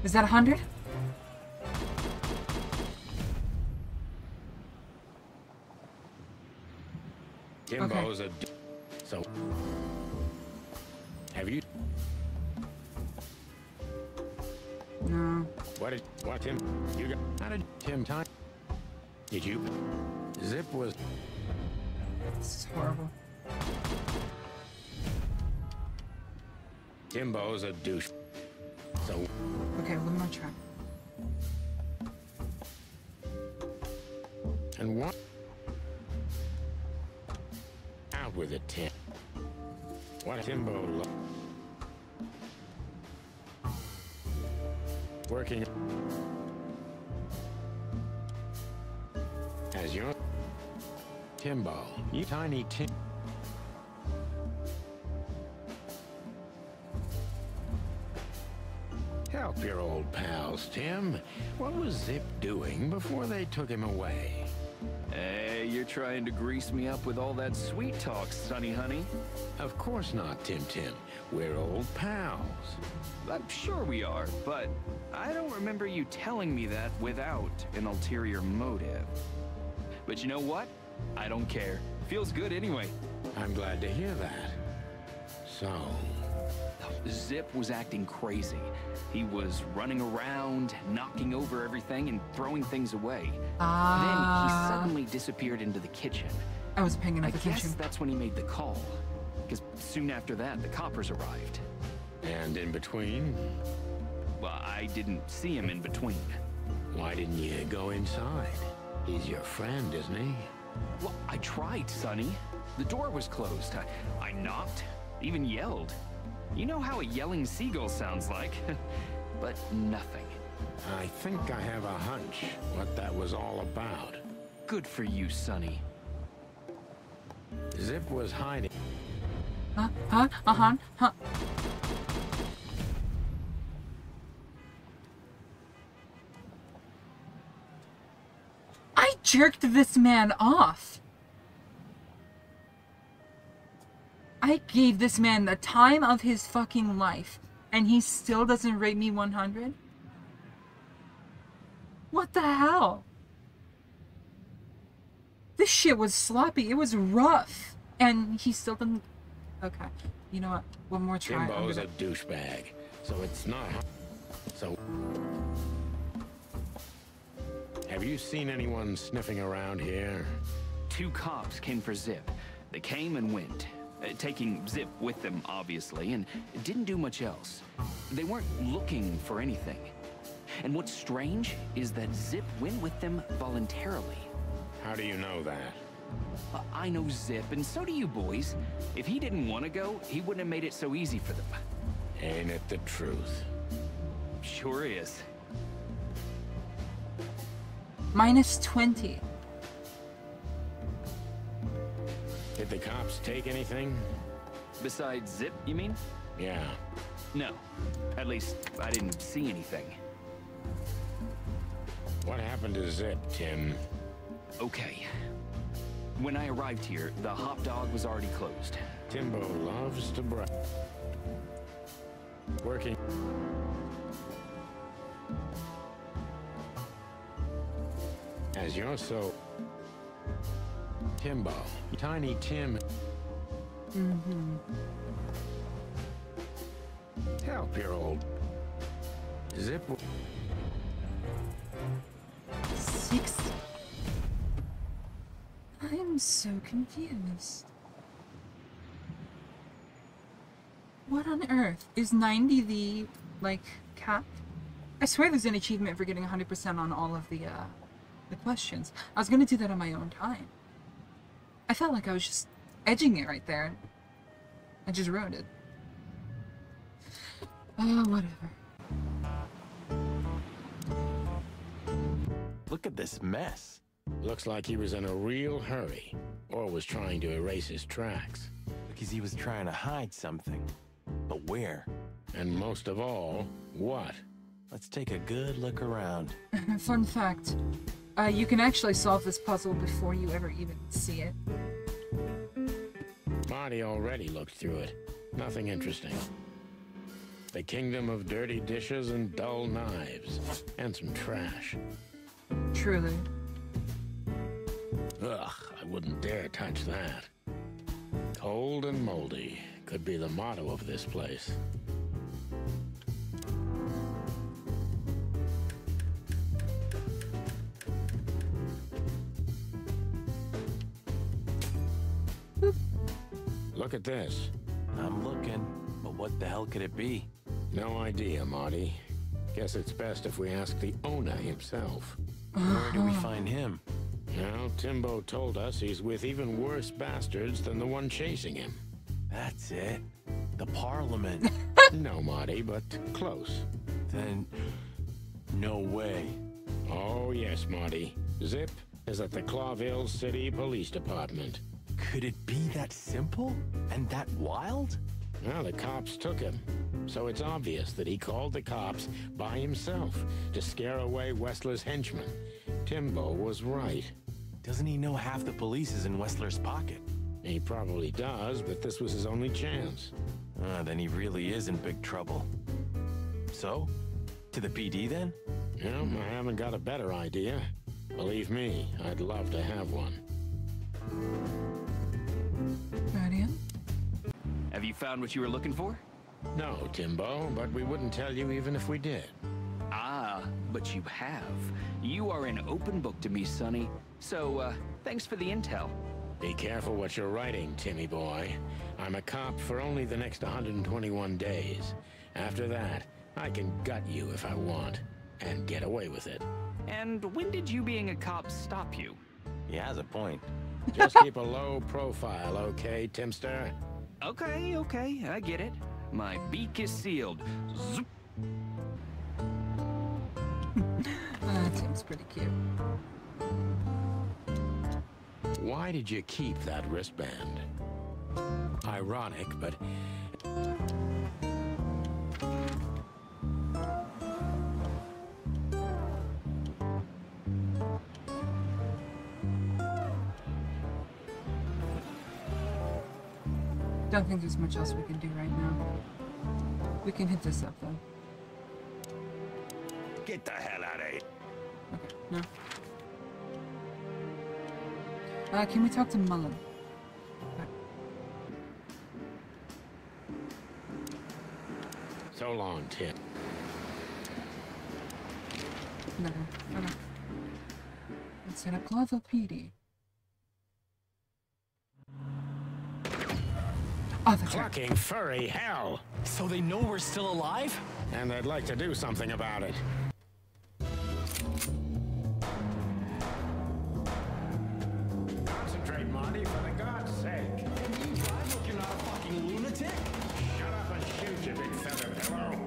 Is that 100? Timbo's a... So... Have you... No. What, Tim? You got... How did Tim time? Did you... Zip was... This is horrible. Timbo's a douche. So... Okay, one more try. And what? Out with it, Tim. What Timbo... Working... As your... Timbo, you Tiny Tim... Help your old pals, Tim. What was Zip doing before they took him away? Hey, you're trying to grease me up with all that sweet talk, Sonny honey. Of course not, Tim. We're old pals. I'm sure we are, but I don't remember you telling me that without an ulterior motive. But you know what? I don't care. Feels good anyway. I'm glad to hear that. So... Zip was acting crazy. He was running around, knocking over everything and throwing things away. Then he suddenly disappeared into the kitchen. I was paying enough attention. I guess that's when he made the call. Because soon after that, the coppers arrived. And in between? Well, I didn't see him in between. Why didn't you go inside? He's your friend, isn't he? Well, I tried, Sonny. The door was closed. I knocked, even yelled. You know how a yelling seagull sounds like, but nothing. I think I have a hunch what that was all about. Good for you, Sonny. Zip was hiding. Huh? I jerked this man off. I gave this man the time of his fucking life, and he still doesn't rate me 100? What the hell? This shit was sloppy. It was rough. And he still didn't... Okay. You know what? One more try. Timbo's a douchebag, so it's not... So... Have you seen anyone sniffing around here? 2 cops came for Zip. They came and went, taking Zip with them, obviously, and didn't do much else. They weren't looking for anything. And what's strange is that Zip went with them voluntarily. How do you know that? I know Zip, and so do you boys. If he didn't want to go, he wouldn't have made it so easy for them. Ain't it the truth? Sure is. Minus 20. Did the cops take anything? Besides Zip, you mean? Yeah. No. At least, I didn't see anything. What happened to Zip, Tim? Okay. When I arrived here, the hot dog was already closed. Timbo loves to brag. Working. As you're so... Timbo. Tiny Tim. Mm-hmm. Help your old... Zip... 6. I am so confused. What on earth? Is 90 the, like, cap? I swear there's an achievement for getting 100% on all of the questions. I was gonna do that on my own time. I felt like I was just edging it right there. I just ruined it. Oh, whatever. Look at this mess. Looks like he was in a real hurry, or was trying to erase his tracks. Because he was trying to hide something. But where? And most of all, what? Let's take a good look around. Fun fact, you can actually solve this puzzle before you ever even see it. Marty already looked through it. Nothing interesting. The kingdom of dirty dishes and dull knives. And some trash. Truly. Ugh, I wouldn't dare touch that. Old and moldy could be the motto of this place. Look at this. I'm looking, but what the hell could it be? No idea, Marty. Guess it's best if we ask the owner himself. Where do we find him? Well, Timbo told us he's with even worse bastards than the one chasing him. That's it. The Parliament. No, Marty, but close. Then, no way. Oh, yes, Marty. Zip is at the Clawville City Police Department. Could it be that simple? And that wild? Well, the cops took him. So it's obvious that he called the cops by himself to scare away Wessler's henchmen. Timbo was right. Doesn't he know half the police is in Wessler's pocket? He probably does, but this was his only chance. Then he really is in big trouble. So? To the PD then? No, I haven't got a better idea. Believe me, I'd love to have one. Guardian? Have you found what you were looking for? No, Timbo, but we wouldn't tell you even if we did. Ah, but you have. You are an open book to me, Sonny. So, thanks for the intel. Be careful what you're writing, Timmy boy. I'm a cop for only the next 121 days. After that, I can gut you if I want, and get away with it. And when did you being a cop stop you? He has a point. Just keep a low profile, okay, Timster? Okay, I get it. My beak is sealed. Zoop. Tim's pretty cute. Why did you keep that wristband? Ironic, but... Don't think there's much else we can do right now. We can hit this up, though. Get the hell out of here. Okay, no. Can we talk to Mullen? Okay. So long, Tim. No. Okay. Let's hit up Clawville PD. Oh, that's right. Clucking furry hell. So they know we're still alive? And they'd like to do something about it. Concentrate, Marty, for the God's sake. You drive like you're not a fucking lunatic? Shut up and shoot, you big feather pillow.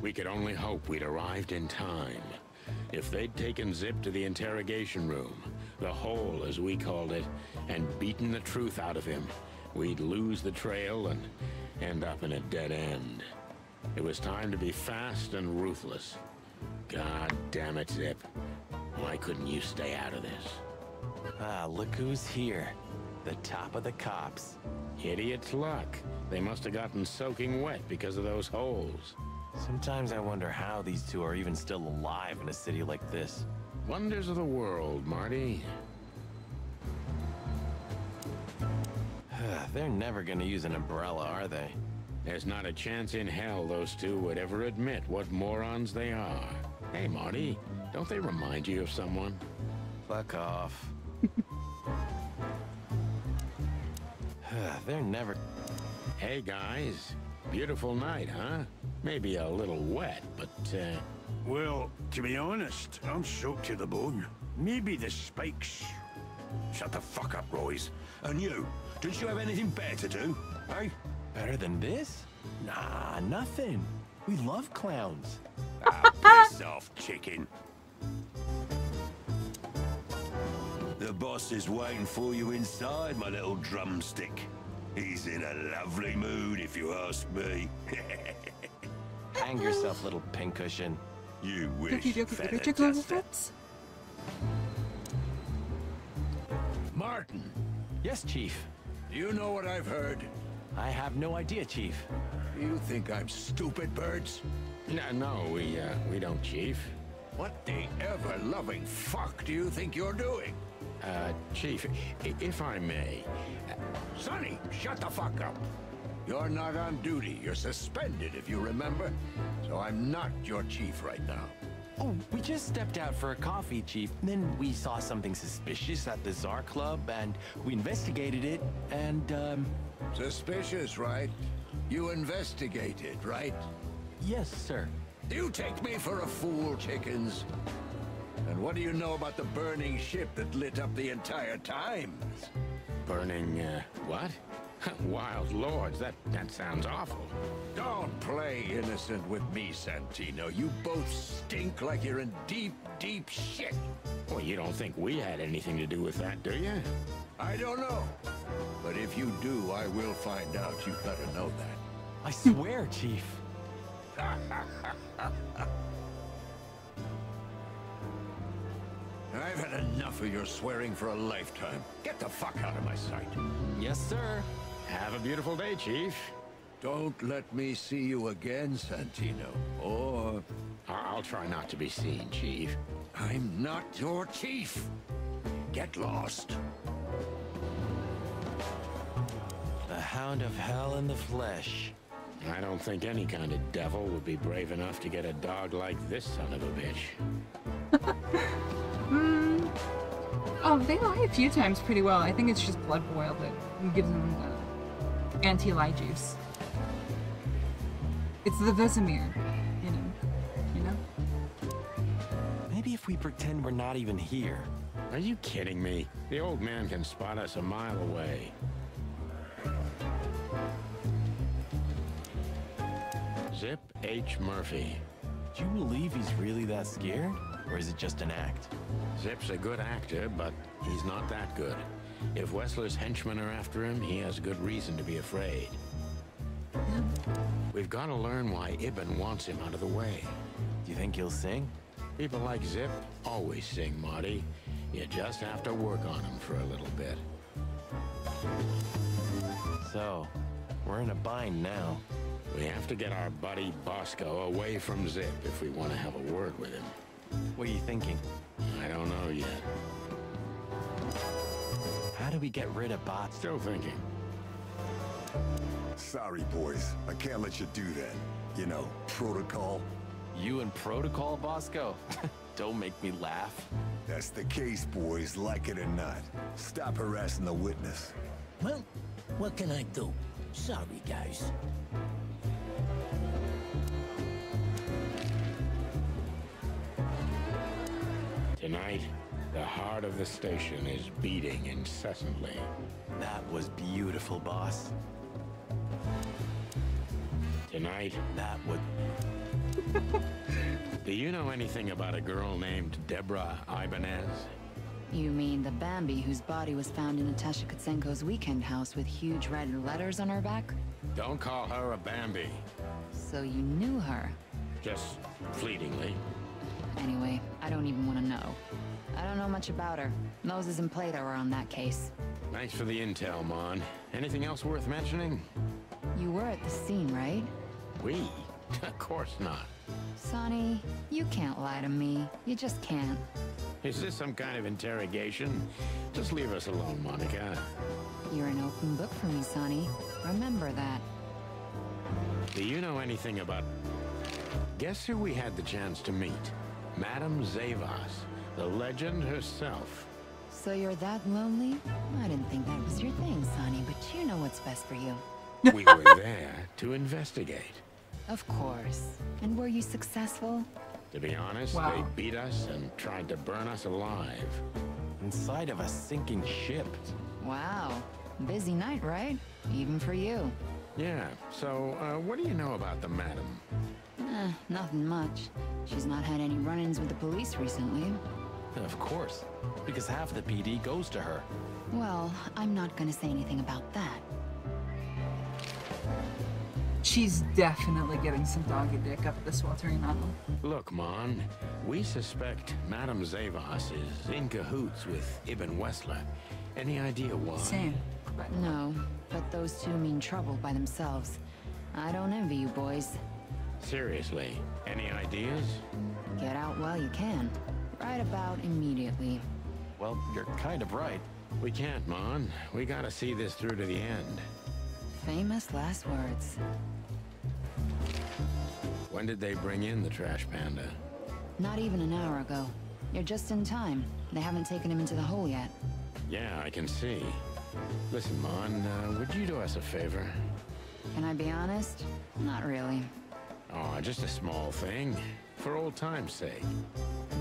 We could only hope we'd arrived in time. If they'd taken Zip to the interrogation room, the hole as we called it, and beaten the truth out of him, we'd lose the trail and end up in a dead end. It was time to be fast and ruthless. God damn it, Zip. Why couldn't you stay out of this? Ah, look who's here. The top of the cops. Idiot's luck. They must have gotten soaking wet because of those holes. Sometimes I wonder how these two are even still alive in a city like this. Wonders of the world, Marty. They're never gonna use an umbrella, are they? There's not a chance in hell those two would ever admit what morons they are. Hey, Marty, don't they remind you of someone? Fuck off. They're never... Hey, guys. Beautiful night, huh? Maybe a little wet, but, Well, to be honest, I'm soaked to the bone. Maybe the spikes. Shut the fuck up, Royce. And you, didn't you have anything better to do, eh? Better than this? Nah, nothing. We love clowns. Ah, piss off, chicken. The boss is waiting for you inside, my little drumstick. He's in a lovely mood, if you ask me. Hang yourself, little pincushion. You wish, Fantastic. Martin, Yes, Chief. do you know what I've heard? I have no idea, Chief. You think I'm stupid, birds? No, we don't, Chief. What the ever-loving fuck do you think you're doing? Chief, if I may... Sonny, shut the fuck up. You're not on duty. You're suspended, if you remember. So I'm not your chief right now. Oh, we just stepped out for a coffee, Chief. Then we saw something suspicious at the Czar Club, and we investigated it, and, Suspicious, right? You investigated, right? Yes, sir. You take me for a fool, chickens. And what do you know about the burning ship that lit up the entire Times? Burning, what? Wild lords, that sounds awful. Don't play innocent with me, Santino. You both stink like you're in deep, deep shit. Well, you don't think we had anything to do with that, do you? I don't know. But if you do, I will find out. You better know that. I swear, Chief. I've had enough of your swearing for a lifetime. Get the fuck out of my sight. Yes, sir. Have a beautiful day, Chief. Don't let me see you again, Santino. Or... I'll try not to be seen, Chief. I'm not your chief. Get lost. The Hound of Hell in the flesh. I don't think any kind of devil would be brave enough to get a dog like this son of a bitch. Oh, they lie a few times pretty well. I think it's just blood boil that gives them the anti-lie juice. It's the Vesemir, you know? Maybe if we pretend we're not even here. Are you kidding me? The old man can spot us a mile away. Zip H. Murphy. Do you believe he's really that scared? Or is it just an act? Zip's a good actor, but he's not that good. If Wessler's henchmen are after him, he has good reason to be afraid. Yeah. We've got to learn why Ibn wants him out of the way. Do you think he'll sing? People like Zip always sing, Marty. You just have to work on him for a little bit. So, we're in a bind now. We have to get our buddy Bosco away from Zip if we want to have a word with him. What are you thinking? I don't know yet. How do we get rid of Bot? Still thinking. Sorry, boys. I can't let you do that. You know, protocol. You and Protocol, Bosco? Don't make me laugh. That's the case, boys, like it or not. Stop harassing the witness. Well, what can I do? Sorry, guys. Tonight, the heart of the station is beating incessantly. That was beautiful, boss. Tonight, that would... Do you know anything about a girl named Deborah Ibanez? You mean the Bambi whose body was found in Natasha Kutsenko's weekend house with huge red letters on her back? Don't call her a Bambi. So you knew her? Just fleetingly. Anyway, I don't even want to know. I don't know much about her. Moses and Plato are on that case. Thanks for the intel, Mon. Anything else worth mentioning? You were at the scene, right? We? Of course not. Sonny, you can't lie to me. You just can't. Is this some kind of interrogation? Just leave us alone, Monica. You're an open book for me, Sonny. Remember that. Do you know anything about... Guess who we had the chance to meet? Madame Zavas, the legend herself. So you're that lonely? I didn't think that was your thing, Sonny, but you know what's best for you. We were there to investigate. Of course. And were you successful? To be honest, Wow. they beat us and tried to burn us alive. Inside of a sinking ship. Wow. Busy night, right? Even for you. Yeah, so what do you know about the madam? Nothing much. She's not had any run-ins with the police recently. Of course, because half the PD goes to her. Well, I'm not gonna say anything about that. She's definitely getting some doggy dick up the sweltering tunnel. Look, Mon, we suspect Madame Zavas is in cahoots with Ibn Wessler. Any idea why? Same. But No, but those two mean trouble by themselves. I don't envy you boys. Seriously, any ideas? Get out while you can. Right about immediately. Well, you're kind of right. We can't, Mon. We gotta see this through to the end. Famous last words. When did they bring in the trash panda? Not even an hour ago. You're just in time. They haven't taken him into the hole yet. Yeah, I can see. Listen, Mon, would you do us a favor? Can I be honest? Not really. Oh, just a small thing. For old time's sake.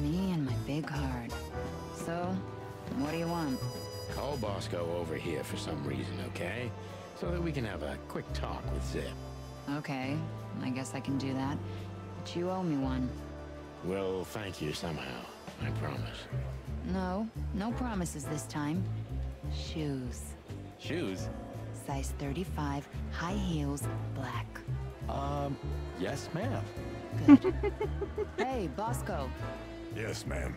Me and my big heart. So, what do you want? Call Bosco over here for some reason, okay? So that we can have a quick talk with Zip. Okay, I guess I can do that. But you owe me one. We'll thank you somehow, I promise. No, no promises this time. Shoes. Shoes? Size 35, high heels, black. Yes, ma'am. Good. Hey, Bosco. Yes, ma'am.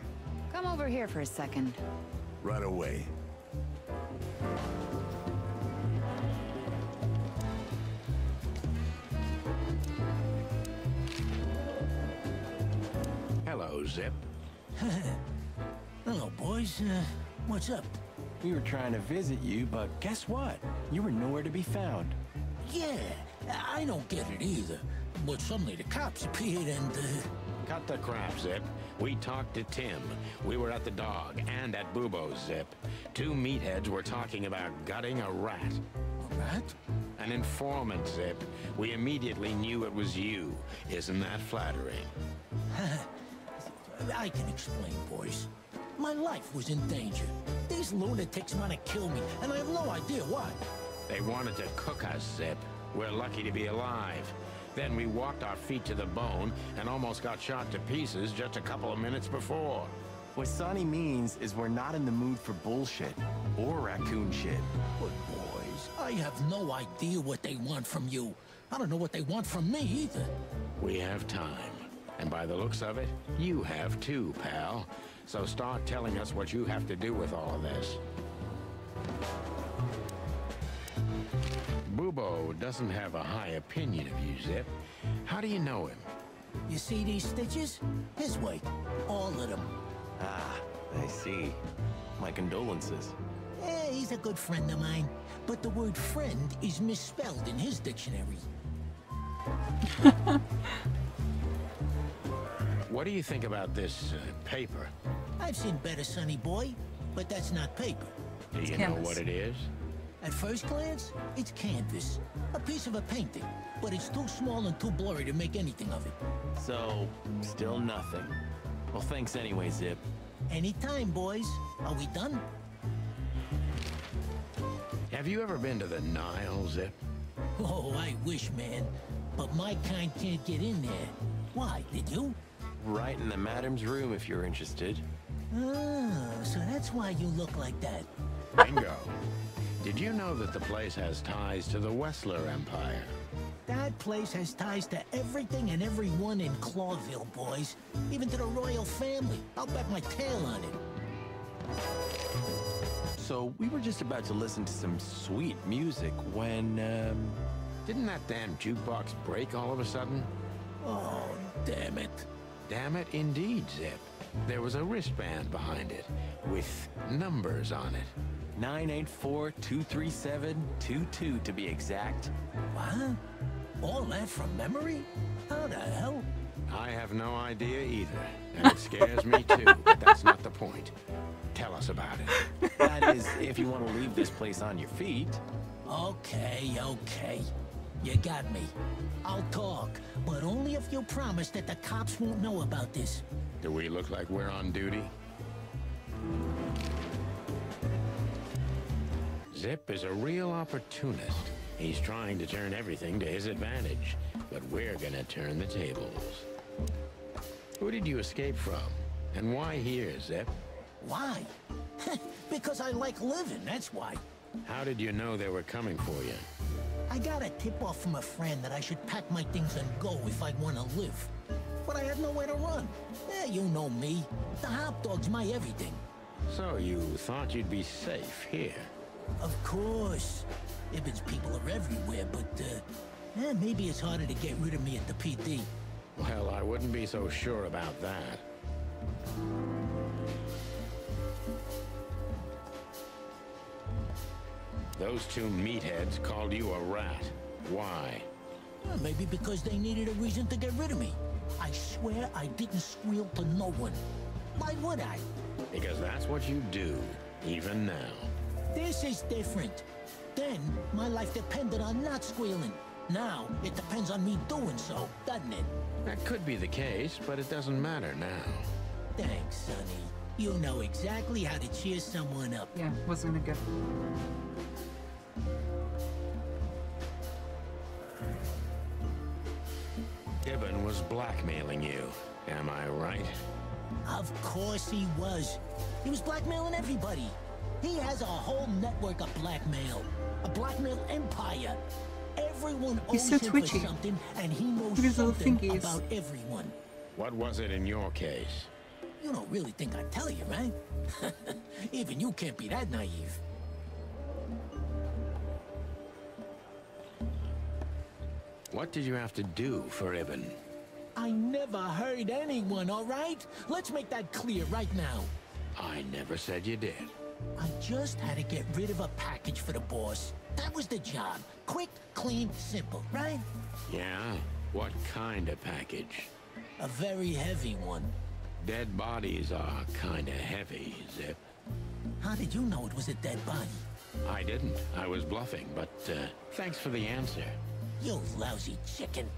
Come over here for a second. Right away. Hello, Zip. Hello, boys. What's up? We were trying to visit you, but guess what? You were nowhere to be found. Yeah, I don't get it either. But suddenly the cops appeared and, Cut the crap, Zip. We talked to Tim. We were at the Dog and at Bubo's, Zip. Two meatheads were talking about gutting a rat. A rat? An informant, Zip. We immediately knew it was you. Isn't that flattering? I can explain, boys. My life was in danger. These lunatics want to kill me, and I have no idea why. They wanted to cook us, Zip. We're lucky to be alive. Then we walked our feet to the bone and almost got shot to pieces just a couple of minutes before. What Sonny means is we're not in the mood for bullshit or raccoon shit. But boys, I have no idea what they want from you. I don't know what they want from me either. We have time. And by the looks of it, you have too, pal. So start telling us what you have to do with all of this. Bubo Hobo doesn't have a high opinion of you, Zip. How do you know him? You see these stitches? His way. All of them. Ah, I see. My condolences. He's a good friend of mine. But the word friend is misspelled in his dictionary. What do you think about this paper? I've seen better, sonny boy, but that's not paper. Do you know what it is? At first glance, it's canvas. A piece of a painting, but it's too small and too blurry to make anything of it. So, still nothing. Well, thanks anyway, Zip. Anytime, boys. Are we done? Have you ever been to the Nile, Zip? Oh, I wish, man. But my kind can't get in there. Why, did you? Right in the madam's room if you're interested. Oh, so that's why you look like that. Bingo. Did you know that the place has ties to the Wessler Empire? That place has ties to everything and everyone in Clawville, boys. Even to the royal family. I'll bet my tail on it. So, we were just about to listen to some sweet music when, Didn't that damn jukebox break all of a sudden? Oh, damn it. Damn it indeed, Zip. There was a wristband behind it, with numbers on it. 984-237-22 to be exact. What? All that from memory? How the hell? I have no idea either, and it scares me too, but that's not the point. Tell us about it. That is, if you want to leave this place on your feet. Okay. You got me. I'll talk, but only if you promise that the cops won't know about this. Do we look like we're on duty? Zip is a real opportunist. He's trying to turn everything to his advantage, but we're gonna turn the tables. Who did you escape from? And why here, Zip? Why? Because I like living, that's why. How did you know they were coming for you? I got a tip-off from a friend that I should pack my things and go if I want to live. But I had nowhere to run. You know me. The hot dog's my everything. So you thought you'd be safe here? Of course. Ibben's people are everywhere, but, maybe it's harder to get rid of me at the PD. Well, I wouldn't be so sure about that. Those two meatheads called you a rat. Why? Maybe because they needed a reason to get rid of me. I swear I didn't squeal to no one. Why would I? Because that's what you do, even now. This is different. Then, my life depended on not squealing. Now, it depends on me doing so, doesn't it? That could be the case, but it doesn't matter now. Thanks, Sonny. You know exactly how to cheer someone up. Yeah, wasn't gonna go. Ibben was blackmailing you, am I right? Of course he was. He was blackmailing everybody. He has a whole network of blackmail. A blackmail empire. Everyone owes him for something, and he knows something about everyone. What was it in your case? You don't really think I'd tell you, right? Even you can't be that naive. What did you have to do for Ibben? I never hurt anyone, all right? Let's make that clear right now. I never said you did. I just had to get rid of a package for the boss. That was the job. Quick, clean, simple, right? Yeah? What kind of package? A very heavy one. Dead bodies are kinda heavy, Zip. How did you know it was a dead body? I didn't. I was bluffing, but thanks for the answer. You lousy chicken.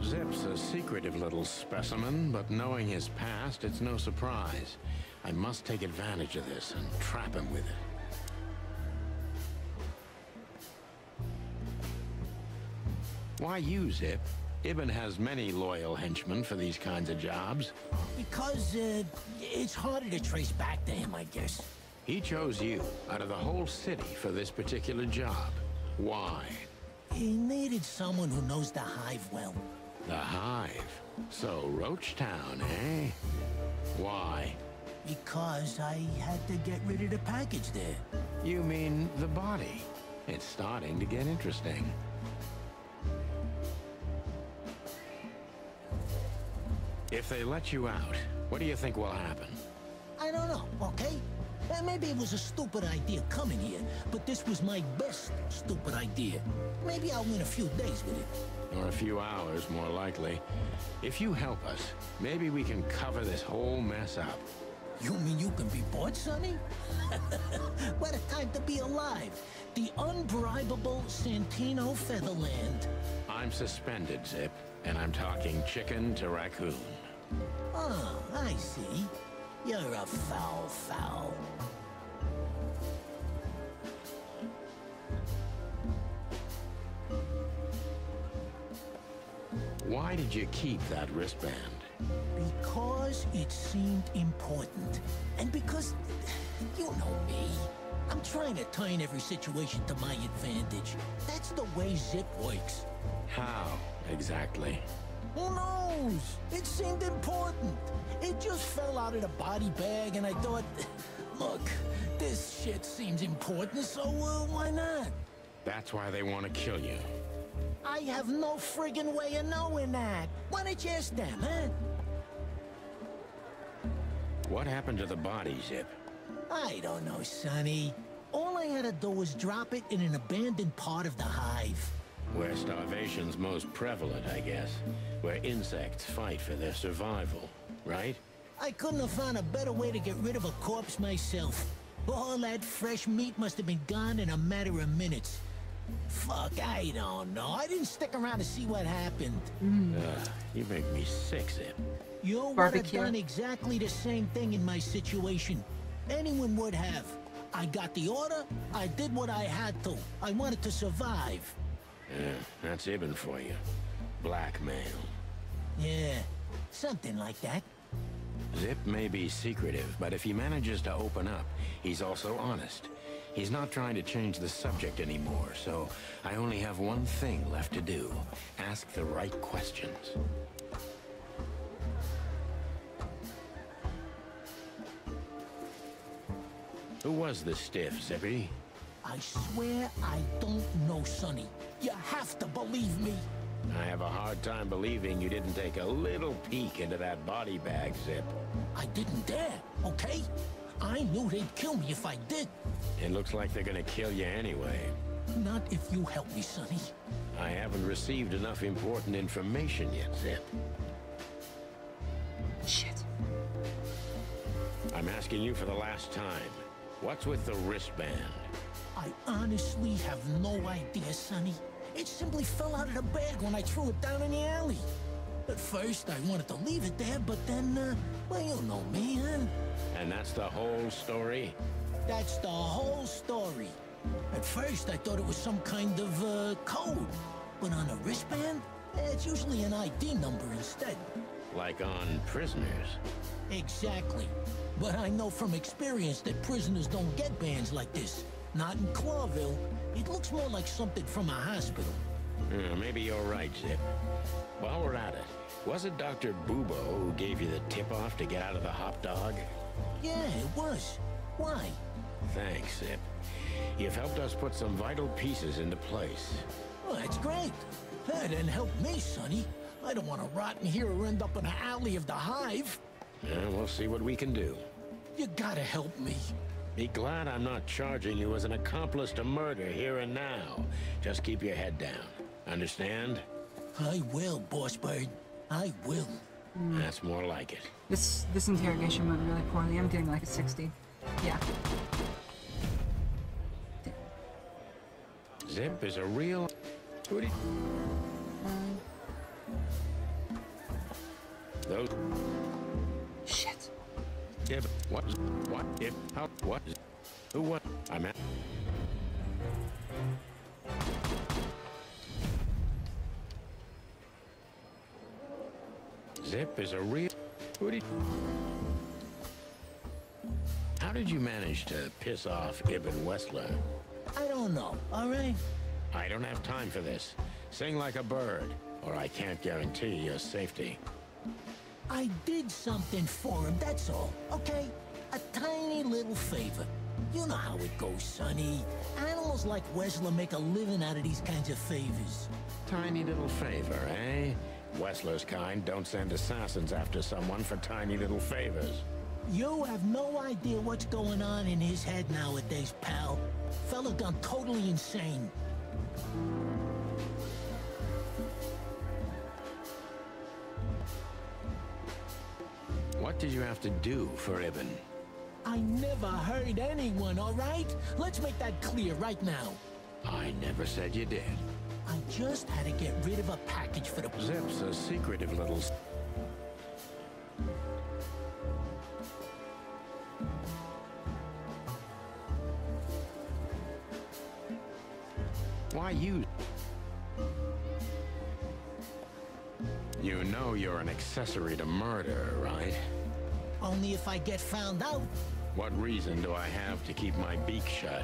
Zip's a secretive little specimen, but knowing his past, it's no surprise. I must take advantage of this and trap him with it. Why you, Zip? Ibben has many loyal henchmen for these kinds of jobs. Because, it's harder to trace back to him, I guess. He chose you out of the whole city for this particular job. Why? He needed someone who knows the Hive well. The Hive? So, Roachtown, eh? Why? Because I had to get rid of the package there. You mean the body? It's starting to get interesting. If they let you out, what do you think will happen? I don't know, okay? Maybe it was a stupid idea coming here, but this was my best stupid idea. Maybe I'll win a few days with it. Or a few hours, more likely. If you help us, maybe we can cover this whole mess up. You mean you can be bought, Sonny? What a time to be alive. The unbribable Santino Featherland. I'm suspended, Zip, and I'm talking chicken to raccoon. Oh, I see. You're a foul. Why did you keep that wristband? Because it seemed important. And because, you know me, I'm trying to turn every situation to my advantage. That's the way Zip works. How, exactly? Who knows? It seemed important. It just fell out of the body bag, and I thought, look, this shit seems important, so why not? That's why they want to kill you. I have no friggin' way of knowing that. Why don't you ask them, huh? What happened to the body, Zip? I don't know, Sonny. All I had to do was drop it in an abandoned part of the hive. Where starvation's most prevalent, I guess. Where insects fight for their survival, right? I couldn't have found a better way to get rid of a corpse myself. All that fresh meat must have been gone in a matter of minutes. Fuck, I don't know. I didn't stick around to see what happened. You make me sick, Zip. You would have done exactly the same thing in my situation. Anyone would have. I got the order, I did what I had to. I wanted to survive. Yeah, that's Ibn for you. Blackmail. Yeah, something like that. Zip may be secretive, but if he manages to open up, he's also honest. He's not trying to change the subject anymore, so I only have one thing left to do. Ask the right questions. Who was the stiff, Zippy? I swear I don't know, Sonny. You have to believe me. I have a hard time believing you didn't take a little peek into that body bag, Zip. I didn't dare, okay? I knew they'd kill me if I did. It looks like they're gonna kill you anyway. Not if you help me, Sonny. I haven't received enough important information yet, Zip. Shit. I'm asking you for the last time. What's with the wristband? I honestly have no idea, Sonny. It simply fell out of the bag when I threw it down in the alley. At first, I wanted to leave it there, but then, well, you know me, huh? And that's the whole story? That's the whole story. At first, I thought it was some kind of, code. But on a wristband, it's usually an ID number instead. Like on prisoners? Exactly. But I know from experience that prisoners don't get bands like this. Not in Clawville. It looks more like something from a hospital. Maybe you're right, Zip. While we're at it, was it Dr. Bubo who gave you the tip-off to get out of the hot dog? Yeah, it was. Why? Thanks, Zip. You've helped us put some vital pieces into place. Well, that's great. That didn't help me, Sonny. I don't want to rot in here or end up in the alley of the hive. We'll see what we can do. You gotta help me. Be glad I'm not charging you as an accomplice to murder here and now. Just keep your head down. Understand? I will, Boss Bird. I will. That's more like it. This interrogation went really poorly. I'm getting like a 60. Yeah. Zip is a real... Those... Shit. Yeah, but what, if, how, what, who, what, I'm at... Zip is a real... How did you manage to piss off Ibn Wessler? I don't know, all right? I don't have time for this. Sing like a bird, or I can't guarantee your safety. I did something for him, that's all, okay? A tiny little favor. You know how it goes, Sonny. Animals like Wessler make a living out of these kinds of favors. Tiny little favor, eh? Wessler's kind don't send assassins after someone for tiny little favors. You have no idea what's going on in his head nowadays, pal. Fella gone totally insane. What did you have to do for Ibn? I never hurt anyone, all right? Let's make that clear right now. I never said you did. I just had to get rid of a package for the... Zip's a secretive little... Why you... You know you're an accessory to murder, right? Only if I get found out. What reason do I have to keep my beak shut?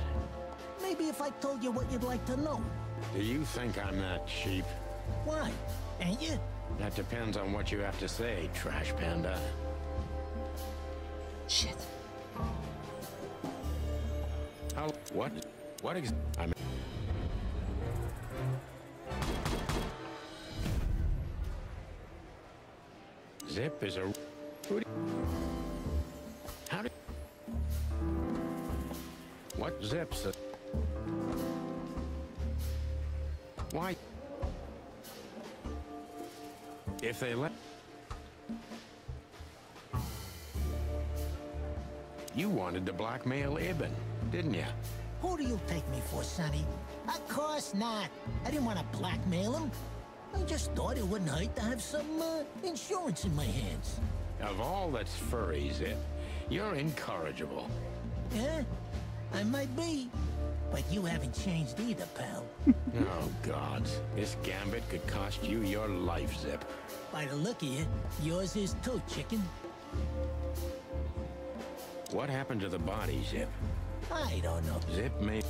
Maybe if I told you what you'd like to know. Do you think I'm that cheap? Why? Ain't you? That depends on what you have to say, Trash Panda. Shit. How... What? What I'm... Zip is a... How did... What Zip's a... Why? If they let... You wanted to blackmail Ibn, didn't you? Who do you take me for, Sonny? Of course not. I didn't want to blackmail him. I just thought it wouldn't hurt to have some insurance in my hands. Of all that's furry, Zip, you're incorrigible. Yeah, I might be. But you haven't changed either, pal. Oh, gods. This gambit could cost you your life, Zip. By the look of you, yours is too, chicken. What happened to the body, Zip? I don't know. Zip may...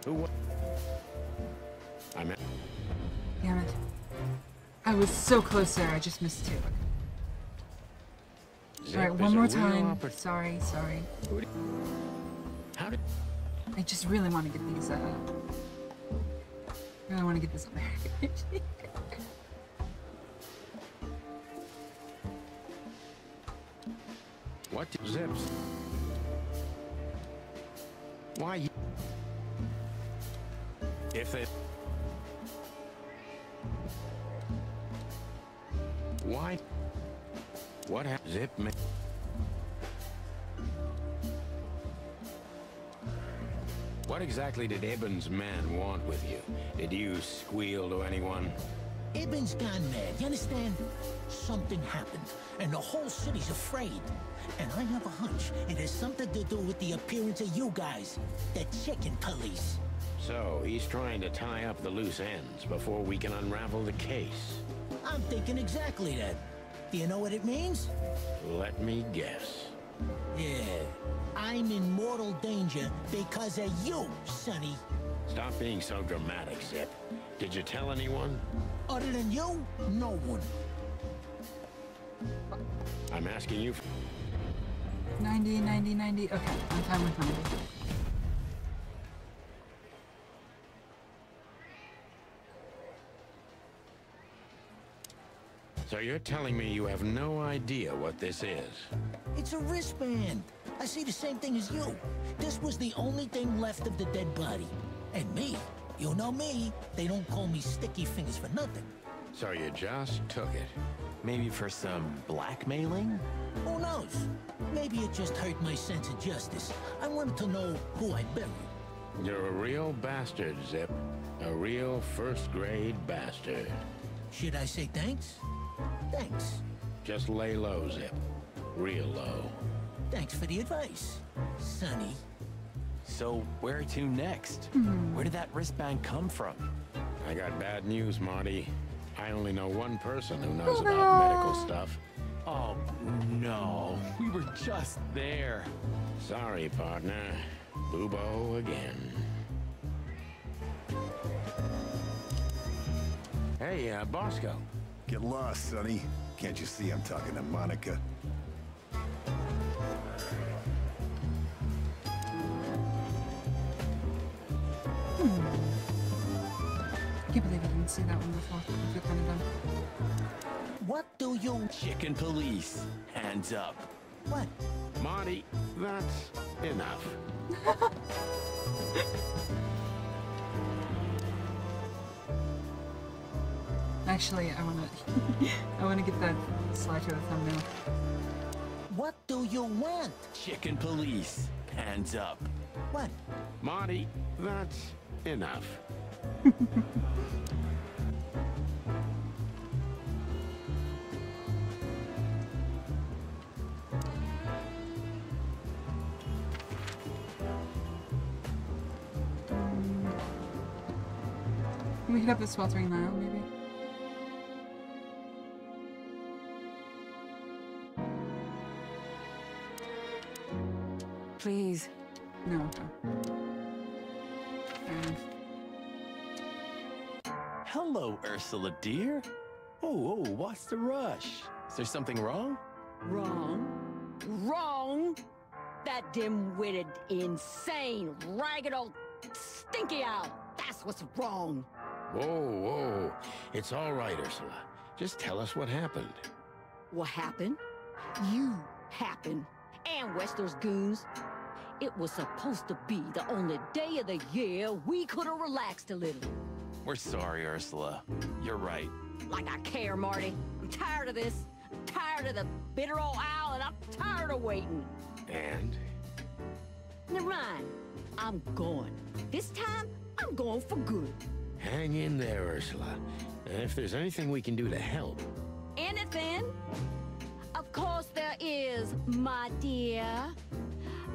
Who wa... I'm... Damn it. I was so close there, I just missed two. Alright, one more time. Sorry. How did... I just really want to get these, really want to get this on there. What Zips? Why you... If they... Why? What happened? Zip me. What exactly did Ibn's man want with you? Did you squeal to anyone? Ibn's gone mad, you understand? Something happened, and the whole city's afraid. And I have a hunch it has something to do with the appearance of you guys, the chicken police. So, he's trying to tie up the loose ends before we can unravel the case. I'm thinking exactly that. Do you know what it means? Let me guess. Yeah, I'm in mortal danger because of you, Sonny. Stop being so dramatic, Zip. Did you tell anyone? Other than you, no one. I'm asking you for... 90. Okay, I'm fine with 90. So you're telling me you have no idea what this is? It's a wristband. I see the same thing as you. This was the only thing left of the dead body. And me, you know me, they don't call me Sticky Fingers for nothing. So you just took it? Maybe for some blackmailing? Who knows? Maybe it just hurt my sense of justice. I wanted to know who I buried. You're a real bastard, Zip. A real first-grade bastard. Should I say thanks? Thanks. Just lay low, Zip. Real low. Thanks for the advice, Sonny. So, where to next? Where did that wristband come from? I got bad news, Marty. I only know one person who knows about medical stuff. Oh, no. We were just there. Sorry, partner. Boobo again. Hey, Bosco. Get lost, Sonny. Can't you see I'm talking to Monica? I can't believe I didn't see that one before. I feel kind of dumb. What do you... Chicken police. Hands up. What? Marty, that's enough. Actually, I wanna get that slide to the thumbnail. What do you want? Chicken police. Hands up. What? Marty, that's enough. Can we hit up the sweltering Nile, maybe? Please. No, okay. Hello, Ursula, dear. Oh, what's the rush? Is there something wrong? Wrong? Wrong? That dim-witted, insane, ragged old stinky owl. That's what's wrong. Whoa. It's all right, Ursula. Just tell us what happened. What happened? You happened. And Wester's goons. It was supposed to be the only day of the year we could have relaxed a little. We're sorry, Ursula. You're right. Like I care, Marty. I'm tired of this. I'm tired of the bitter old owl, and I'm tired of waiting. And? Never mind. I'm going. This time, I'm going for good. Hang in there, Ursula. And if there's anything we can do to help... Anything? Of course there is, my dear.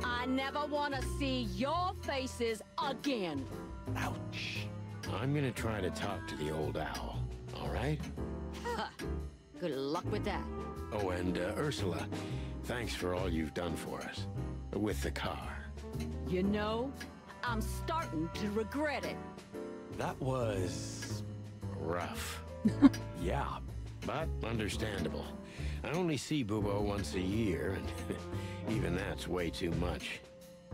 I never want to see your faces again. Ouch. I'm gonna try to talk to the old owl, all right? Good luck with that. Oh, and Ursula, thanks for all you've done for us. With the car. You know, I'm starting to regret it. That was... rough. Yeah. But understandable. I only see Bubo once a year, and even that's way too much.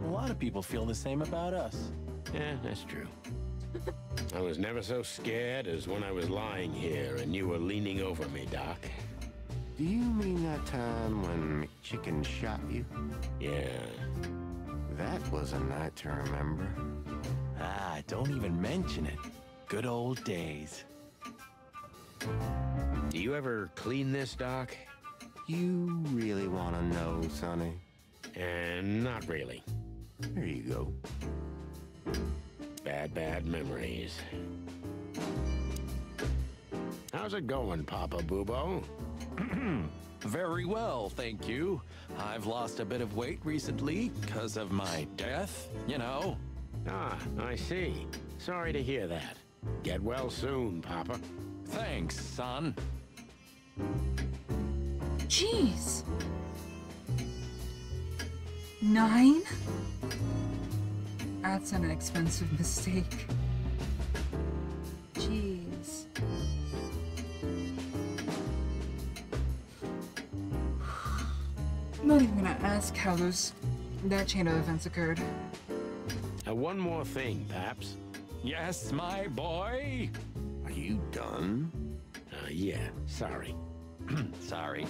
A lot of people feel the same about us. Yeah, that's true. I was never so scared as when I was lying here and you were leaning over me, Doc. Do you mean that time when McChicken shot you? Yeah. That was a night to remember. Ah, don't even mention it. Good old days. Do you ever clean this, Doc? You really want to know, Sonny? And not really. There you go. Bad memories. How's it going, Papa Bubo? Very well, thank you. I've lost a bit of weight recently because of my death, you know. Ah, I see. Sorry to hear that. Get well soon, Papa. Thanks, son. Jeez. 9? That's an expensive mistake. Jeez. I'm not even gonna ask how that chain of events occurred. One more thing, Paps. Yes, my boy. Are you done? Yeah, sorry. Sorry.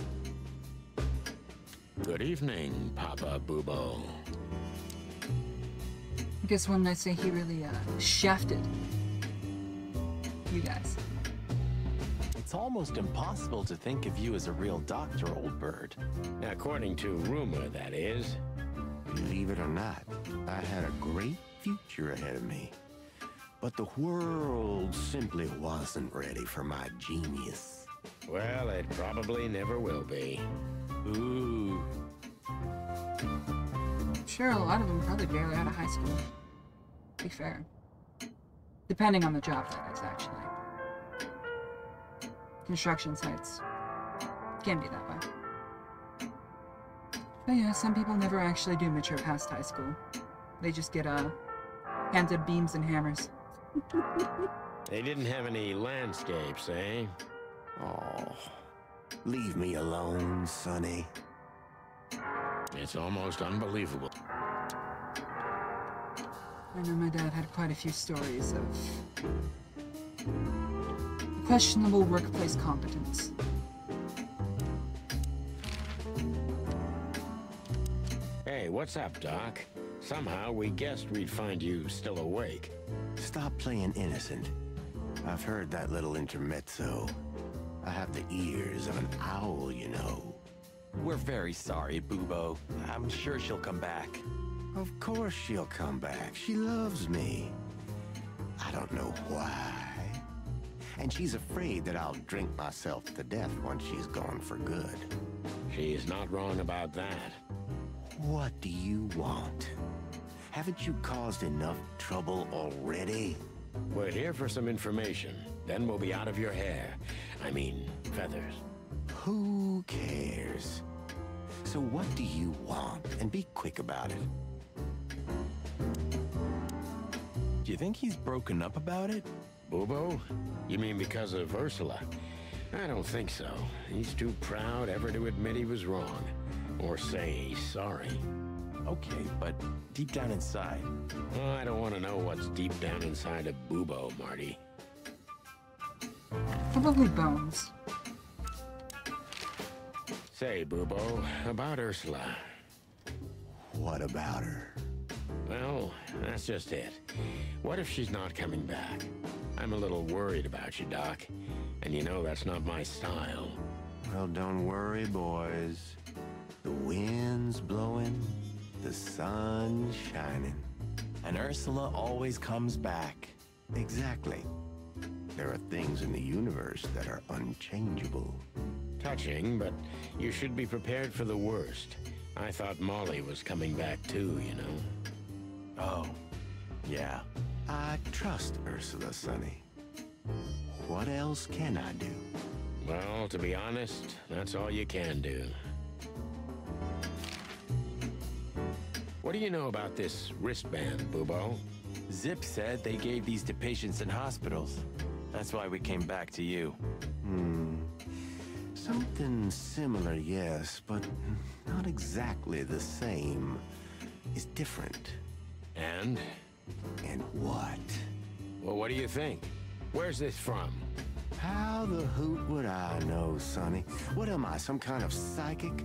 Good evening, Papa Bubo. I guess one might say he really shafted you guys. It's almost impossible to think of you as a real doctor, old bird. According to rumor, that is. Believe it or not, I had a great future ahead of me. But the world simply wasn't ready for my genius. Well, it probably never will be. Ooh. I'm sure a lot of them probably barely out of high school. To be fair. Depending on the job, that is, actually. Construction sites can be that way. But yeah, some people never actually do mature past high school. They just get handed beams and hammers. They didn't have any landscapes, eh? Oh, leave me alone, Sonny. It's almost unbelievable. I know my dad had quite a few stories of questionable workplace competence. Hey, what's up, Doc? Somehow we guessed we'd find you still awake. Stop playing innocent. I've heard that little intermezzo. I have the ears of an owl, you know. We're very sorry, Boobo. I'm sure she'll come back. Of course she'll come back. She loves me. I don't know why. And she's afraid that I'll drink myself to death once she's gone for good. She's not wrong about that. What do you want? Haven't you caused enough trouble already? We're here for some information. Then we'll be out of your hair. I mean, feathers. Who cares? So what do you want? And be quick about it. Do you think he's broken up about it? Boobo? You mean because of Ursula? I don't think so. He's too proud ever to admit he was wrong. Or say he's sorry. Okay, but deep down inside... Oh, I don't want to know what's deep down inside of Boobo, Marty. Probably bones. Say, Boobo, about Ursula. What about her? Well, that's just it. What if she's not coming back? I'm a little worried about you, Doc. And you know that's not my style. Well, don't worry, boys. The wind's blowing, the sun's shining. And Ursula always comes back. Exactly. There are things in the universe that are unchangeable. Touching, but you should be prepared for the worst. I thought Molly was coming back too, you know. Oh, yeah. I trust Ursula, Sonny. What else can I do? Well, to be honest, that's all you can do. What do you know about this wristband, Boobo? Zip said they gave these to patients in hospitals. That's why we came back to you. Something similar, yes, but not exactly the same. It's different. And? And what? Well, what do you think? Where's this from? How the hoot would I know, Sonny? What am I, some kind of psychic?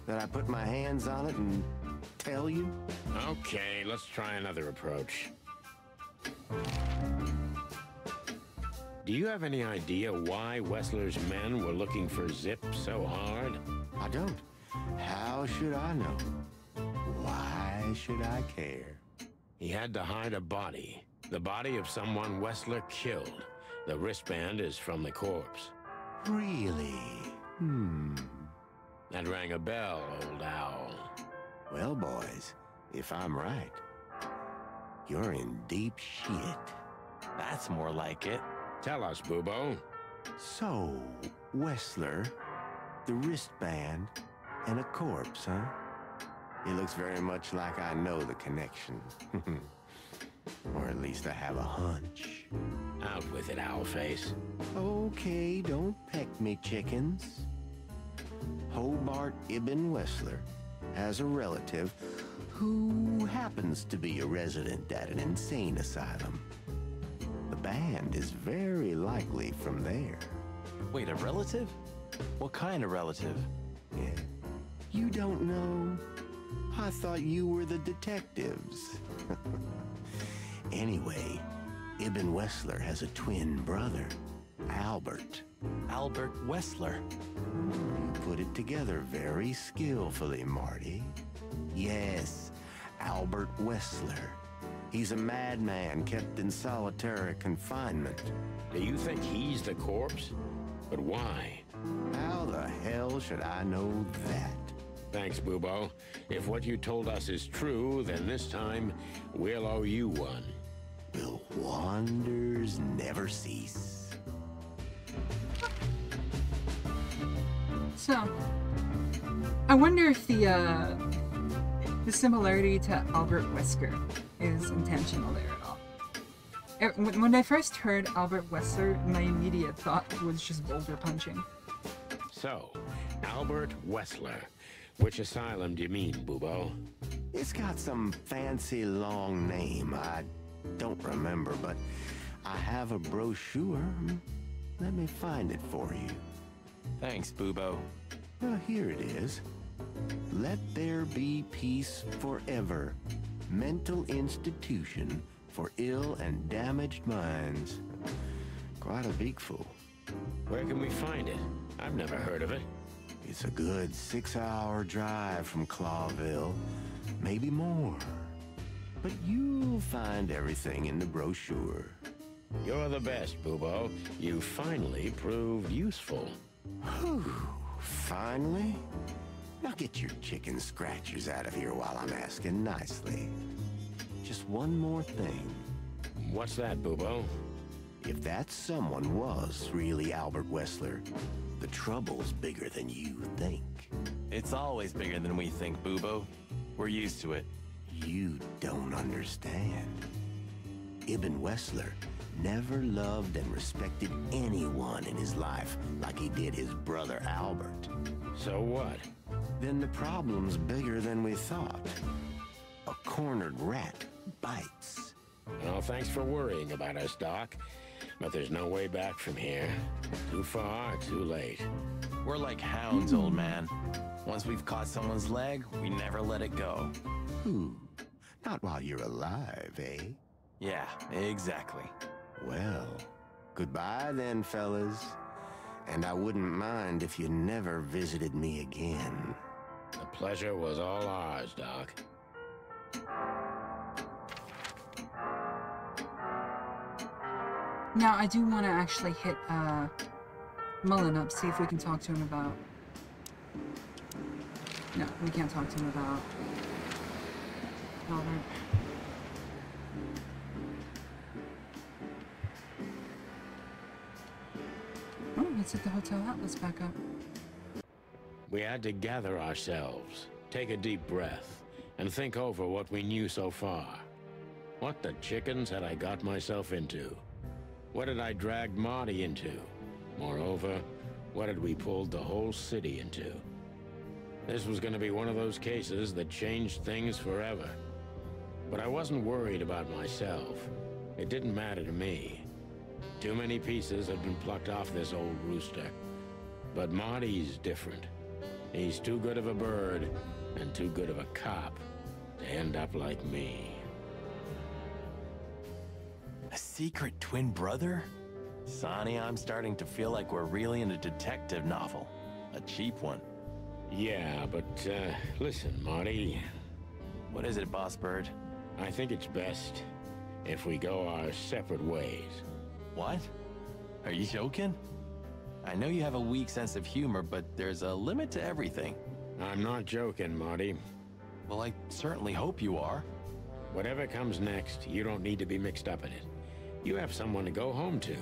That I put my hands on it and tell you? Okay, let's try another approach. Do you have any idea why Wessler's men were looking for Zip so hard? I don't. How should I know? Why should I care? He had to hide a body. The body of someone Wessler killed. The wristband is from the corpse. Really? That rang a bell, old owl. Well, boys, if I'm right, you're in deep shit. That's more like it. Tell us, Boobo. So, Wessler, the wristband, and a corpse, huh? It looks very much like I know the connection. Or at least I have a hunch. Out with it, Owlface. Okay, don't peck me, chickens. Hobart Ibn Wessler has a relative who happens to be a resident at an insane asylum. The band is very likely from there. Wait, a relative? What kind of relative? Yeah. You don't know? I thought you were the detectives. Anyway, Ibn Wessler has a twin brother, Albert. Albert Wessler. You put it together very skillfully, Marty. Yes, Albert Wessler. He's a madman kept in solitary confinement. Do you think he's the corpse? But why? How the hell should I know that? Thanks, Boobo. If what you told us is true, then this time we'll owe you one. Will wonders never cease? So, I wonder if the similarity to Albert Wesker is intentional there at all. When I first heard Albert Wetzler, my immediate thought was just boulder punching. So, Albert Wetzler. Which asylum do you mean, Bubo? It's got some fancy long name. I don't remember, but I have a brochure. Let me find it for you. Thanks, Bubo. Here it is. Let there be peace forever. Mental institution for ill and damaged minds. Quite a beakful. Where can we find it? I've never heard of it. It's a good 6-hour drive from Clawville. Maybe more. But you'll find everything in the brochure. You're the best, Bubo. You finally proved useful. Whew. Finally? Now get your chicken scratchers out of here while I'm asking nicely. Just one more thing. What's that, Bubo? If that someone was really Albert Wetzler, the trouble's bigger than you think. It's always bigger than we think, Bubo. We're used to it. You don't understand. Ibn Wetzler never loved and respected anyone in his life like he did his brother Albert. So what? Then the problem's bigger than we thought. A cornered rat bites. Well, thanks for worrying about us, Doc. But there's no way back from here. Too far, too late. We're like hounds, old man. Once we've caught someone's leg, we never let it go. Ooh, not while you're alive, eh? Yeah, exactly. Well, goodbye then, fellas. And I wouldn't mind if you never visited me again. The pleasure was all ours, Doc. Now, I do want to actually hit Mullen up, see if we can talk to him about... No, we can't talk to him about Albert. Oh, let's hit the Hotel Atlas back up. We had to gather ourselves, take a deep breath, and think over what we knew so far. What the chickens had I got myself into? What had I dragged Marty into? Moreover, what had we pulled the whole city into? This was going to be one of those cases that changed things forever. But I wasn't worried about myself. It didn't matter to me. Too many pieces had been plucked off this old rooster. But Marty's different. He's too good of a bird and too good of a cop to end up like me. A secret twin brother? Sonny, I'm starting to feel like we're really in a detective novel. A cheap one. Yeah, but, listen, Marty. What is it, Boss Bird? I think it's best if we go our separate ways. What? Are you joking? I know you have a weak sense of humor, but there's a limit to everything. I'm not joking, Marty. Well, I certainly hope you are. Whatever comes next, you don't need to be mixed up in it. You have someone to go home to.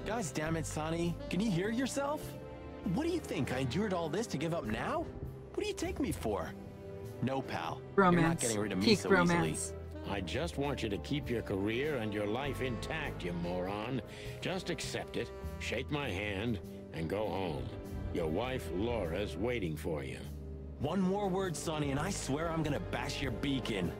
Guys, damn it, Sonny. Can you hear yourself? What do you think? I endured all this to give up now? What do you take me for? No, pal. Bromance. You're not getting rid of me Peak so bromance. easily. I just want you to keep your career and your life intact, you moron. Just accept it, shake my hand, and go home. Your wife, Laura's waiting for you. One more word, Sonny, and I swear I'm gonna bash your beak in.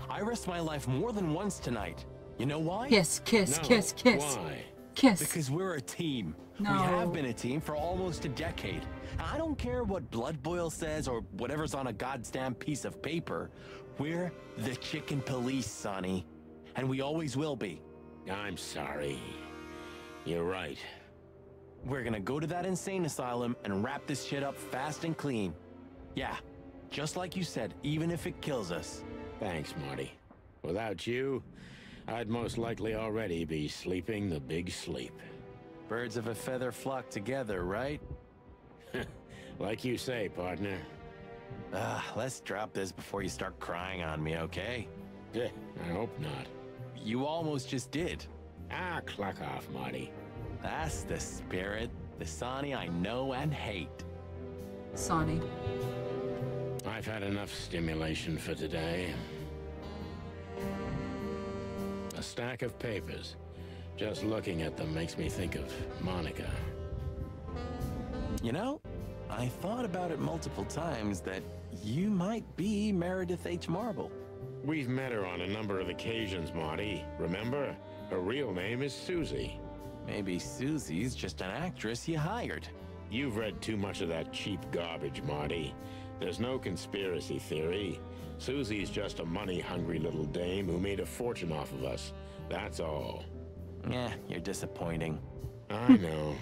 I risked my life more than once tonight. You know why? Kiss, kiss, No. kiss, kiss. Why? Kiss. Because we're a team. No. We have been a team for almost a decade. I don't care what Blood Boil says or whatever's on a goddamn piece of paper. We're the Chicken Police, Sonny. And we always will be. I'm sorry. You're right. We're gonna go to that insane asylum and wrap this shit up fast and clean. Yeah, just like you said, even if it kills us. Thanks, Marty. Without you, I'd most likely already be sleeping the big sleep. Birds of a feather flock together, right? Like you say, partner. Let's drop this before you start crying on me, okay? I hope not. You almost just did. Clock off, Marty. That's the spirit. The Sonny I know and hate. Sonny. I've had enough stimulation for today. A stack of papers. Just looking at them makes me think of Monica. You know, I thought about it multiple times that you might be Meredith H. Marble. We've met her on a number of occasions, Marty. Remember? Her real name is Susie. Maybe Susie's just an actress you hired. You've read too much of that cheap garbage, Marty. There's no conspiracy theory. Susie's just a money-hungry little dame who made a fortune off of us. That's all. Yeah, you're disappointing. I know.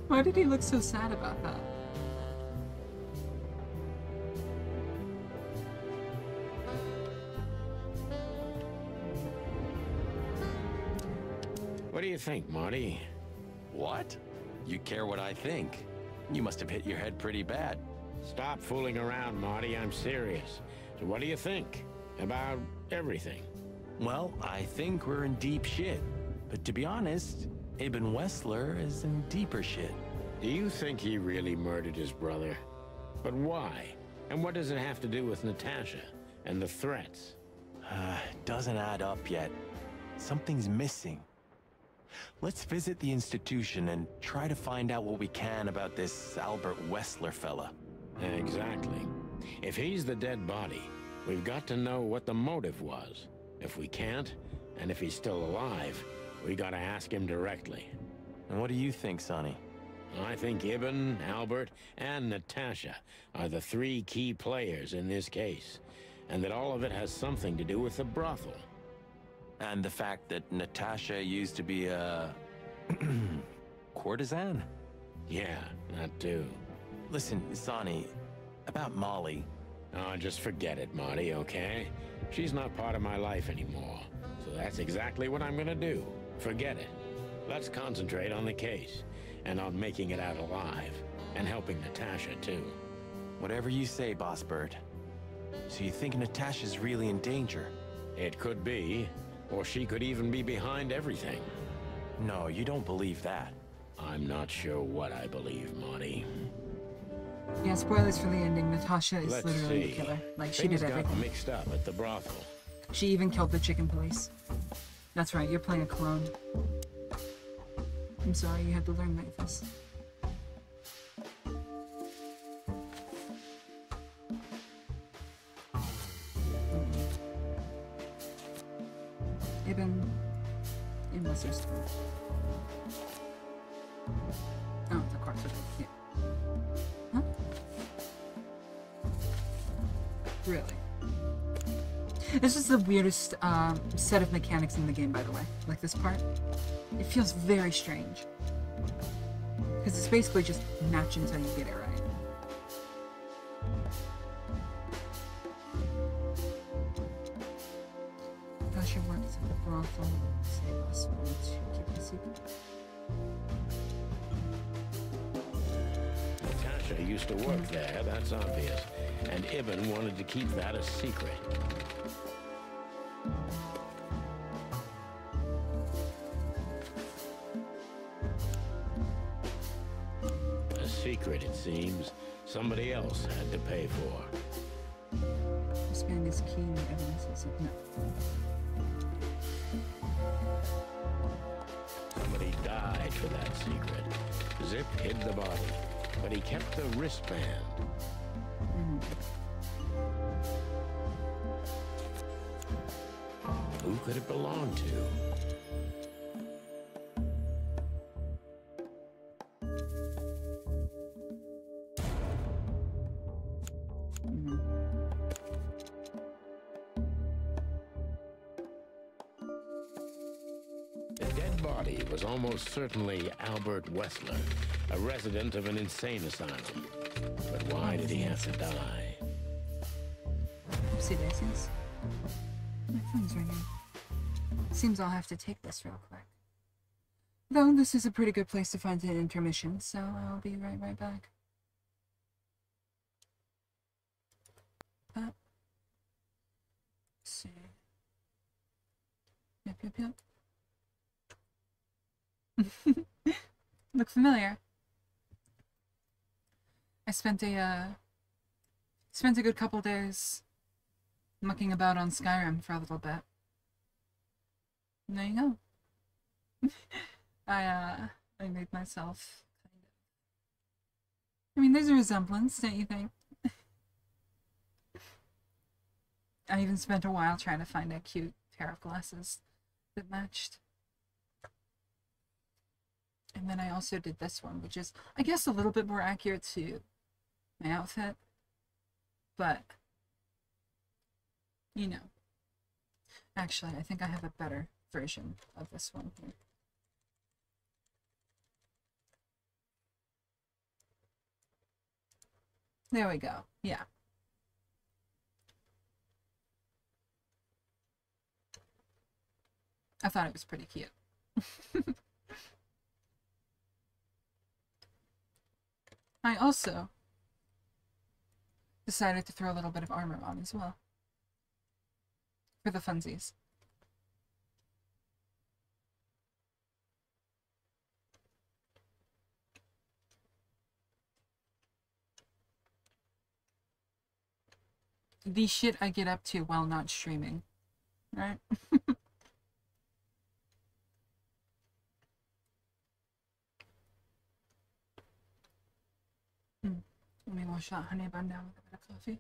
Why did he look so sad about that? What do you think, Marty? What? You care what I think? You must have hit your head pretty bad. Stop fooling around, Marty. I'm serious. So what do you think? About everything? Well, I think we're in deep shit. But to be honest, Ibn Wessler is in deeper shit. Do you think he really murdered his brother? But why? And what does it have to do with Natasha and the threats? Doesn't add up yet. Something's missing. Let's visit the institution and try to find out what we can about this Albert Wessler fella. Exactly. If he's the dead body, we've got to know what the motive was. If we can't, and if he's still alive, we gotta ask him directly. And what do you think, Sonny? I think Ibn, Albert, and Natasha are the three key players in this case, and that all of it has something to do with the brothel. And the fact that Natasha used to be a courtesan? Yeah, that too. Listen, Sonny, about Molly. Oh, just forget it, Marty, okay? She's not part of my life anymore. So that's exactly what I'm gonna do. Forget it. Let's concentrate on the case, and on making it out alive, and helping Natasha too. Whatever you say, Boss Bird. So you think Natasha's really in danger? It could be, or she could even be behind everything. No, you don't believe that. I'm not sure what I believe, Marty. Yeah, spoilers for the ending. Natasha is Let's literally see. the killer. Like, she Things did got everything. mixed up at the brothel. She even killed the chicken police. That's right, you're playing a clone. I'm sorry, you had to learn like this. Ibn Wessler's school. Oh, the cards are there. Yeah. Huh? Really? This is the weirdest set of mechanics in the game, by the way. Like this part. It feels very strange. Because it's basically just match until you get it right. Natasha works at the brothel. Save us. Let's keep it a secret. Natasha used to work there, that's obvious. And Ibn wanted to keep that a secret. A secret, it seems, somebody else had to pay for. This man is keen to evidence of something. Somebody died for that secret. Zip hid the body, but he kept the wristband. Who could it belong to? The dead body was almost certainly Albert Wessler, a resident of an insane asylum. But why did he have to die? Oopsie daisies. My phone's ringing. Seems I'll have to take this real quick. Though this is a pretty good place to find an intermission, so I'll be right back. Let's see. Yep. Look familiar. I spent a good couple days mucking about on Skyrim for a little bit. There you go. I made myself kind of... I mean, there's a resemblance, don't you think? I even spent a while trying to find a cute pair of glasses that matched. And then I also did this one, which is, I guess, a little bit more accurate to my outfit. But, you know. Actually, I think I have a better version of this one here. There we go. Yeah. I thought it was pretty cute. I also decided to throw a little bit of armor on as well. For the funsies. The shit I get up to while not streaming. Right? Let me wash that honey bun down with a bit of coffee.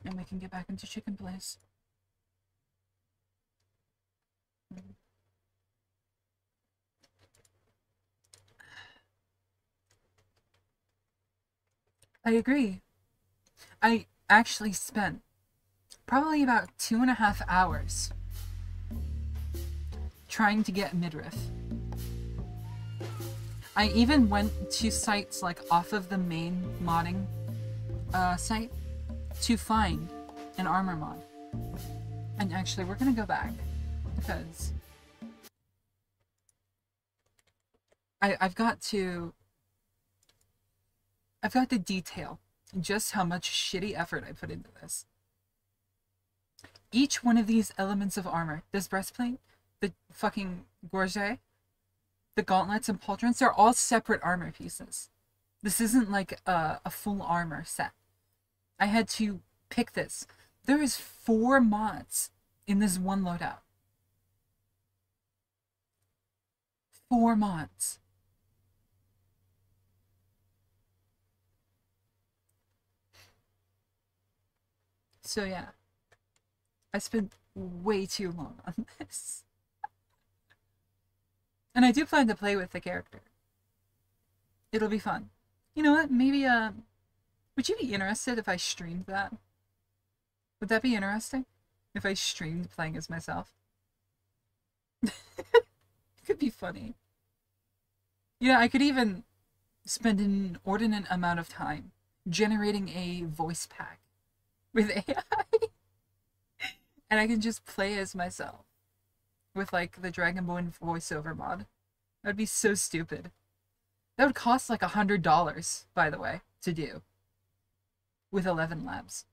And we can get back into chicken place. I agree. I actually spent probably about 2.5 hours trying to get midriff. I even went to sites like off of the main modding site to find an armor mod. And actually, we're gonna go back because I've got to detail just how much shitty effort I put into this. Each one of these elements of armor, this breastplate, the fucking gorget, the gauntlets and pauldrons, they're all separate armor pieces. This isn't like a full armor set. I had to pick this. There is 4 mods in this one loadout. 4 mods. So yeah, I spent way too long on this. And I do plan to play with the character. It'll be fun. You know what? Maybe, would you be interested if I streamed that? Would that be interesting? If I streamed playing as myself? It could be funny. Yeah, I could even spend an inordinate amount of time generating a voice pack with AI. And I can just play as myself with like the Dragonborn voiceover mod. That would be so stupid. That would cost like $100, by the way, to do. With 11 labs.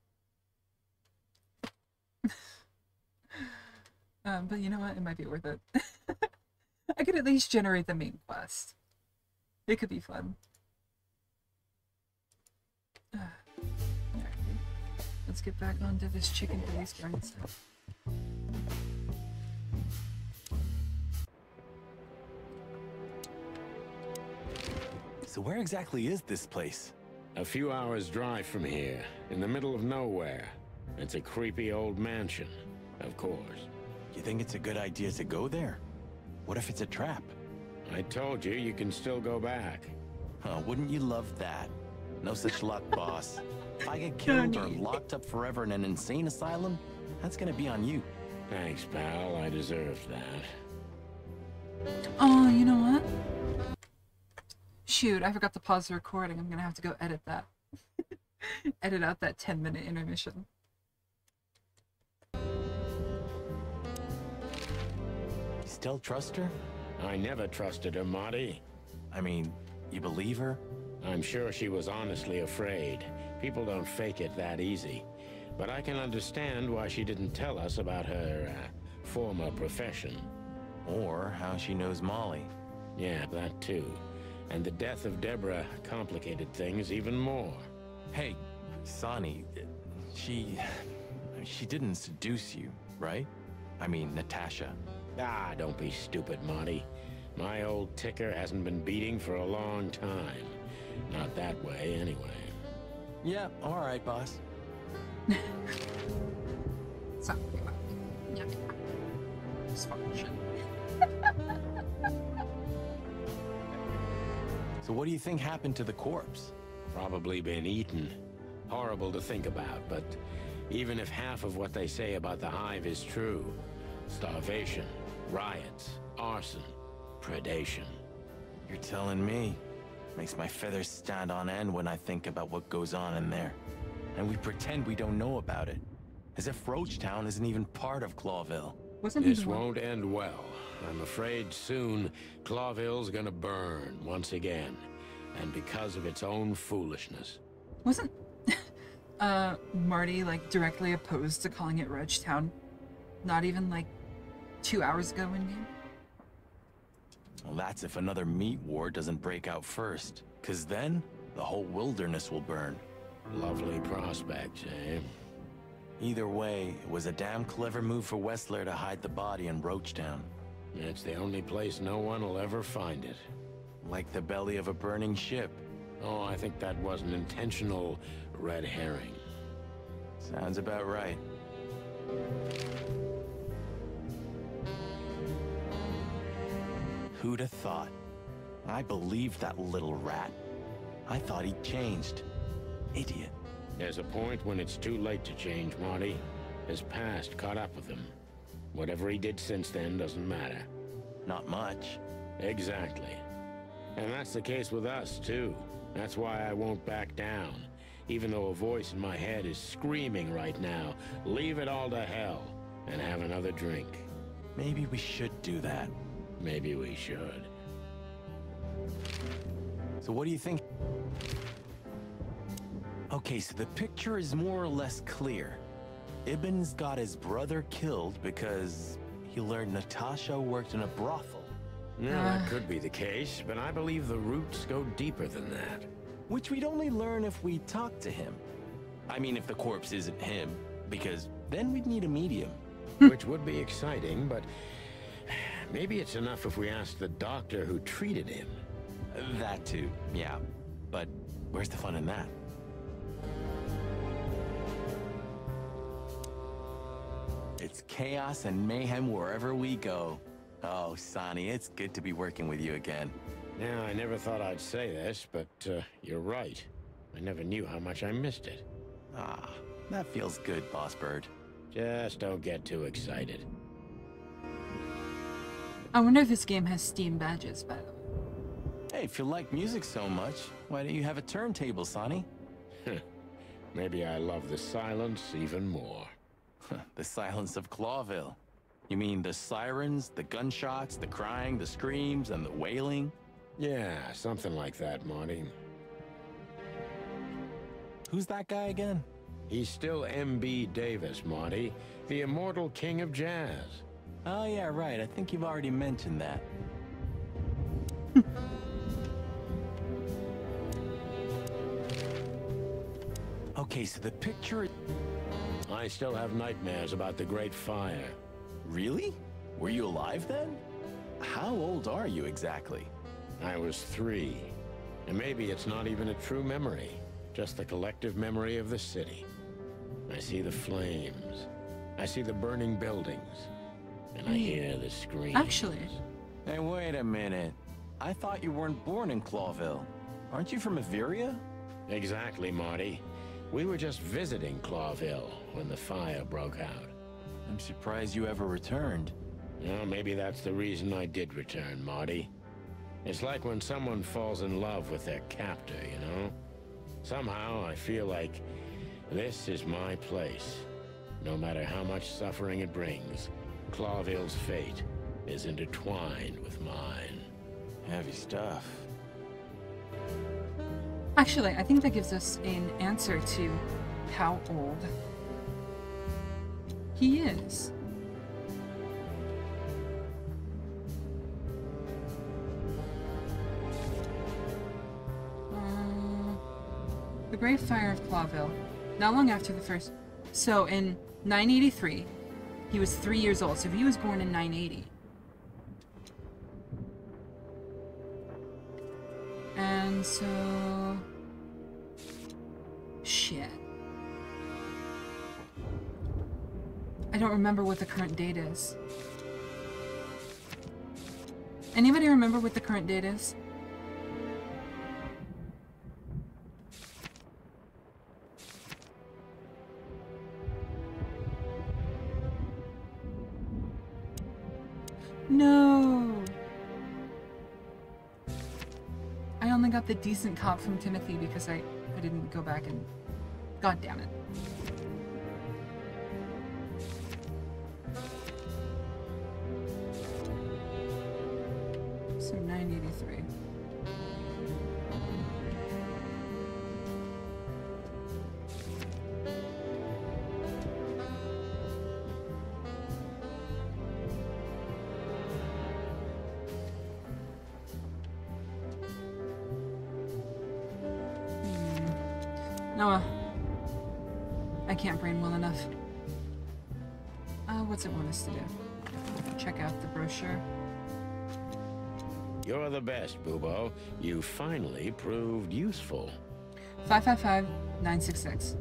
But you know what? It might be worth it. I could at least generate the main quest. It could be fun. Let's get back onto this chicken police grind stuff. So where exactly is this place? A few hours drive from here, in the middle of nowhere. It's a creepy old mansion, of course. You think it's a good idea to go there? What if it's a trap? I told you, you can still go back. Huh, wouldn't you love that? No such luck, boss. If I get killed or locked up forever in an insane asylum, that's gonna be on you. Thanks, pal. I deserved that. Oh, you know what? Shoot, I forgot to pause the recording. I'm gonna have to go edit that. Edit out that 10-minute intermission. You still trust her? I never trusted her, Marty. I mean, you believe her? I'm sure she was honestly afraid. People don't fake it that easy. But I can understand why she didn't tell us about her former profession. Or how she knows Molly. Yeah, that too. And the death of Deborah complicated things even more. Hey, Sonny, she didn't seduce you, right? I mean, Natasha. Ah, don't be stupid, Monty. My old ticker hasn't been beating for a long time. Not that way, anyway. Yeah, all right, boss. Something like that. Yeah. Dysfunction. So what do you think happened to the corpse? Probably been eaten. Horrible to think about, but even if half of what they say about the hive is true, starvation, riots, arson, predation. You're telling me. Makes my feathers stand on end when I think about what goes on in there. And we pretend we don't know about it. As if Roachtown isn't even part of Clawville. This won't end well. I'm afraid soon Clawville's gonna burn once again. And because of its own foolishness. Wasn't Marty like directly opposed to calling it Roachtown? Not even like 2 hours ago in game? Well, that's if another meat war doesn't break out first. 'Cause then, the whole wilderness will burn. Lovely prospects, eh? Either way, it was a damn clever move for Wessler to hide the body in Roachtown. It's the only place no one will ever find it. Like the belly of a burning ship. Oh, I think that was an intentional red herring. Sounds about right. Who'd have thought? I believed that little rat. I thought he'd changed. Idiot. There's a point when it's too late to change, Marty. His past caught up with him. Whatever he did since then doesn't matter. Not much. Exactly. And that's the case with us, too. That's why I won't back down. Even though a voice in my head is screaming right now, leave it all to hell and have another drink. Maybe we should do that. Maybe we should. So what do you think? Okay, so the picture is more or less clear. Ibn's got his brother killed because he learned Natasha worked in a brothel. Yeah, that could be the case, but I believe the roots go deeper than that. Which we'd only learn if we talk to him. I mean, if the corpse isn't him, because then we'd need a medium. Which would be exciting, but maybe it's enough if we ask the doctor who treated him. That too, yeah. But where's the fun in that? It's chaos and mayhem wherever we go. Oh, Sonny, it's good to be working with you again. Now, I never thought I'd say this, but you're right. I never knew how much I missed it. Ah, that feels good, Boss Bird. Just don't get too excited. I wonder if this game has Steam badges, by the way. Hey, if you like music so much, why don't you have a turntable, Sonny? Maybe I love the silence even more. The silence of Clawville. You mean the sirens, the gunshots, the crying, the screams, and the wailing? Yeah, something like that, Marty. Who's that guy again? He's still M.B. Davis, Marty, the immortal king of jazz. Oh yeah, right. I think you've already mentioned that. Okay, so the picture... I still have nightmares about the Great Fire. Really? Were you alive then? How old are you exactly? I was 3. And maybe it's not even a true memory, just the collective memory of the city. I see the flames. I see the burning buildings. And I hear the screams. Actually. Hey, wait a minute. I thought you weren't born in Clawville. Aren't you from Averia? Exactly, Marty. We were just visiting Clawville when the fire broke out. I'm surprised you ever returned. Well, maybe that's the reason I did return, Marty. It's like when someone falls in love with their captor, you know? Somehow I feel like this is my place. No matter how much suffering it brings, Clawville's fate is intertwined with mine. Heavy stuff. Actually, I think that gives us an answer to how old he is. The Great Fire of Clawville. Not long after the first... So, in 983, he was 3 years old. So if he was born in 980, So... Shit. I don't remember what the current date is. Anybody remember what the current date is? No! I only got the decent cop from Timothy because I didn't go back and... God damn it. So 983. Noah. I can't brain well enough. What's it want us to do? Check out the brochure. You're the best, Bubo. You finally proved useful. 555-966.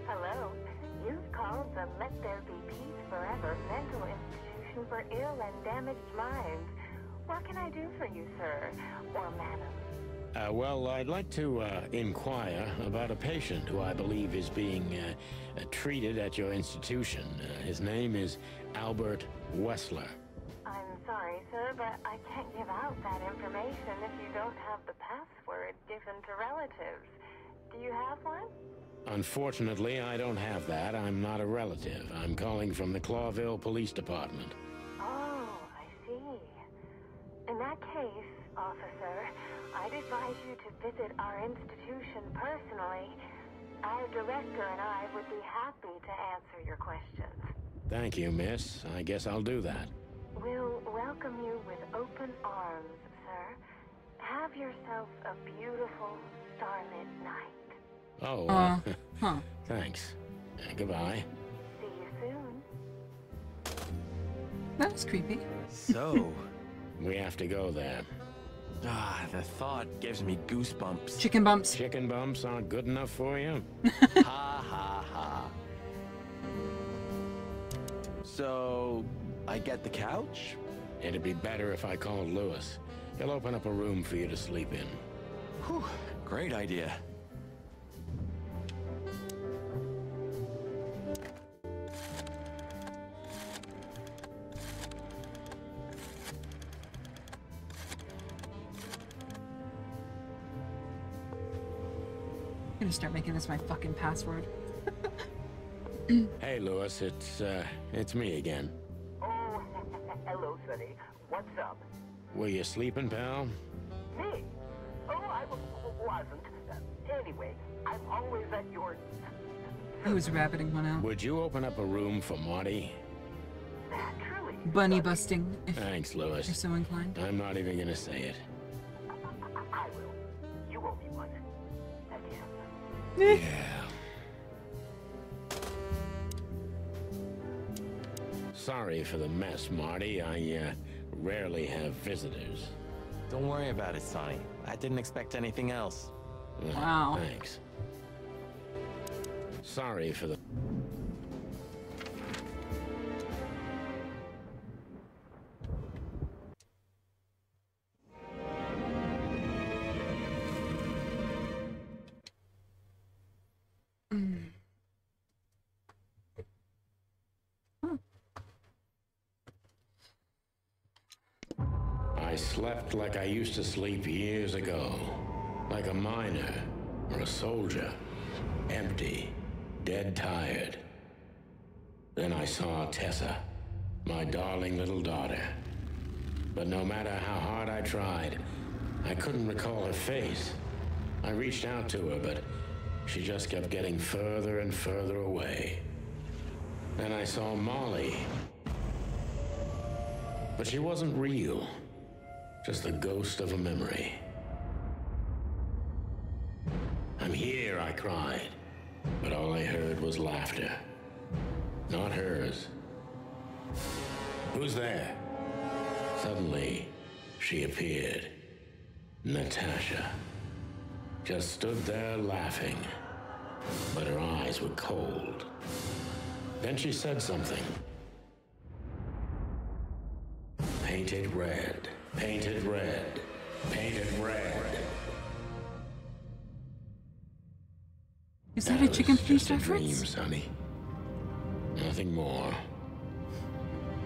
Hello. You've called the Let There Be Peace Forever mental institution for ill and damaged minds. What can I do for you, sir? Or madam? Well, I'd like to inquire about a patient who I believe is being treated at your institution. His name is Albert Wessler. I'm sorry, sir, but I can't give out that information if you don't have the password given to relatives. Do you have one? Unfortunately, I don't have that. I'm not a relative. I'm calling from the Clawville Police Department. Oh, I see. In that case, officer, I'd advise you to visit our institution personally. Our director and I would be happy to answer your questions. Thank you, miss. I guess I'll do that. We'll welcome you with open arms, sir. Have yourself a beautiful, starlit night. Oh, thanks. Goodbye. See you soon. That was creepy. So... we have to go there. Ah, the thought gives me goosebumps. Chicken bumps. Chicken bumps aren't good enough for you? Ha ha ha. So, I get the couch? It'd be better if I called Lewis. He'll open up a room for you to sleep in. Whew, great idea. I'm gonna start making this my fucking password. Hey, Lewis, it's me again. Oh, hello, Sonny. What's up? Were you sleeping, pal? Me? Oh, I wasn't. Anyway, I'm always at your... He was rabbiting one out. Would you open up a room for Marty? Naturally. Bunny busting, if Thanks, Lewis. you're so inclined. I'm not even gonna say it. I will. You owe me one. Yeah. Sorry for the mess, Marty. I rarely have visitors. Don't worry about it, Sonny. I didn't expect anything else. Wow. Thanks. Sorry for the... I slept like I used to sleep years ago. Like a miner or a soldier. Empty. Dead tired. Then I saw Tessa. My darling little daughter. But no matter how hard I tried, I couldn't recall her face. I reached out to her, but she just kept getting further and further away. Then I saw Molly. But she wasn't real. Just the ghost of a memory. I'm here, I cried. But all I heard was laughter. Not hers. Who's there? Suddenly, she appeared. Natasha. Just stood there laughing. But her eyes were cold. Then she said something. Painted red. Painted red. Painted red. Is that a Chicken Police reference? reference? Dream, Sonny. Nothing more.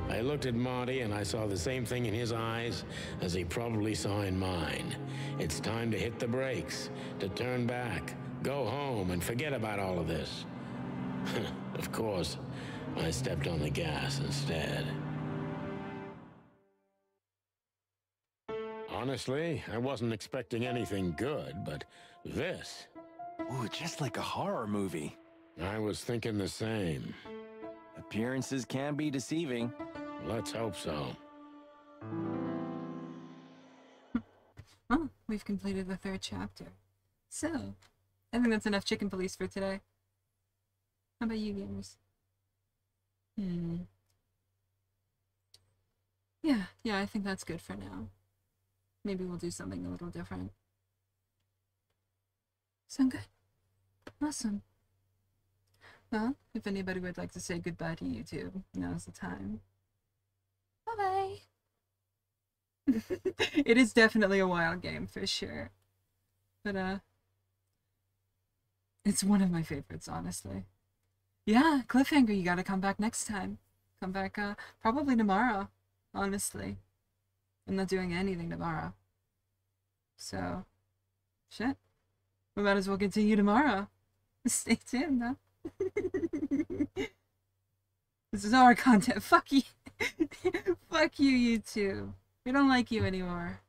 I looked at Marty and I saw the same thing in his eyes as he probably saw in mine. It's time to hit the brakes, to turn back, go home and forget about all of this. Of course, I stepped on the gas instead. Honestly, I wasn't expecting anything good, but this... Ooh, just like a horror movie. I was thinking the same. Appearances can be deceiving. Let's hope so. Well, we've completed the 3rd chapter. So, I think that's enough Chicken Police for today. How about you, gamers? Yeah, I think that's good for now. Maybe we'll do something a little different. Sound good? Awesome. Well, if anybody would like to say goodbye to YouTube, now's the time. Bye-bye! It is definitely a wild game, for sure. But, it's one of my favorites, honestly. Yeah, cliffhanger, you gotta come back next time. Come back, probably tomorrow, honestly. I'm not doing anything tomorrow. So, shit. We might as well continue tomorrow. Stay tuned, huh? This is our content. Fuck you. Fuck you, YouTube. We don't like you anymore.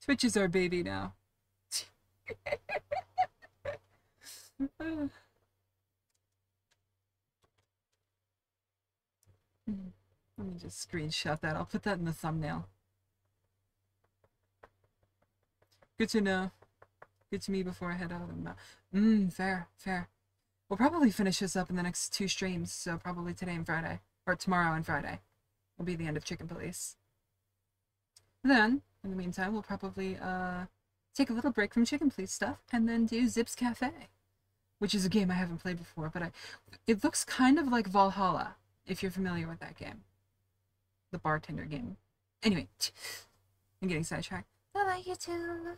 Twitch is our baby now. Let me just screenshot that. I'll put that in the thumbnail. Good to know. Good to me before I head out. Fair, fair. We'll probably finish this up in the next 2 streams, so probably today and Friday. Or tomorrow and Friday will be the end of Chicken Police. Then, in the meantime, we'll probably take a little break from Chicken Police stuff and then do Zip's Cafe, which is a game I haven't played before, but it looks kind of like Valhalla, if you're familiar with that game. The bartender game. Anyway, I'm getting sidetracked. Bye-bye, YouTube.